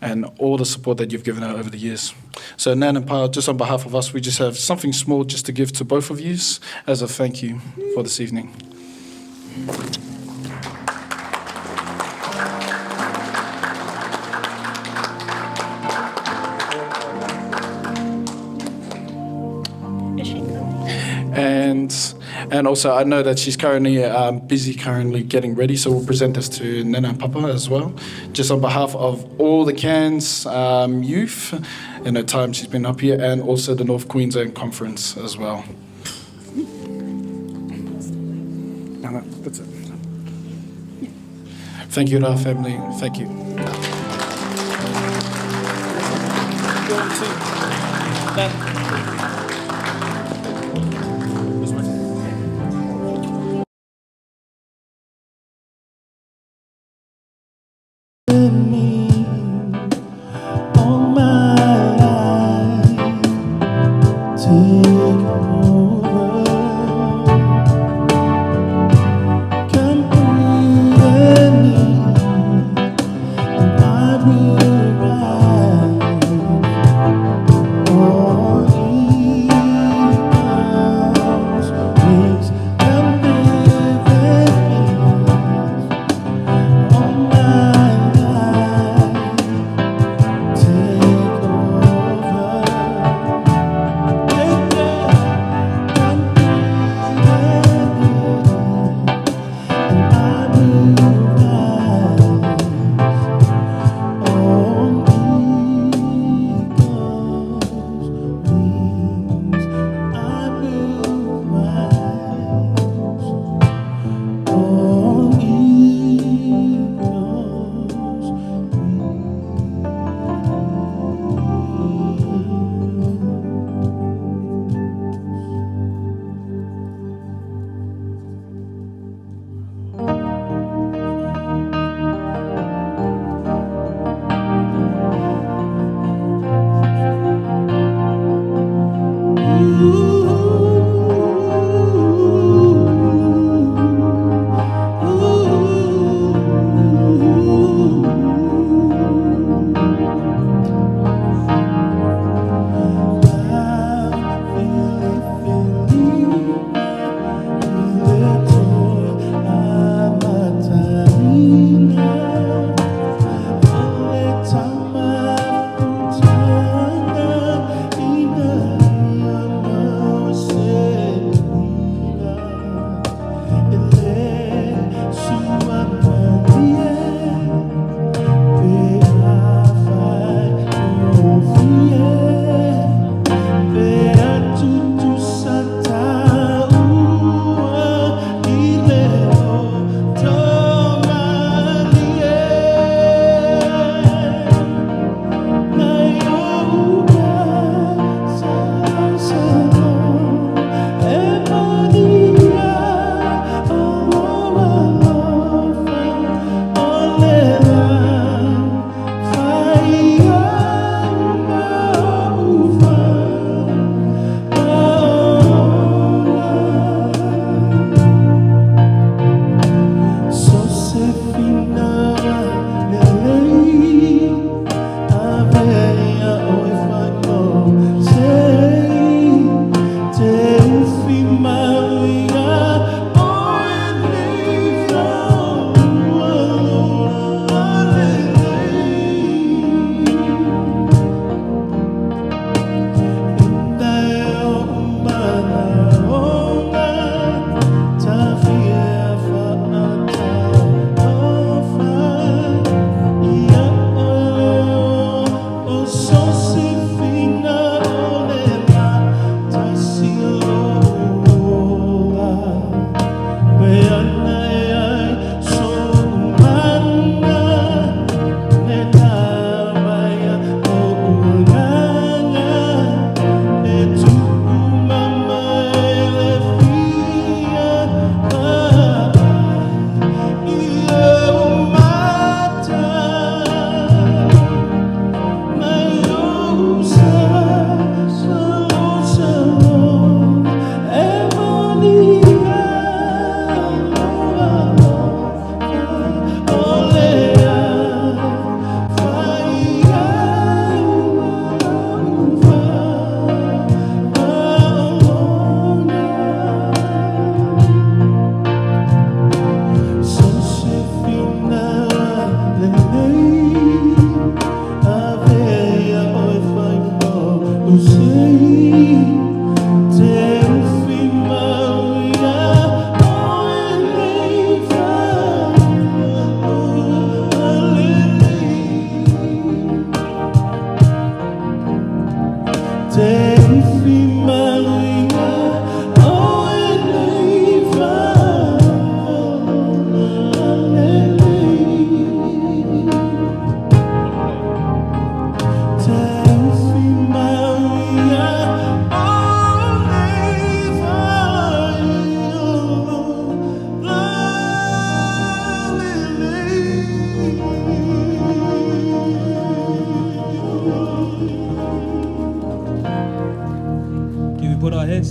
and all the support that you've given her over the years. So Nan and Pa, just on behalf of us, we just have something small just to give to both of you as a thank you for this evening. And also, I know that she's currently busy getting ready, so we'll present this to Nana and Papa as well. Just on behalf of all the Cairns youth, in her time she's been up here, and also the North Queensland Conference as well. No, that's it. Thank you to our family. Thank you.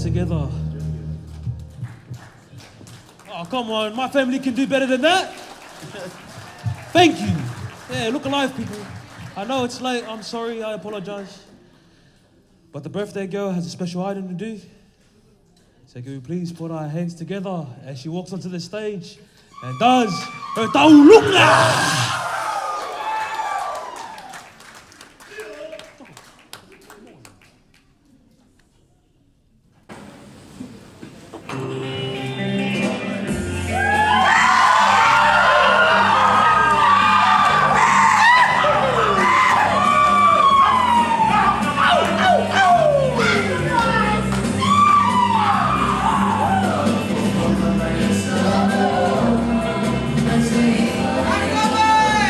Together. Oh, come on, my family can do better than that. Thank you. Yeah, look alive, people. I know it's late, I'm sorry, I apologize. But the birthday girl has a special item to do. So can we please put our hands together as she walks onto the stage and does her taulunga! Bye.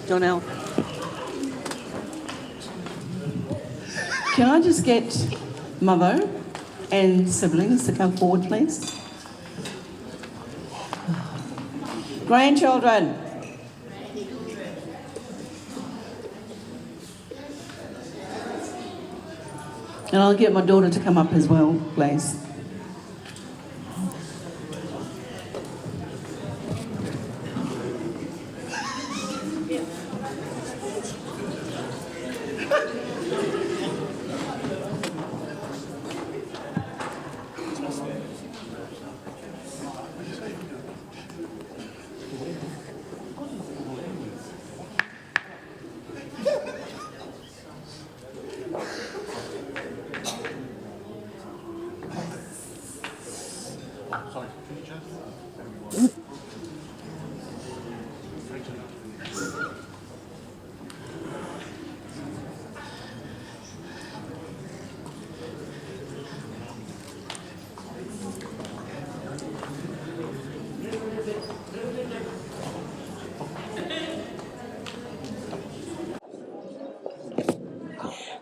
Jornell. Can I just get Mother and siblings to come forward, please? Grandchildren. And I'll get my daughter to come up as well, please.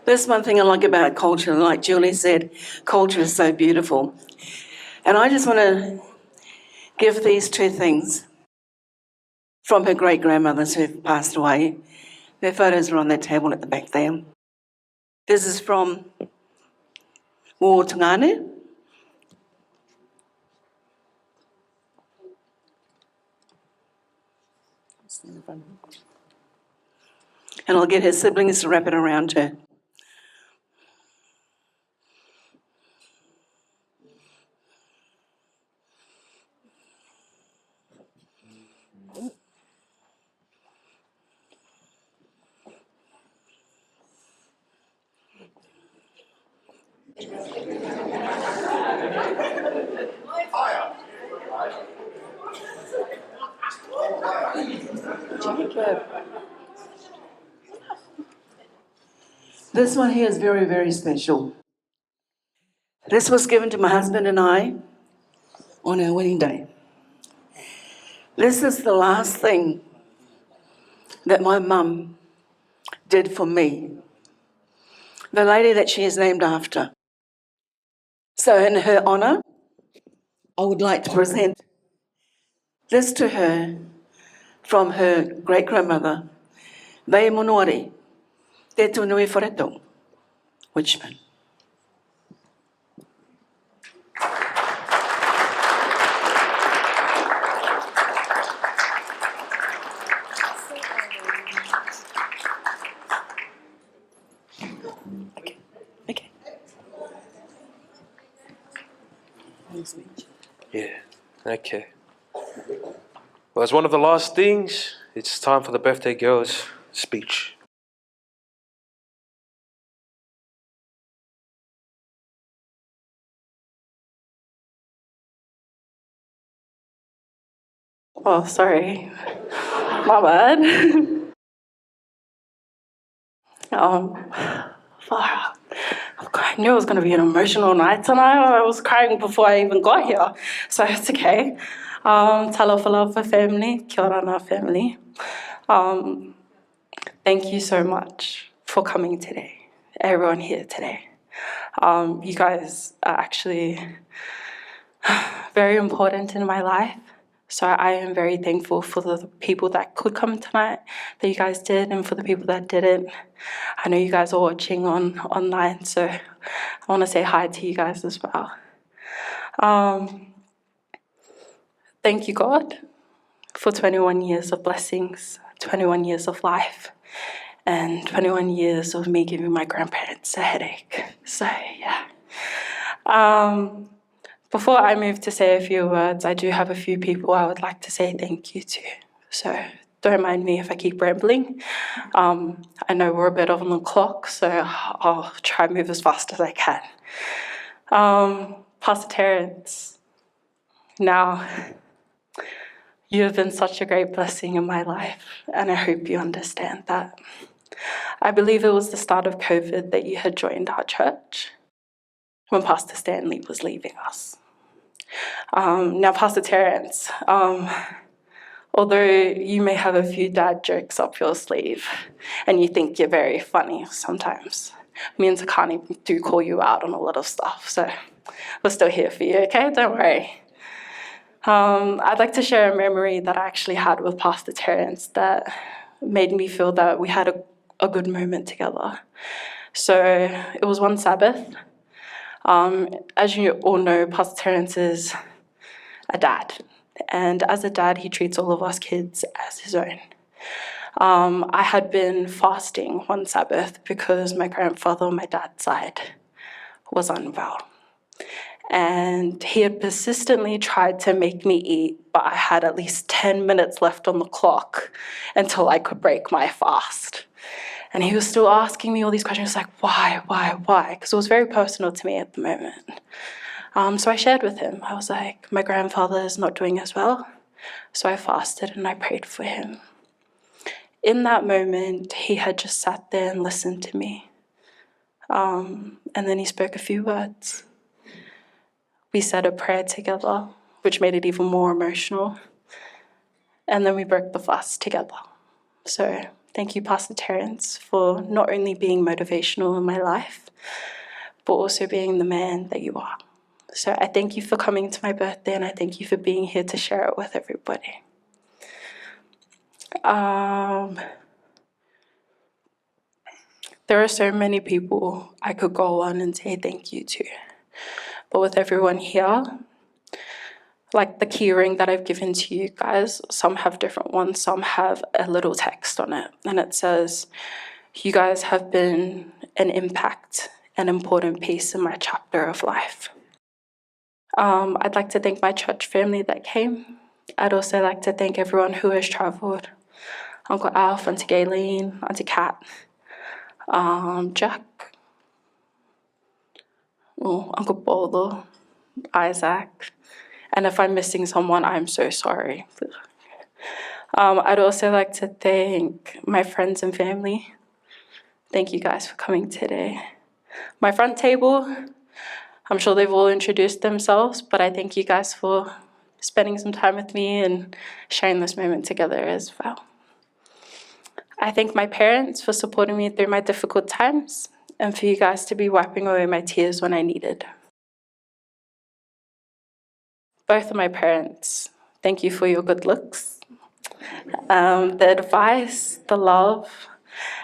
That's one thing I like about culture. Like Julie said, culture is so beautiful. And I just want to give these two things from her great-grandmothers who've passed away. Their photos are on that table at the back there. This is from War Tangane. And I'll get her siblings to wrap it around her. Jacob. This one here is very, very special. This was given to my husband and I on our wedding day. This is the last thing that my mum did for me, the lady that she is named after. So in her honour, I would like to present this to her from her great-grandmother, Vei Monuari, Te Tunui Whareto, Witchman. Yeah, okay. Well, as one of the last things, it's time for the birthday girl's speech. Oh, sorry. My bad. I knew it was going to be an emotional night tonight. I was crying before I even got here, so it's okay. Talofa family, kia ora na family. Thank you so much for coming today, everyone here today. You guys are actually very important in my life. So I am very thankful for the people that could come tonight, that you guys did, and for the people that didn't. I know you guys are watching online, so I want to say hi to you guys as well. Thank you, God, for 21 years of blessings, 21 years of life, and 21 years of me giving my grandparents a headache. So, yeah. Before I move to say a few words, I do have a few people I would like to say thank you to. So don't mind me if I keep rambling. I know we're a bit on the clock, so I'll try and move as fast as I can. Pastor Terrence, now, you have been such a great blessing in my life, and I hope you understand that. I believe it was the start of COVID that you had joined our church. when Pastor Stanley was leaving us. Now, Pastor Terence, although you may have a few dad jokes up your sleeve and you think you're very funny sometimes, me and Takani do call you out on a lot of stuff, so we're still here for you, okay? Don't worry. I'd like to share a memory that I actually had with Pastor Terence that made me feel that we had a good moment together. So it was one Sabbath. As you all know, Pastor Terence is a dad. And as a dad, he treats all of us kids as his own. I had been fasting one Sabbath because my grandfather on my dad's side was unwell. And he had persistently tried to make me eat, but I had at least 10 minutes left on the clock until I could break my fast. And he was still asking me all these questions, like, why? Because it was very personal to me at the moment. So I shared with him. I was like, my grandfather is not doing as well. So I fasted and I prayed for him. In that moment, he had just sat there and listened to me. And then he spoke a few words. We said a prayer together, which made it even more emotional. And then we broke the fast together. So thank you, Pastor Terence, for not only being motivational in my life, but also being the man that you are. So I thank you for coming to my birthday, and I thank you for being here to share it with everybody. There are so many people I could go on and say thank you to. But with everyone here, like the key ring that I've given to you guys, some have different ones, some have a little text on it. And it says, you guys have been an impact, an important piece in my chapter of life. I'd like to thank my church family that came. I'd also like to thank everyone who has travelled. Uncle Alf, Auntie Gayleen, Auntie Kat, Jack, Uncle Paula, Isaac. And if I'm missing someone, I'm so sorry. I'd also like to thank my friends and family. Thank you guys for coming today. My front table, I'm sure they've all introduced themselves, but I thank you guys for spending some time with me and sharing this moment together as well. I thank my parents for supporting me through my difficult times and for you guys to be wiping away my tears when I needed. Both of my parents, thank you for your good looks, the advice, the love,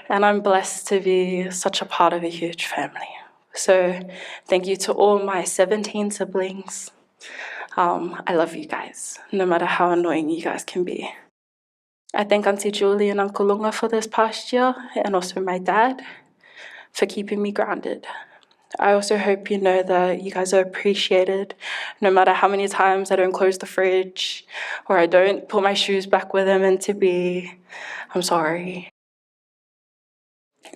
and I'm blessed to be such a part of a huge family. So thank you to all my 17 siblings. I love you guys, no matter how annoying you guys can be. I thank Auntie Julie and Uncle Lunga for this past year, and also my dad for keeping me grounded. I also hope you know that you guys are appreciated, no matter how many times I don't close the fridge or I don't put my shoes back where they're meant to be. I'm sorry.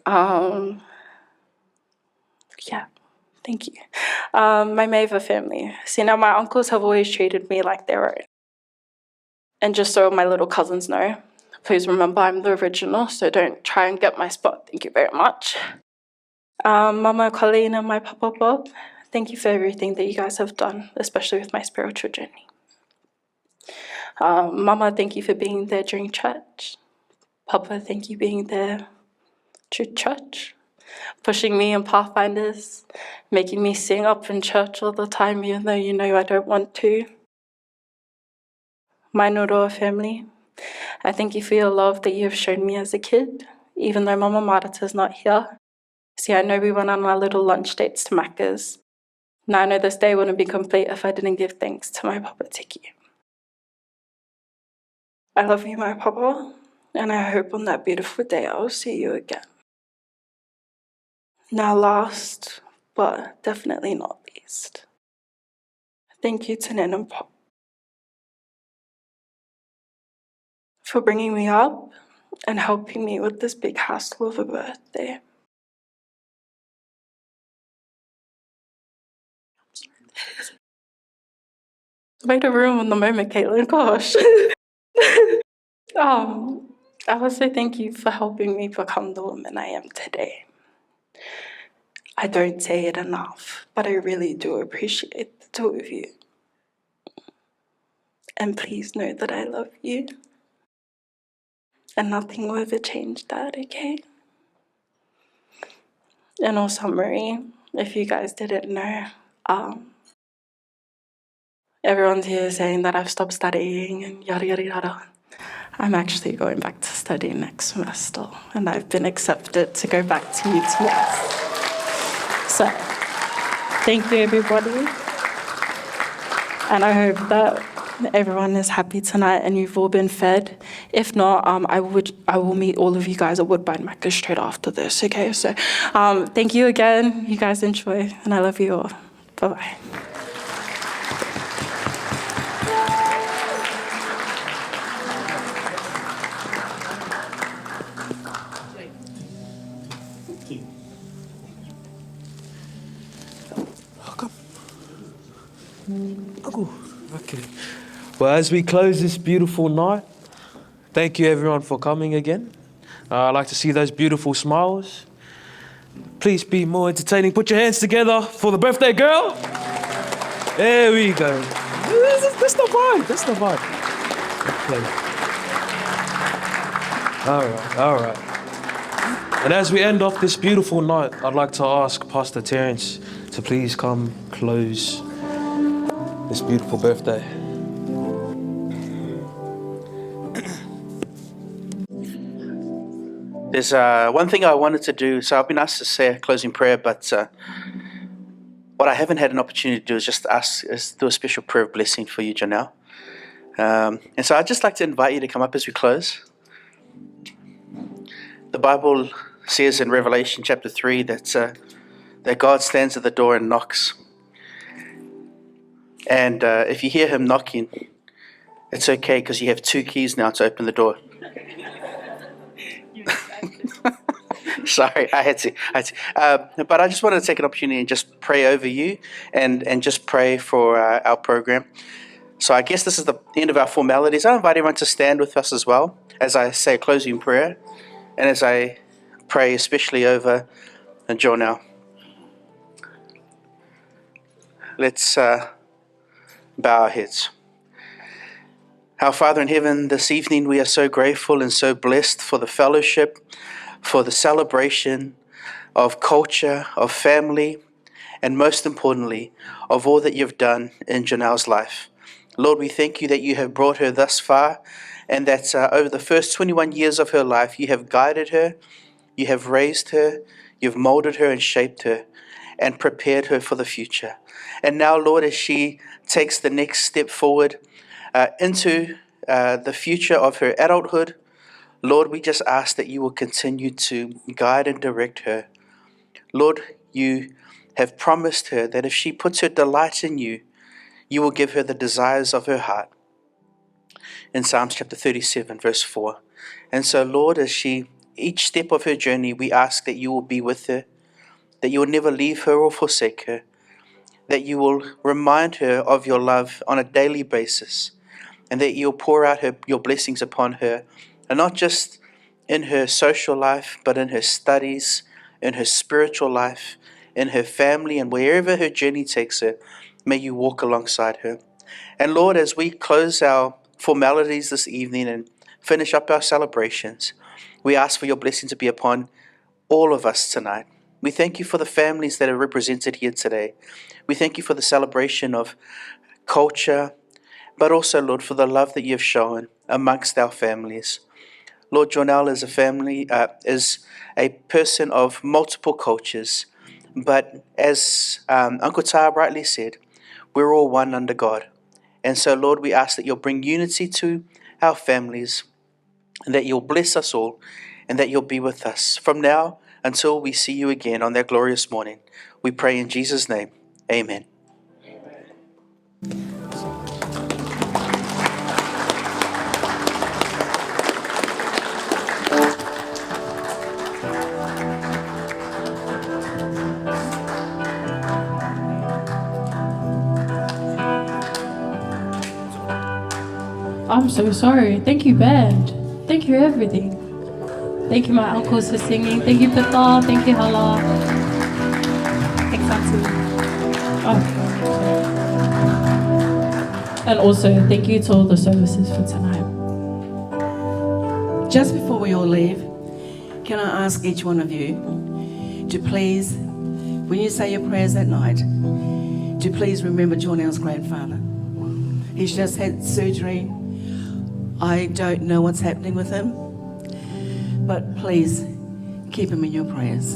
Yeah, thank you. My Mava family. See, now my uncles have always treated me like their own. And just so my little cousins know, please remember I'm the original, so don't try and get my spot. Thank you very much. Mama Colleen and my Papa Bob, thank you for everything that you guys have done, especially with my spiritual journey. Mama, thank you for being there during church. Papa, thank you for being there through church, pushing me in Pathfinders, making me sing up in church all the time, even though you know I don't want to. My Noroa family, I thank you for your love that you have shown me as a kid, even though Mama Marita's not here. See, I know we went on our little lunch dates to Macca's. Now I know this day wouldn't be complete if I didn't give thanks to my Papa Tiki. I love you, my Papa, and I hope on that beautiful day I will see you again. Now last, but definitely not least, thank you to Nan and Pop for bringing me up and helping me with this big hassle of a birthday. Made a room in the moment, Caitlin, gosh. I would say thank you for helping me become the woman I am today. I don't say it enough, but I really do appreciate the two of you. And please know that I love you. And nothing will ever change that, okay? In all summary, if you guys didn't know, everyone's here saying that I've stopped studying and yada yada yada. I'm actually going back to study next semester, and I've been accepted to go back to UTS. So, thank you everybody. And I hope that everyone is happy tonight and you've all been fed. If not, I will meet all of you guys at Woodbine Macca straight after this, okay? So, thank you again. You guys enjoy, and I love you all. Bye-bye. Okay. Well, as we close this beautiful night, thank you everyone for coming again. I'd like to see those beautiful smiles. Please be more entertaining. Put your hands together for the birthday girl. There we go. That's the vibe. That's the vibe. Okay. All right. And as we end off this beautiful night, I'd like to ask Pastor Terence to please come close this beautiful birthday. There's one thing I wanted to do. So I've been asked to say a closing prayer, but what I haven't had an opportunity to do is just do a special prayer of blessing for you, Jornell. And so I'd just like to invite you to come up as we close. The Bible says in Revelation chapter 3 that God stands at the door and knocks. And if you hear him knocking, it's okay because you have 2 keys now to open the door. Sorry, I had to. But I just wanted to take an opportunity and just pray over you and just pray for our program. So I guess this is the end of our formalities. I invite everyone to stand with us as well as I say a closing prayer and as I pray especially over Jornell. Let's bow our heads. Our Father in heaven, this evening we are so grateful and so blessed for the fellowship, for the celebration of culture, of family, and most importantly, of all that you've done in Jornell's life. Lord, we thank you that you have brought her thus far and that over the first 21 years of her life, you have guided her, you have raised her, you've molded her and shaped her and prepared her for the future. And now, Lord, as she takes the next step forward into the future of her adulthood, Lord, we just ask that you will continue to guide and direct her. Lord, you have promised her that if she puts her delight in you, you will give her the desires of her heart. In Psalms chapter 37, verse 4. And so, Lord, as each step of her journey, we ask that you will be with her, that you will never leave her or forsake her, that you will remind her of your love on a daily basis, and that you'll pour out your blessings upon her, and not just in her social life, but in her studies, in her spiritual life, in her family, and wherever her journey takes her, may you walk alongside her. And Lord, as we close our formalities this evening and finish up our celebrations, we ask for your blessing to be upon all of us tonight. We thank you for the families that are represented here today. We thank you for the celebration of culture, but also, Lord, for the love that you've shown amongst our families. Lord, Jornell is is a person of multiple cultures, but as Uncle Tar rightly said, we're all one under God. And so, Lord, we ask that you'll bring unity to our families, and that you'll bless us all, and that you'll be with us from now until we see you again on that glorious morning. We pray in Jesus' name. Amen. I'm so sorry. Thank you, band. Thank you, everything. Thank you, my uncles, for singing. Thank you, Papa. Thank you, Hala. And also, thank you to all the services for tonight. Just before we all leave, can I ask each one of you to please, when you say your prayers at night, to please remember Jornell's grandfather. He's just had surgery. I don't know what's happening with him, but please keep him in your prayers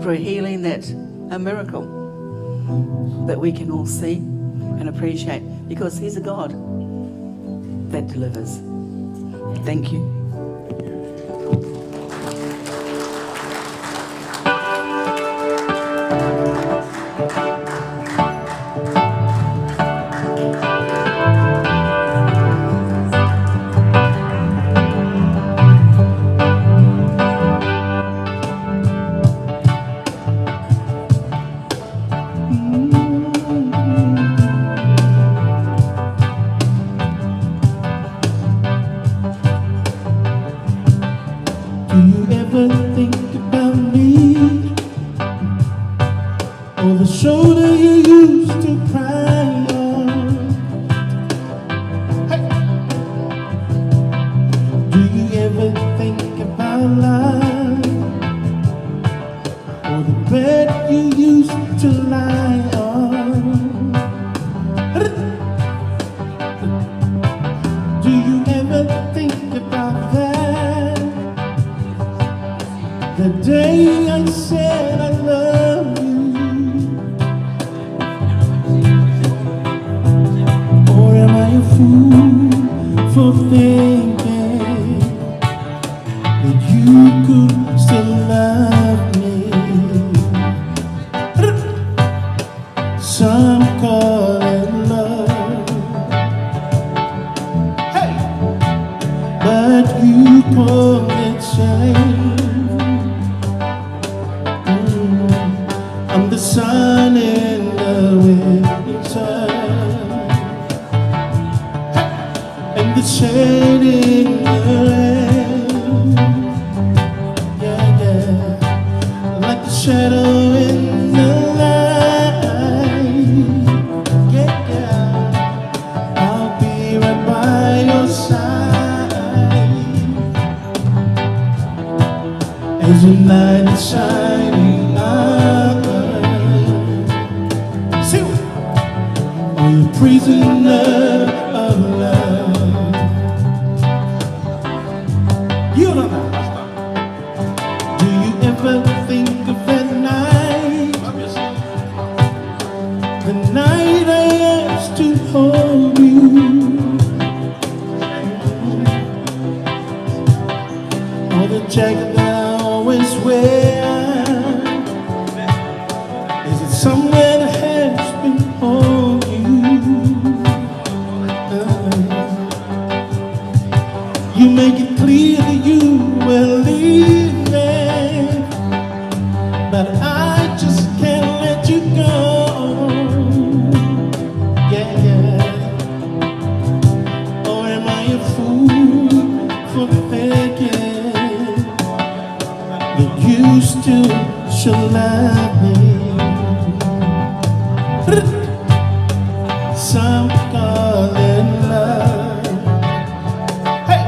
for a healing, a miracle that we can all see and appreciate, because he's a God that delivers. Thank you. Do you ever think about me? Or the shoulder you used to cry on? Hey. Do you ever think about love? Or the bed you used to lie on? Do you ever think about that? The day I said I love you. Or am I a fool for thinking that you could still love me? Some call it love, hey, but you call it shame. I'm the sun in the winter, and the shade in the rain. Yeah, yeah, like the shadow in the light. Yeah, yeah, I'll be right by your side as your night is shining. Are you a prisoner of love? You don't know. Do you ever think of that night? The night I asked to hold you. Or the jacket that I always wear. Is it somewhere that has been on you? You make it clear that you will leave me, but I just can't let you go. Yeah, yeah. Or am I a fool for thinking that you still should love me? Some call it love, hey,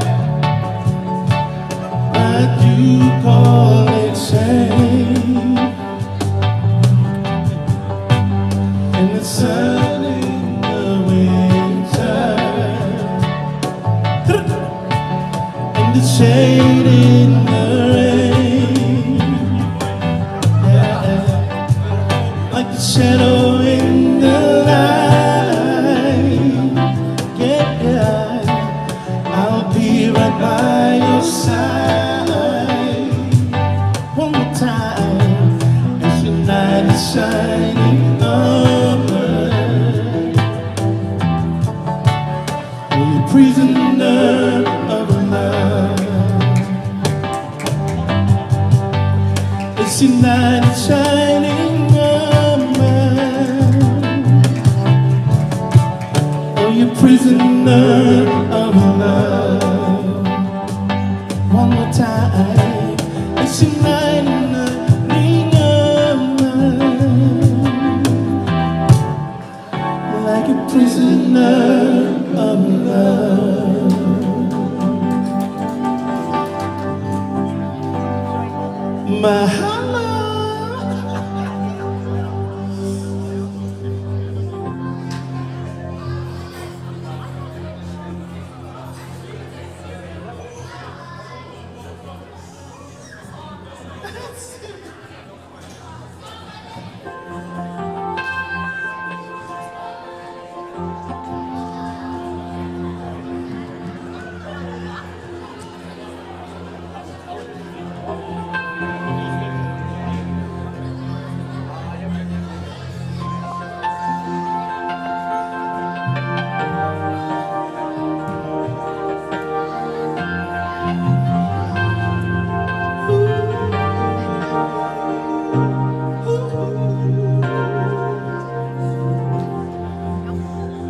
but you call it shame. And the sun in the winter, and the shade in the rain. Yeah, like the shadow in the light. Yeah, yeah, I'll be right by your side one more time as your night is shining over. Are you a prisoner of love? As your night is shining over. Are you a prisoner of love? One more time, it's your night in the ring of love. like a prisoner of love. Mahalo.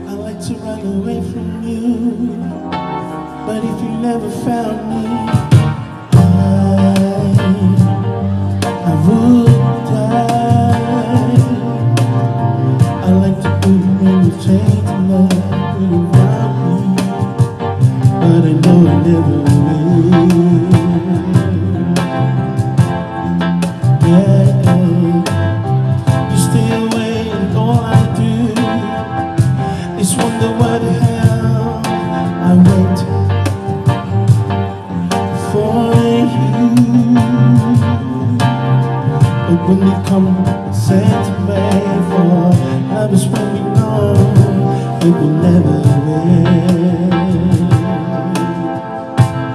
I like to run away from you, but if you never found me, I would die. I like to do when you change the love when you want me, but I know I never will. Yeah, you stay away and all I do is wonder what the hell I wait for you. But when you come and send me for love is when we know it will never end.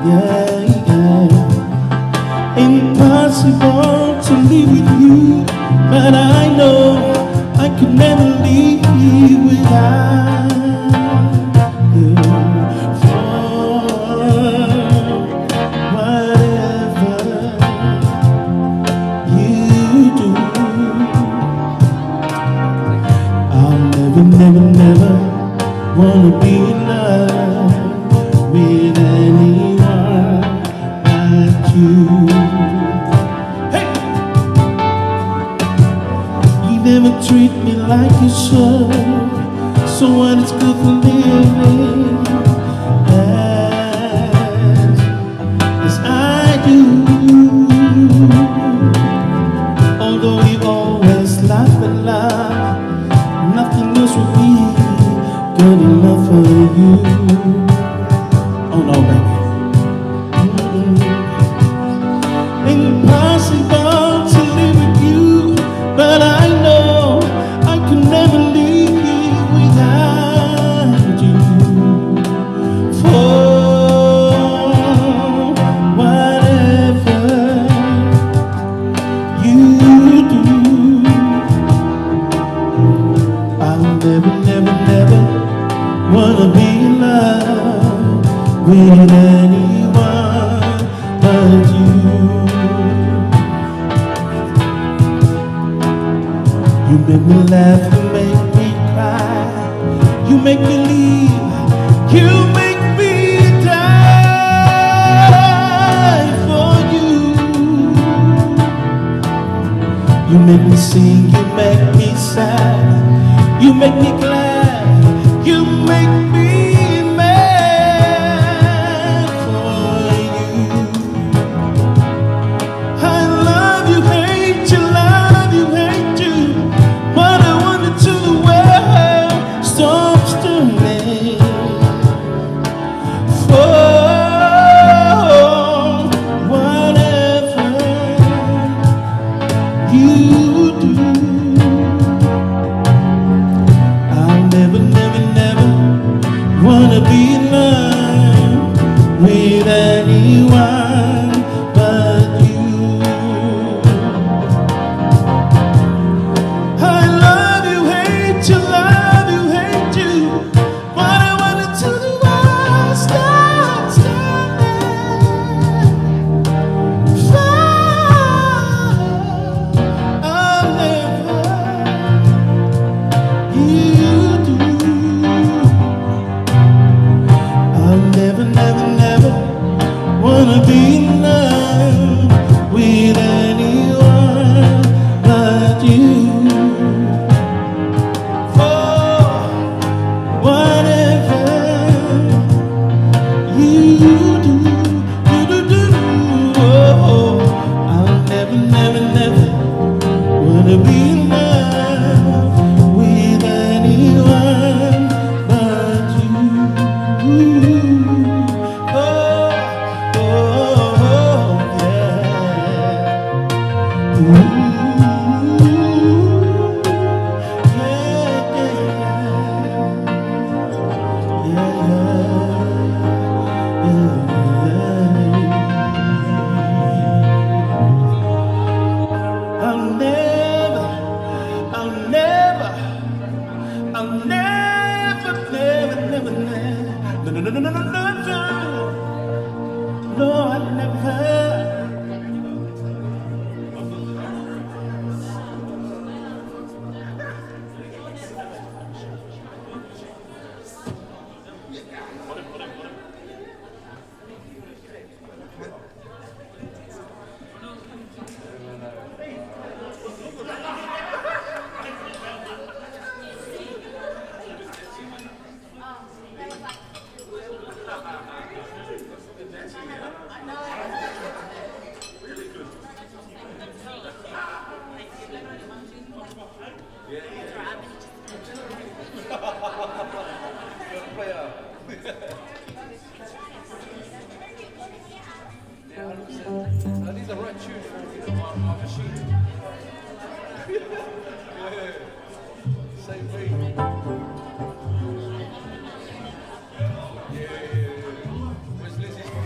Yeah, yeah. Impossible to live with you, but I know I could never leave without you. For whatever you do, I'll never, never, never wanna be in love with anyone like you. You never treat me like you should, so what is good for living as I do. Although we always laugh and laugh, nothing else will be good enough for you. Oh no, baby. Impossible to live with you, but I know I could never leave without you. For whatever you do, I'll never, never, never wanna be in love with anyone but you. You make me laugh, you make me cry, you make me leave, you make me die for you. You make me sing, you make me sad, you make me glad, you make me mad for you. I love you, hate you, love you, hate you. What I wanted to the world stops turning. For whatever you do, never, never, never, never, no, no, no, no, no, no, no, no, I never. These are right tunes for my machine. Same thing. Where's Lizzie's from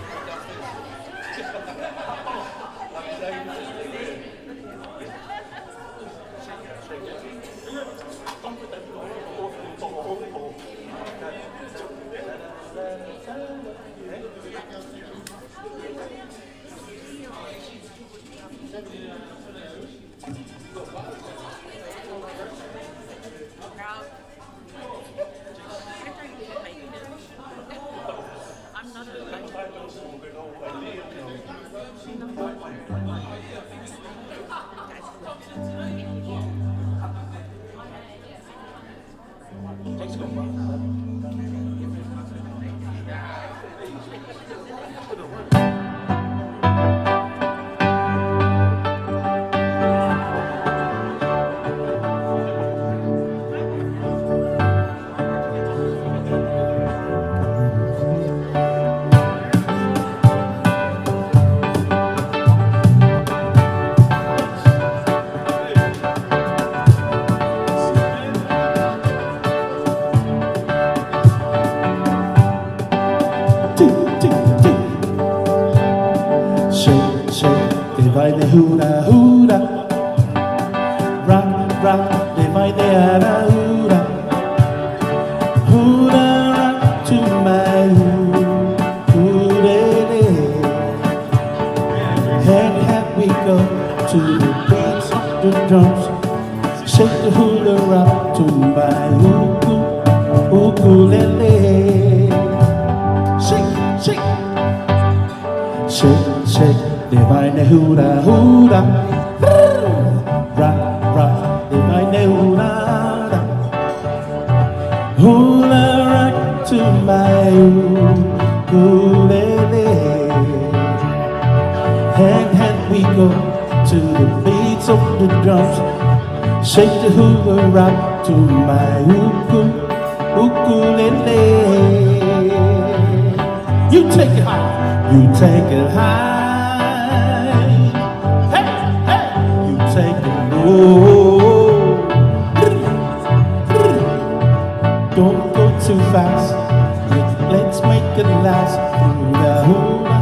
Vai de hura hura, rock rock, de vai de hura hura, hura rock to my hura. Hand we go to the beats of the drums, shake the hula rock to my ukulele. Shake, shake, shake, shake. Divine hura hura, rock rock. Divine hura, hula rock to my ukulele. Hand we go to the beats of the drums, shake the hula rock to my ukulele. You take it high, you take it high. Take it low. Don't go too fast. Let's make it last. Hula hula,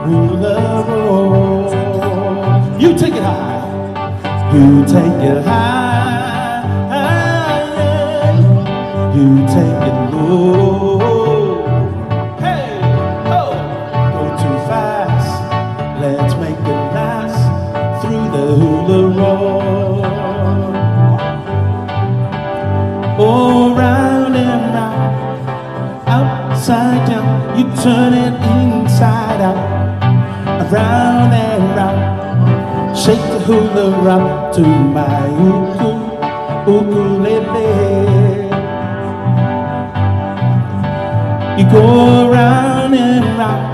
hula roll. You take it high. You take it high. You take it low. Hey, oh, go too fast. Let's make it last. Through the hula roll, oh, round and round, upside down, you turn it inside out, around and round, shake the hula rock to my ukulele. You go round and round,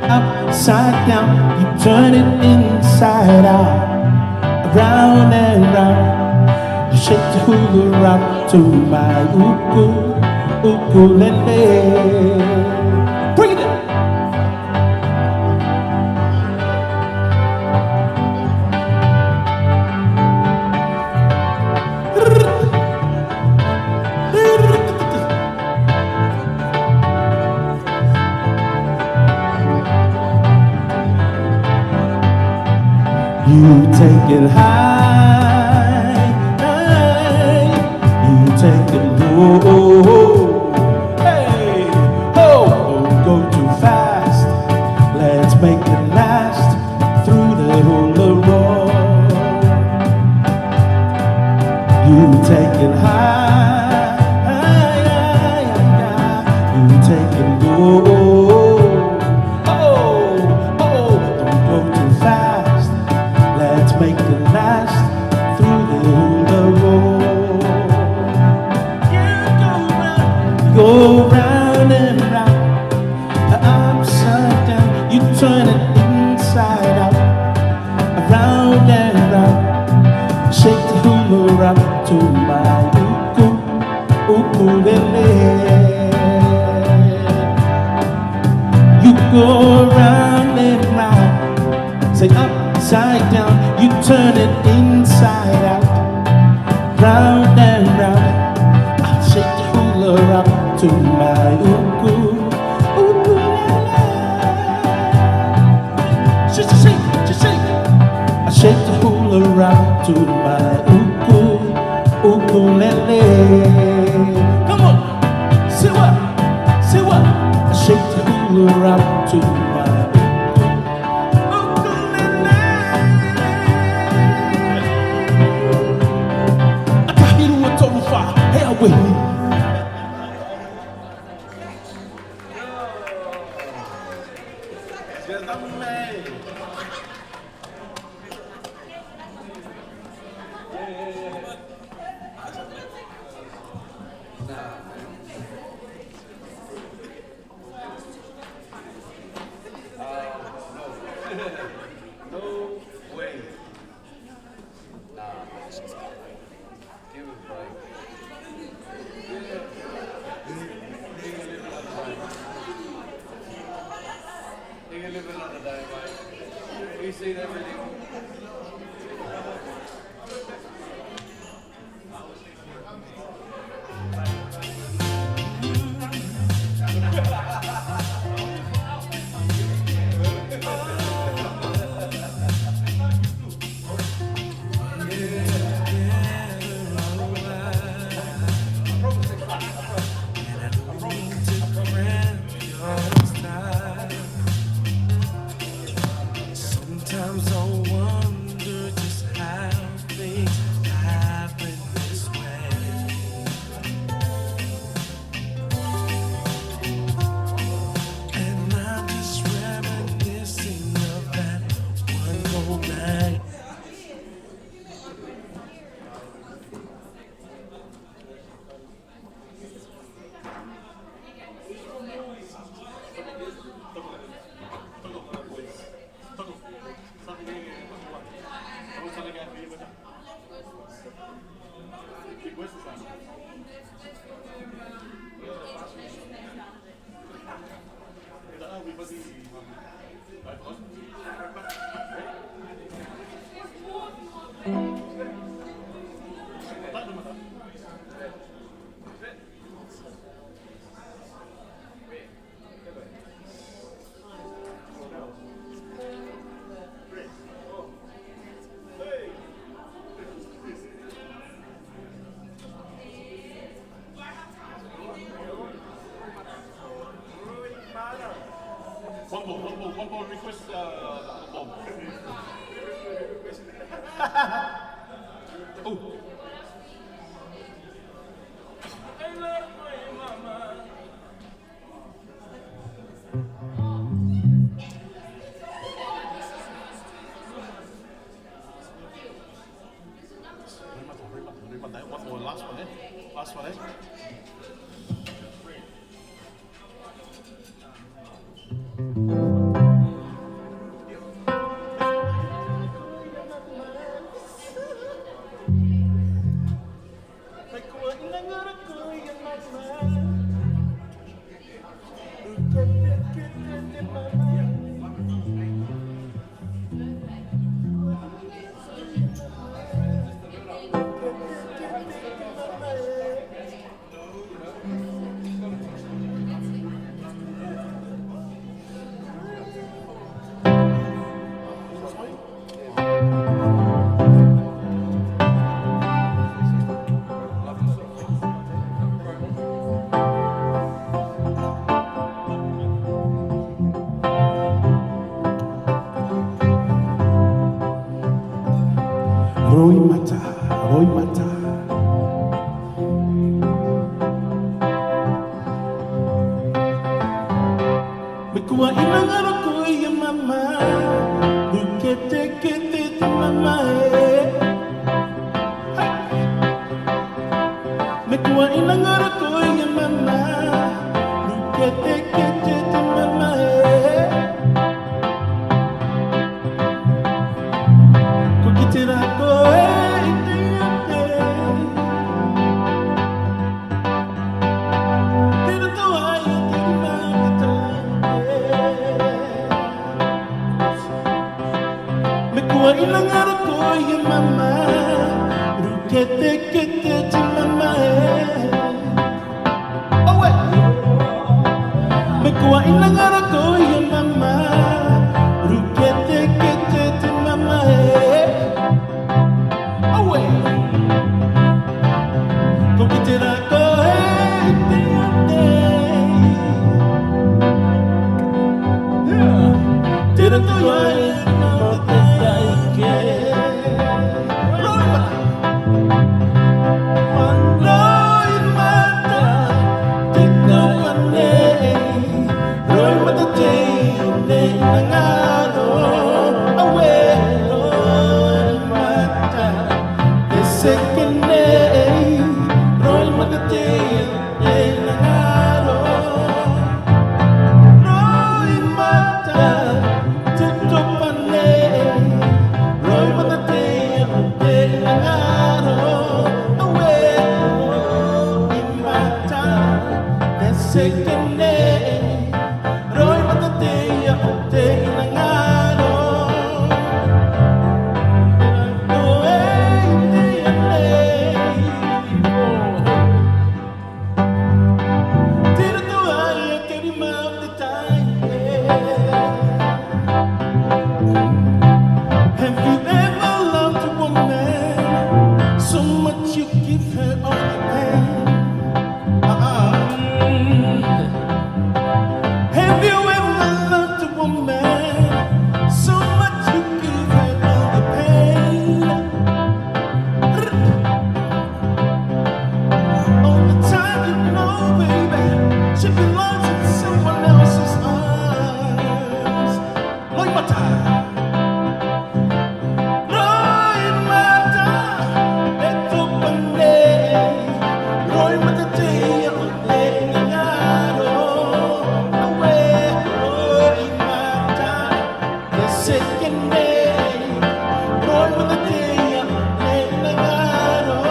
upside down, you turn it inside out, around and round, you shake the hula rock to my ukulele. Bring it in. You take it high, you take it ukulele. You go round and round, say upside down, you turn it inside out, round and round. I shake the hula up to my ukulele. Shake, shake, shake. I shake the hula up to my ukulele. Come on, say what? Say what? I shake the hula up to my ukulele. I got hit with total fire. Hell with me. Sometimes I wonder just how things happen this way. And I'm just reminiscing of that one cold night. One more request. Oh. One more, last one, eh? Last one, eh? Roy Mata, Roy Mata. Bikuwa inangaro ko ya mama, bukete kete ti mama eh. Bikuwa inangaro ko ya mama, bukete kete ti mama eh. Kukitira ko eh. inangara ko ya mama, rukete kete te mama awe, kokitera ko te tera to ya no te ke, Manloy mata, tiko wane, roy mata jane nangaro, awe roy mata, desekene, roy mata jane nangaro, roy mata, tiko wane, roy mata jane nangaro. Second day, Roy Matatea, day in the Nano. Didn't know I get him out the time. Have you ever loved a woman so much you give her all the pain? Have you ever loved a woman so much you give her all the pain? All the time you know, baby, she belongs in someone else's arms. Like my time. Roy mata, eto pande, Roy mata jaya ule ngaro, awe Roy mata, the second day, Roy mata jaya ule ngaro,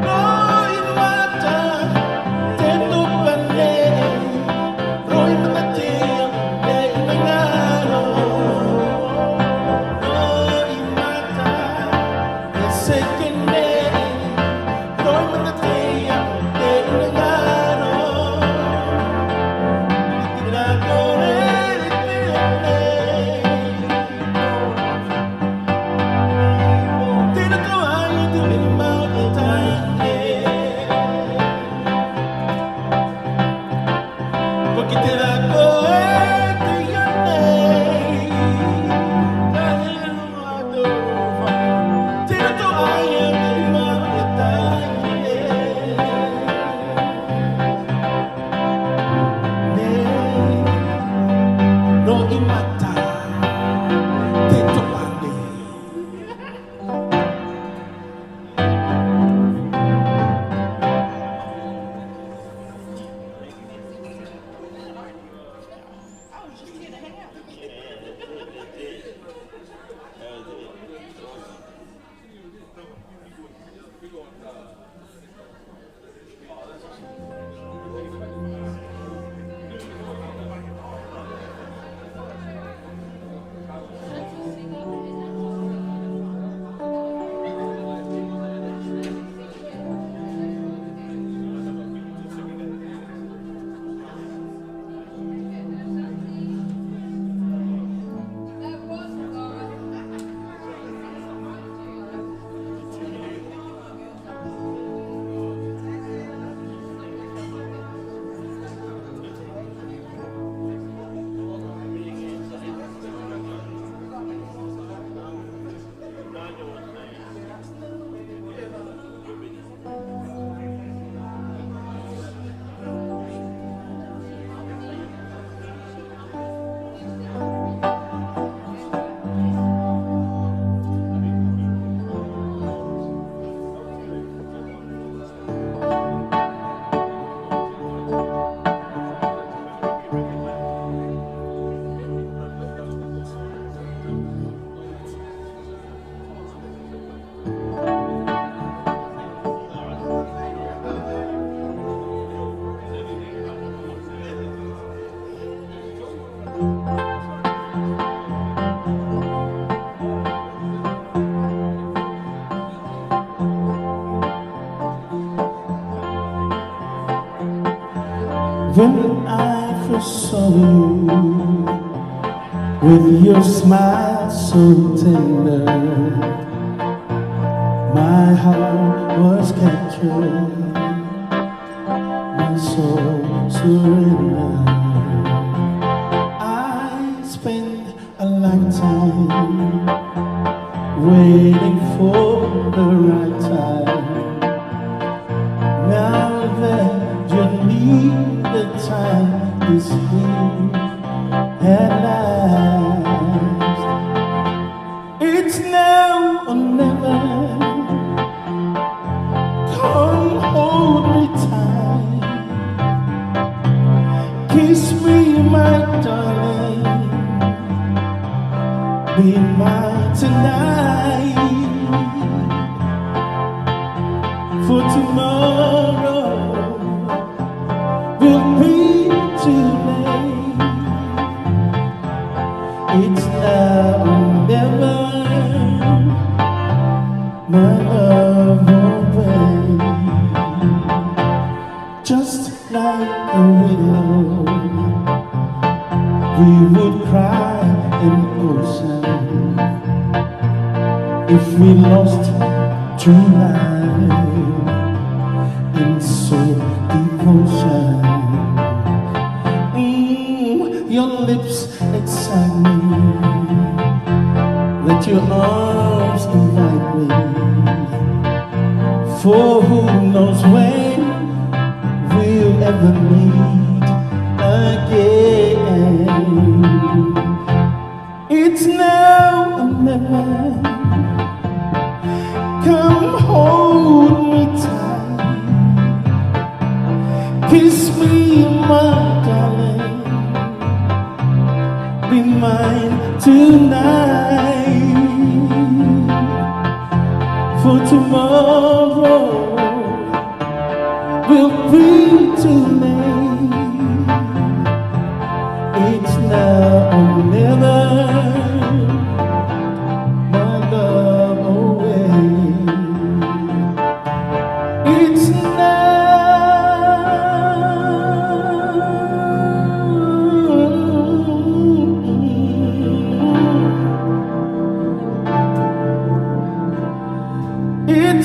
Roy mata, eto pande, Roy mata jaya ule ngaro. Second day, Roy Matatea, day in the Garo. Did I go did I go out to the mountain? Porque did I go to your name? Did I go out to the mountain? No imata, te topande. When I first saw you, with your smile so tender, my heart was captured, my soul surrendered. I spent a lifetime waiting for the right time. Now that you need the time is here at last. It's now or never. Come hold me tight, kiss me, my darling, be mine tonight. For tomorrow will be too late. It's now or never, my love won't wait. Just like a willow, we would cry in the ocean if we lost true life in so devotion. Your lips excite me, let your arms invite me, for who knows when we'll ever meet again. It's now or never. Come hold me tight, kiss me, my darling, be mine tonight. For tomorrow will be too late. It's now or never, my love away. It's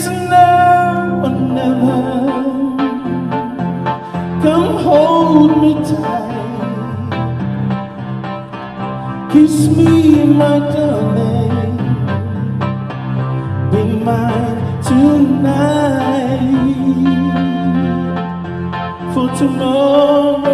now or never. Come hold me tight, kiss me, my darling, be mine tonight. For tomorrow